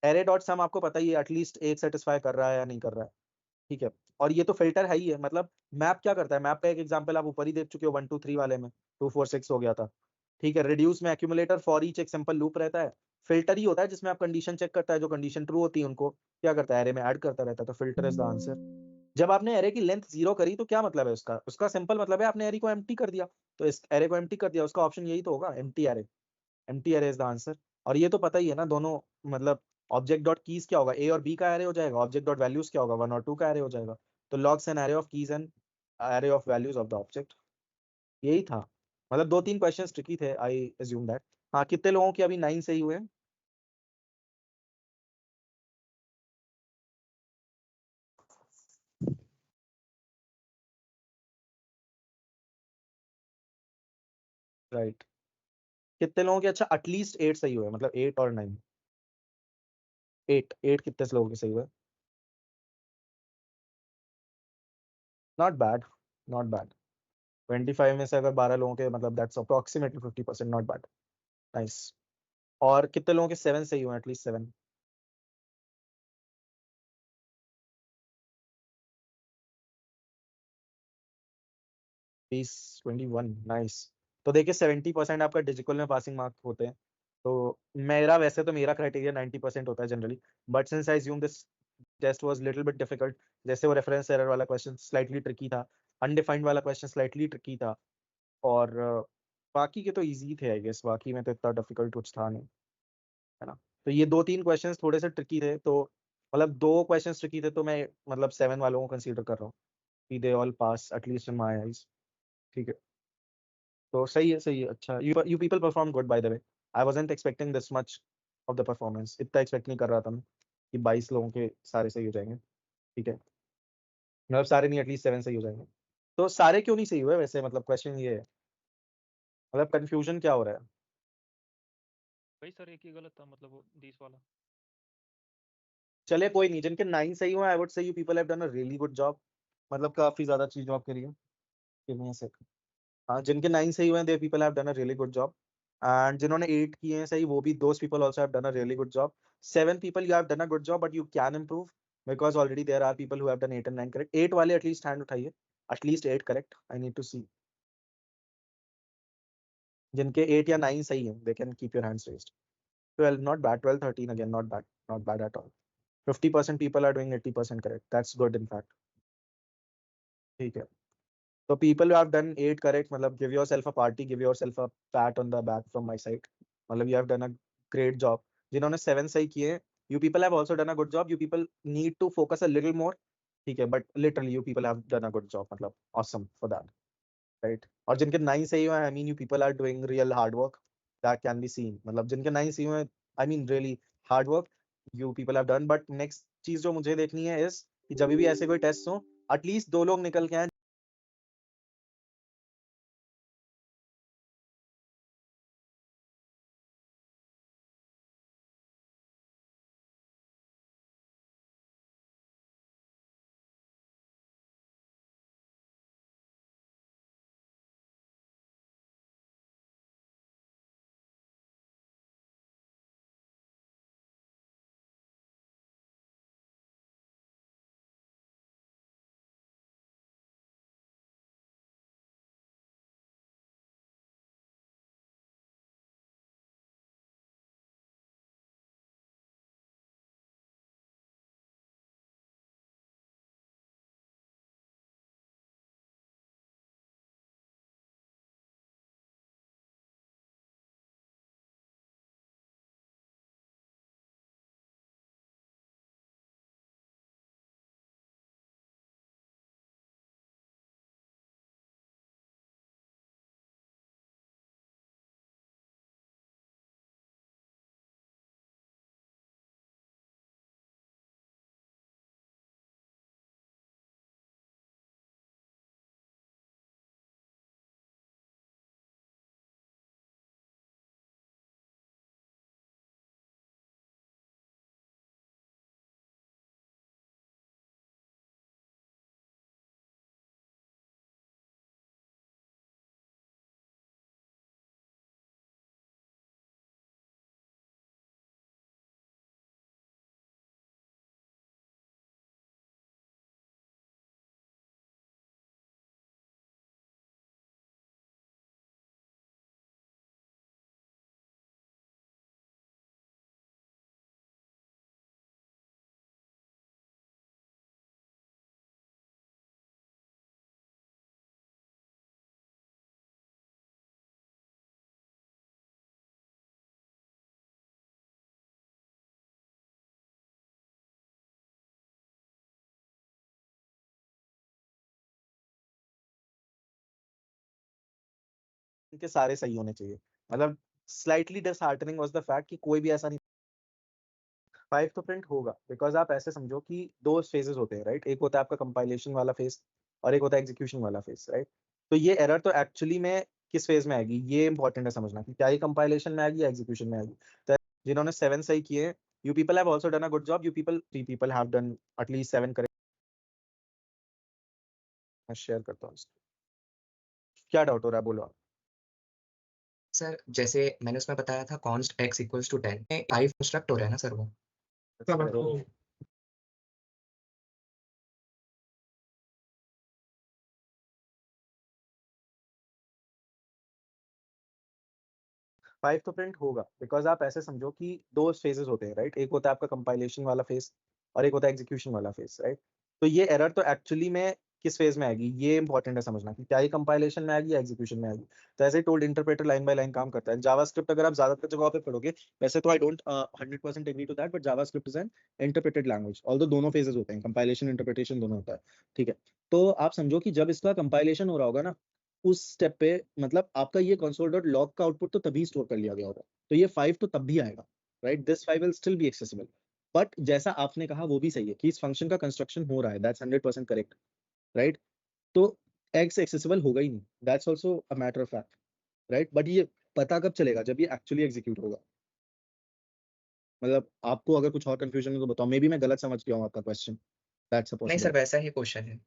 एरे डॉट सम आपको पता ही है, एटलीस्ट एक सेटिस्फाई कर रहा है या नहीं कर रहा है। ठीक है, और ये तो फिल्टर है ही है। मतलब मैप क्या करता है, मैप का एक एग्जांपल आप ऊपर ही देख चुके हो 1 2 3 वाले में, 2 4 6 हो गया था। ठीक है, रिड्यूस में एक्यूमुलेटर फॉर ईच एक सिंपल लूप रहता है। फिल्टर ही होता है जिसमें आप कंडीशन चेक करता है, जो कंडीशन ट्रू होती है उनको क्या करता है, एरे में ऐड करता रहता है। तो फिल्टर इज द आंसर। जब आपने एरे की लेंथ 0 करी तो क्या मतलब है उसका, उसका सिंपल मतलब है आपने एरे को एम्प्टी कर दिया। तो इस एरे को एम्प्टी कर दिया, उसका ऑप्शन यही तो होगा, empty array. Empty array is the answer. और ये तो पता ही है ना दोनों, मतलब ऑब्जेक्ट डॉट कीज क्या होगा, ए और बी का एरे हो जाएगा, ऑब्जेक्ट डॉट वैल्यूज क्या होगा, 1 और 2 का एरे हो जाएगा। तो logs N array of keys and array of values of the object. यही था। मतलब 2 3 क्वेश्चंस ट्रिकी थे, आई अज्यूम दैट। हाँ, कितने लोगों के अभी 9 सही हुए हैं? राइट। कितने लोगों के, अच्छा एटलीस्ट 8 सही हुए, मतलब 8 और 9। 8 कितने लोगों के सही हुए? Not bad, not bad. 25 में से अगर 12 लोगों के, मतलब that's approximately 50%, not bad. Nice. और कितने लोगों के 7 सही हुए, एटलीस्ट 7? 20 21, नाइस। तो देखिए 70% आपका डिजिटल में पासिंग मार्क होते हैं। तो मेरा, वैसे तो मेरा क्राइटेरिया 90% होता है generally, but since I assume this test was little bit difficult, जैसे वो रेफरेंस एरर वाला क्वेश्चन स्लाइटली ट्रिकी था, अनडिफाइंड वाला क्वेश्चन स्लाइटली ट्रिकी था, और बाकी के तो इजी थे आई गेस, बाकी में तो इतना डिफिकल्ट कुछ था नहीं, है ना। तो ये 2 3 क्वेश्चंस थोड़े से ट्रिकी थे, तो मतलब 2 क्वेश्चंस ट्रिकी थे, तो मैं मतलब 7 वालों को कंसीडर कर रहा हूँ कि they all pass at least in my eyes. ठीक है, तो सही है, सही है। अच्छा, you people perform good by the way. I wasn't expecting this much of the performance, इतना एक्सपेक्ट नहीं कर रहा था मैं कि 22 लोगों के सारे सही हो जाएंगे। ठीक है, मतलब सारे नहीं, एटलीस्ट 7 सही हो जाएंगे। तो सारे क्यों नहीं सही हुए वैसे, मतलब क्वेश्चन ये है, मतलब कंफ्यूजन क्या हो रहा है? वही सर, एक ही गलत था, मतलब वो 20 वाला। चले कोई नहीं, जिनके 9 सही हुए I would say you people have done a really good job, मतलब काफी ज्यादा अच्छी जॉब करी है। Give me a sec. हाँ, जिनके 9 सही हुए हैं, they people have done a really good job. And जिन्होंने 8 किए हैं सही, वो भी those people also have done a really good job. 7 people you have done a good job, but you can improve because already there are people who have done 8 and 9 correct। 8 वाले at least hand उठाइए, at least 8 correct, I need to see. जिनके 8 या 9 सही है, they can keep your hands raised. 12 not bad, 12 13 again, not bad, not bad at all। 50% people are doing 80% correct, that's good in fact। ठीक है, so people who have done 8 correct, मतलब give yourself a party, give yourself a pat on the back from my side, मतलब you have done a great job। जिन्होंने 7 सही किए हैं, you people have also done a good job, you people need to focus a little more। ठीक है, but literally you people have done a good job, मतलब awesome for that, right। और जिनके 9 सही हुए हैं, I mean you people are doing real hard work, that can be seen। मतलब जिनके 9 सही हुए हैं, I mean really hard work you people have done। but next चीज जो मुझे देखनी है is कि जब भी ऐसे कोई टेस्ट हो, एटलीस्ट 2 लोग निकल के आए के सारे सही होने चाहिए। मतलब slightly disheartening was the fact कि कोई भी ऐसा नहीं 5 तो प्रिंट होगा, बिकॉज आप ऐसे समझो कि दो फेजेस होते हैं, राइट? एक होता है आपका कंपाइलेशन वाला फेज और एक होता है एग्जीक्यूशन वाला फेज, राइट? तो ये एरर तो एक्चुअली में किस फेज में आएगी, ये इंपॉर्टेंट है समझना कि क्या ये कंपाइलेशन में आएगी या एग्जीक्यूशन में आएगी। तो जिन्होंने 7 सही किए, you people have also done a good job, you people 3 people have done at least 7 correct. मैं शेयर करता हूँ इसको। क्या डाउट हो रहा है, बोलो आप। सर जैसे मैंने उसमें बताया था const x equals to 10 5 construct हो रहा है ना सर वो। तो 5 तो प्रिंट होगा, बिकॉज आप ऐसे समझो कि दो फेजेस होते हैं, राइट? एक होता है आपका कंपाइलेशन वाला फेज और एक होता है एग्जीक्यूशन वाला फेज, राइट? तो ये एरर तो एक्चुअली में किस फेज में आएगी, ये इंपॉर्टेंट है समझना कि क्या ये कंपाइलेशन में आएगी या एग्जीक्यूशन में आएगी। तो ऐसे he told interpreter line by line काम करता है। जावास्क्रिप्ट अगर आप ज्यादातर जगहों पे पढ़ोगे, वैसे तो I don't 100% agree to that, but JavaScript is an interpreted language, although दोनों फेजेस होते हैं, कंपाइलेशन इंटरप्रिटेशन दोनों होता है, ठीक है? तो आप समझो कि जब इसका कंपाइलेशन हो रहा होगा ना, उस स्टेप पे मतलब आपका ये console डॉट लॉग का आउटपुट तो तभी स्टोर कर लिया गया होगा, तो ये 5 तो तब भी आएगा, right? This 5 will still be accessible. But जैसा आपने कहा वो भी सही है कि इस फंक्शन का कंस्ट्रक्शन हो रहा है, दैट्स 100% करेक्ट, राइट? तो x एक्सेसिबल होगा ही नहीं, that's also a matter of fact, right? But ये पता कब चलेगा, जब ये एक्चुअली एग्जीक्यूट होगा। मतलब आपको अगर कुछ और कंफ्यूजन है तो बताओ, मे बी मैं गलत समझ गया हूँ आपका क्वेश्चन, दैट्स अ नहीं सर पॉसिबिलिटी। वैसा ही क्वेश्चन है,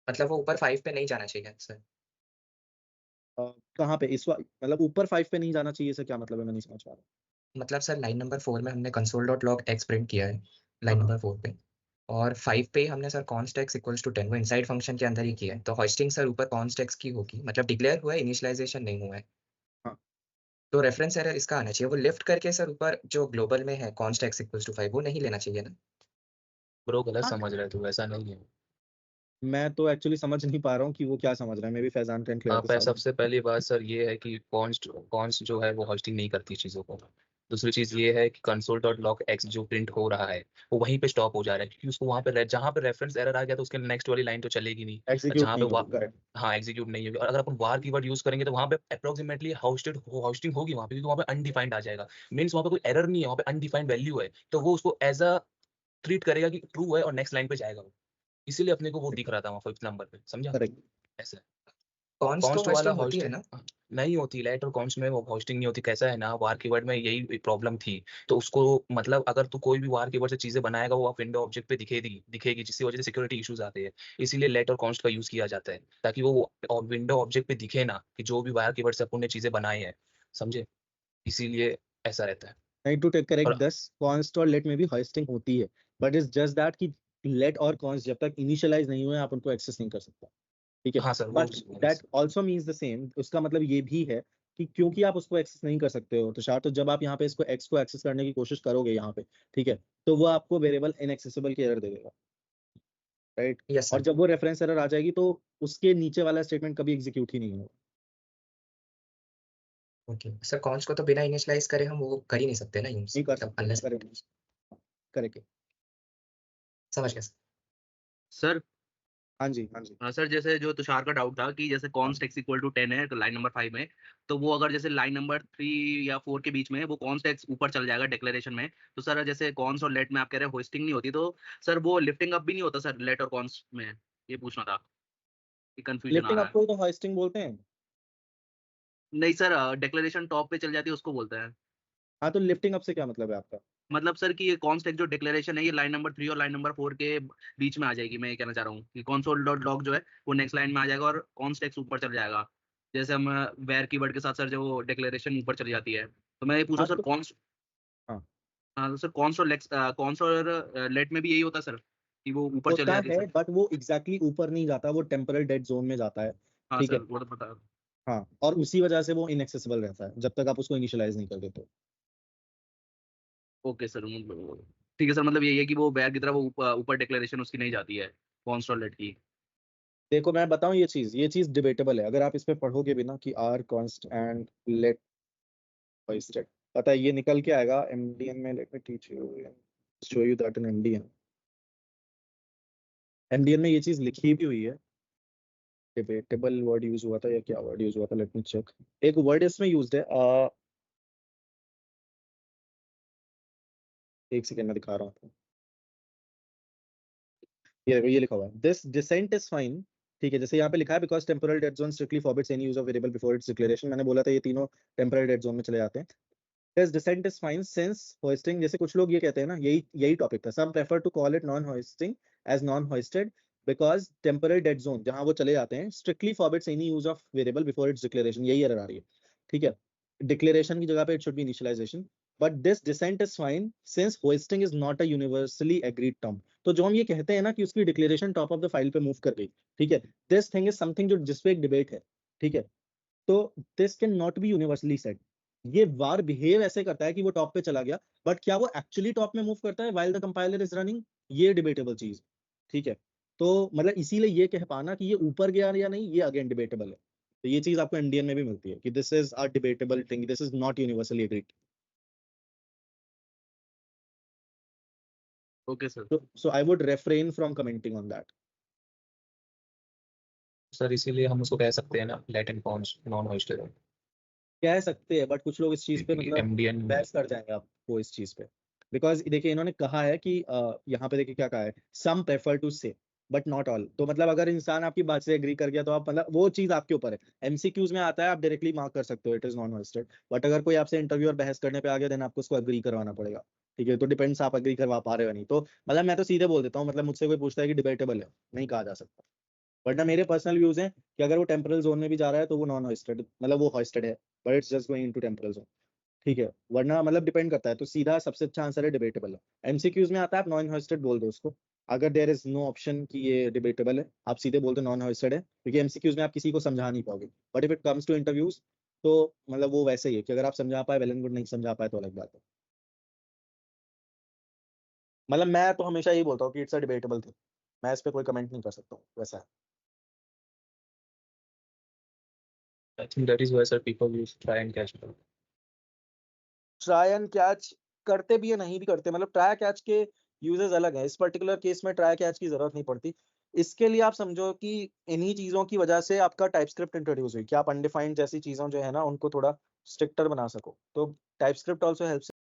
मतलब वो ऊपर 5 पे नहीं जाना चाहिए सर। कहाँ पे मतलब ऊपर 5 पे नहीं जाना चाहिए, सर क्या मतलब है, मैं नहीं समझ पा रहा। मतलब सर लाइन नंबर 4 में हमने console dot log x print किया है लाइन नंबर 4 पे, और 5 पे हमने sir const x equals to 10 वो इनसाइड फंक्शन के अंदर ही किया है, तो होस्टिंग सर ऊपर कॉन्स्ट x की होगी, मतलब डिक्लेयर हुआ है, इनिशियलाइजेशन नहीं हुआ है। हाँ। तो रेफरेंस एरर इसका आना चाहिए, वो लिफ्ट करके सर ऊपर जो ग्लोबल में है कॉन्स्ट x इक्वल्स टू 5 वो नहीं लेना चाहिए ना। ब्रो गलत हाँ, समझ रहे तू, वैसा नहीं है। मैं तो एक्चुअली समझ नहीं पा रहा हूँ कि वो क्या समझ रहा है, may be Faizan can clear this out. सबसे पहली बात सर ये है कि कॉन्स्ट जो है वो होस्टिंग नहीं करती चीज़ों को। दूसरी चीज़ ये है कि कंसोल डॉट लॉग एक्स जो प्रिंट हो रहा है वो वहीं पे स्टॉप हो जा रहा है, क्योंकि उसको वहाँ पे जहाँ पे रेफरेंस एरर आ गया तो उसके नेक्स्ट वाली लाइन तो चलेगी नहीं। एग्जीक्यूट जहाँ पे नहीं होगा, करेक्ट। हाँ एग्जीक्यूट नहीं होगी, और अगर अपन वार कीवर्ड यूज करेंगे तो वहाँ पे अप्रोक्सीमेटली होस्टिंग होगी वहाँ पे, क्योंकि वहाँ पे अनडिफाइंड आ जाएगा। मीन्स वहाँ पे कोई एरर नहीं है, वहाँ पे अनडिफाइंड वैल्यू है, तो वो उसको एज अ ट्रीट करेगा कि ट्रू है और नेक्स्ट लाइन पे जाएगा वो। इसीलिए अपने को वो दिख रहा था वहाँ 5th नंबर पे, समझा? करेक्ट। ऐसा कॉन्स्ट तो कॉन्स्ट वाला होस्टिंग होती है होस्टिंग ना। नहीं होती, लेट और कॉन्स्ट में वो होस्टिंग नहीं होती। कैसा है ना, वार कीवर्ड में यही प्रॉब्लम थी, तो उसको मतलब अगर तू कोई भी वार कीवर्ड से चीजें बनाएगा वो विंडो ऑब्जेक्ट पे दिखेगी, जिसकी वजह से सिक्योरिटी इश्यूज आते हैं। इसीलिए लेट और कॉन्स्ट का यूज किया जाता है, ताकि वो विंडो ऑब्जेक्ट पे दिखे ना कि जो भी वार कीवर्ड से अपन ने चीजें बनाई है, समझे? इसीलिए ऐसा रहता है। नहीं टू टेक करेक्ट और दस कॉन्स्ट और लेट में भी होस्टिंग होती है, बट इट्स जस्ट दैट कि लेट और कॉन्स्ट जब तक इनिशियलाइज नहीं हुए आप उनको एक्सेस नहीं कर सकते, ठीक है? हाँ sir but that also means the same, उसका मतलब ये भी है कि क्योंकि आप उसको एक्सेस नहीं कर सकते हो तो तो जब आप यहाँ पे इसको एक्स को एक्सेस करने की कोशिश करोगे यहाँ पे, ठीक है, तो वो आपको वेरिएबल इनएक्सेसिबल की एरर दे देगा, राइट? यस और सर। जब वो रेफरेंस एरर आ जाएगी तो उसके नीचे वाला स्टेटमेंट कभी एग्जीक्यूट ही नहीं होगा। ओके सर, कॉन्स्ट को तो बिना इनिशियलाइज करे हम वो कर ही नहीं सकते ना यूज, नहीं कर मतलब सकते, अनलेस। Correct correct. समझ गया सर। सर हाँ जी, हाँ जी। सर जैसे जो तुषार का डाउट था कि जैसे कॉन्स्ट एक्स इक्वल टू 10 है लाइन नंबर 5 में, तो वो अगर जैसे लाइन नंबर 3 या 4 के बीच में वो कॉन्स्ट एक्स ऊपर चल जाएगा डिक्लेरेशन में, तो सर जैसे कॉन्स्ट और लेट में आप कह रहे हैं होस्टिंग नहीं होती, तो सर वो लिफ्टिंग अप भी नहीं होता सर लेट और कॉन्स्ट में? ये पूछना था, कि कंफ्यूजन आ लिफ्टिंग रहा अप है। को तो होस्टिंग बोलते हैं। नहीं सर, डिक्लेरेशन टॉप पे चल जाती है उसको बोलते हैं। हाँ, तो लिफ्टिंग अप से क्या मतलब है आपका? मतलब सर कि ये कॉन्स्ट एक्स जो डिक्लेरेशन है ये लाइन नंबर 3 और लाइन नंबर 4 के बीच में आ जाएगी, मैं ये कहना चाह रहा हूँ कि कंसोल डॉट लॉग जो है वो नेक्स्ट लाइन में आ जाएगा और कॉन्स्ट एक्स ऊपर चल जाएगा। जैसे हम वेर कीवर्ड के साथ सर जो डिक्लेरेशन ऊपर चली जाती है, तो मैं ये पूछा हाँ सर तो कॉन्स्ट। हाँ हाँ तो सर कॉन्स्ट और लेट में भी यही होता है सर कि वो ऊपर चली होता जाती है है, सर? बट वो एग्जैक्टली ऊपर नहीं जाता, वो टेम्परल डेड जोन में जाता है, हाँ ठीक है? सर वो तो पता। हाँ, और उसी वजह से वो इनएक्सेसिबल रहता है जब तक आप उसको इनिशियलाइज नहीं कर देते। ओके सर, ठीक है सर, मतलब यही है कि वो वेर की तरह वो ऊपर डिक्लेरेशन उसकी नहीं जाती है कॉन्स्ट और लेट की। देखो मैं बताऊं, ये चीज डिबेटेबल है, अगर आप इस पे पढ़ोगे भी ना कि are const and let hoisted, पता है ये निकल के आएगा एमडीएन में। Let me teach you, show you that in MDN में ये चीज लिखी भी हुई है। डिबेटेबल वर्ड यूज हुआ था या क्या वर्ड यूज हुआ था, लेट मी चेक। एक वर्ड इसमें यूज्ड है, एक सेकंड में दिखा रहा हूँ आपको। ये देखो, ये लिखा हुआ है, दिस डिसेंट इज फाइन। ठीक है, जैसे यहाँ पे लिखा है because temporal dead zone strictly forbids any use of variable before its declaration. मैंने बोला था ये तीनों टेम्पोरल डेड जोन में चले जाते हैं। This decent is fine since hoisting, जैसे कुछ लोग ये कहते हैं ना, यही टॉपिक था। Some prefer to call it non hoisting as non hoisted because temporal dead zone जहां वो चले जाते हैं strictly forbids any use of variable before its declaration. यही एरर आ रही है। ठीक है, डिक्लेरेशन की जगह पे it should be initialization. But this decent is fine since hoisting is not a universally agreed term. तो जो हम ये कहते हैं ना कि उसकी declaration top of the file पे मूव कर गई, ठीक है, दिस थिंग इज समथिंग जो जिसपे एक डिबेट है। ठीक है, तो this can not B universally said. ये वार बिहेव ऐसे करता है कि वो टॉप पे चला गया, बट क्या वो एक्चुअली टॉप में मूव करता है while the compiler is running, ये डिबेटेबल चीज। ठीक है, तो मतलब इसीलिए ये कह पाना कि ये ऊपर गया या नहीं, ये अगेन डिबेटेबल है। तो ये चीज आपको इंडियन में भी मिलती है कि this is a debatable thing, this is not universally agreed. Okay sir. So I would refrain from commenting on that. Sir इसीलिए हम उसको कह सकते हैं ना लेटेंट कॉन्स नॉन होइस्टेड। कह सकते हैं, बट कुछ लोग इस चीज पे मतलब एमडीएन बहस कर जाएंगे आपको इस चीज पे। बिकॉज देखिए इन्होंने कहा है कि यहाँ पे देखिए क्या कहा है, सम प्रेफर टू से बट नॉट ऑल। तो मतलब अगर इंसान आपकी बात से एग्री कर गया तो आप मतलब वो चीज आपके ऊपर है। एमसीक्यूज में आता है, आप डायरेक्टली मार्क कर सकते हो इट इज नॉन होइस्टेड। बट अगर कोई आपसे इंटरव्यू और बहस करने पे आ गया देन आपको उसको एग्री करवाना पड़ेगा। ठीक है, तो डिपेंड्स आप एग्री करवा पा रहे हो नहीं। तो मतलब मैं तो सीधे बोल देता हूँ, मतलब मुझसे कोई पूछता है कि डिबेटेबल है, नहीं कहा जा सकता। वरना मेरे पर्सनल व्यूज हैं कि अगर वो टेम्पोरल जोन में भी जा रहा है तो वो नॉन हॉइस्टेड, मतलब वो हॉइस्टेड है, but it's just going into temporal zone. ठीक है, वरना मतलब डिपेंड करता है। तो सीधा सबसे अच्छा आंसर है डिबेटेबल है। एमसीक्यूज में आता है, आप नॉन हॉइस्टेड बोल दो उसको। अगर देयर इज नो ऑप्शन कि ये डिबेटेबल है, आप सीधे बोल दो नॉन हॉइस्टेड है, क्योंकि एमसीक्यूज में आप किसी को समझा नहीं पाओगे। But if it comes to interviews तो मतलब वो वैसे ही है कि अगर आप समझा पाए वेल एंड गुड, नहीं समझा पाए तो अलग बात है। मतलब मैं तो हमेशा यही बोलता हूँ कि इट्स अ डिबेटेबल थिंग, मैं इस पे कोई कमेंट नहीं कर सकता हूँ, वैसा है। I think that is why sir people use try and catch ball. Try and catch करते भी है, नहीं भी करते, मतलब ट्राई कैच के यूजेस अलग है। इस पर्टिकुलर केस में ट्राई कैच की जरूरत नहीं पड़ती। इसके लिए आप समझो कि इन्हीं चीजों की वजह से आपका टाइपस्क्रिप्ट इंट्रोड्यूस हुई कि आप अनडिफाइंड जैसी चीजों जो है ना उनको थोड़ा स्ट्रिक्टर बना सको। तो टाइपस्क्रिप्ट ऑल्सो हेल्प्स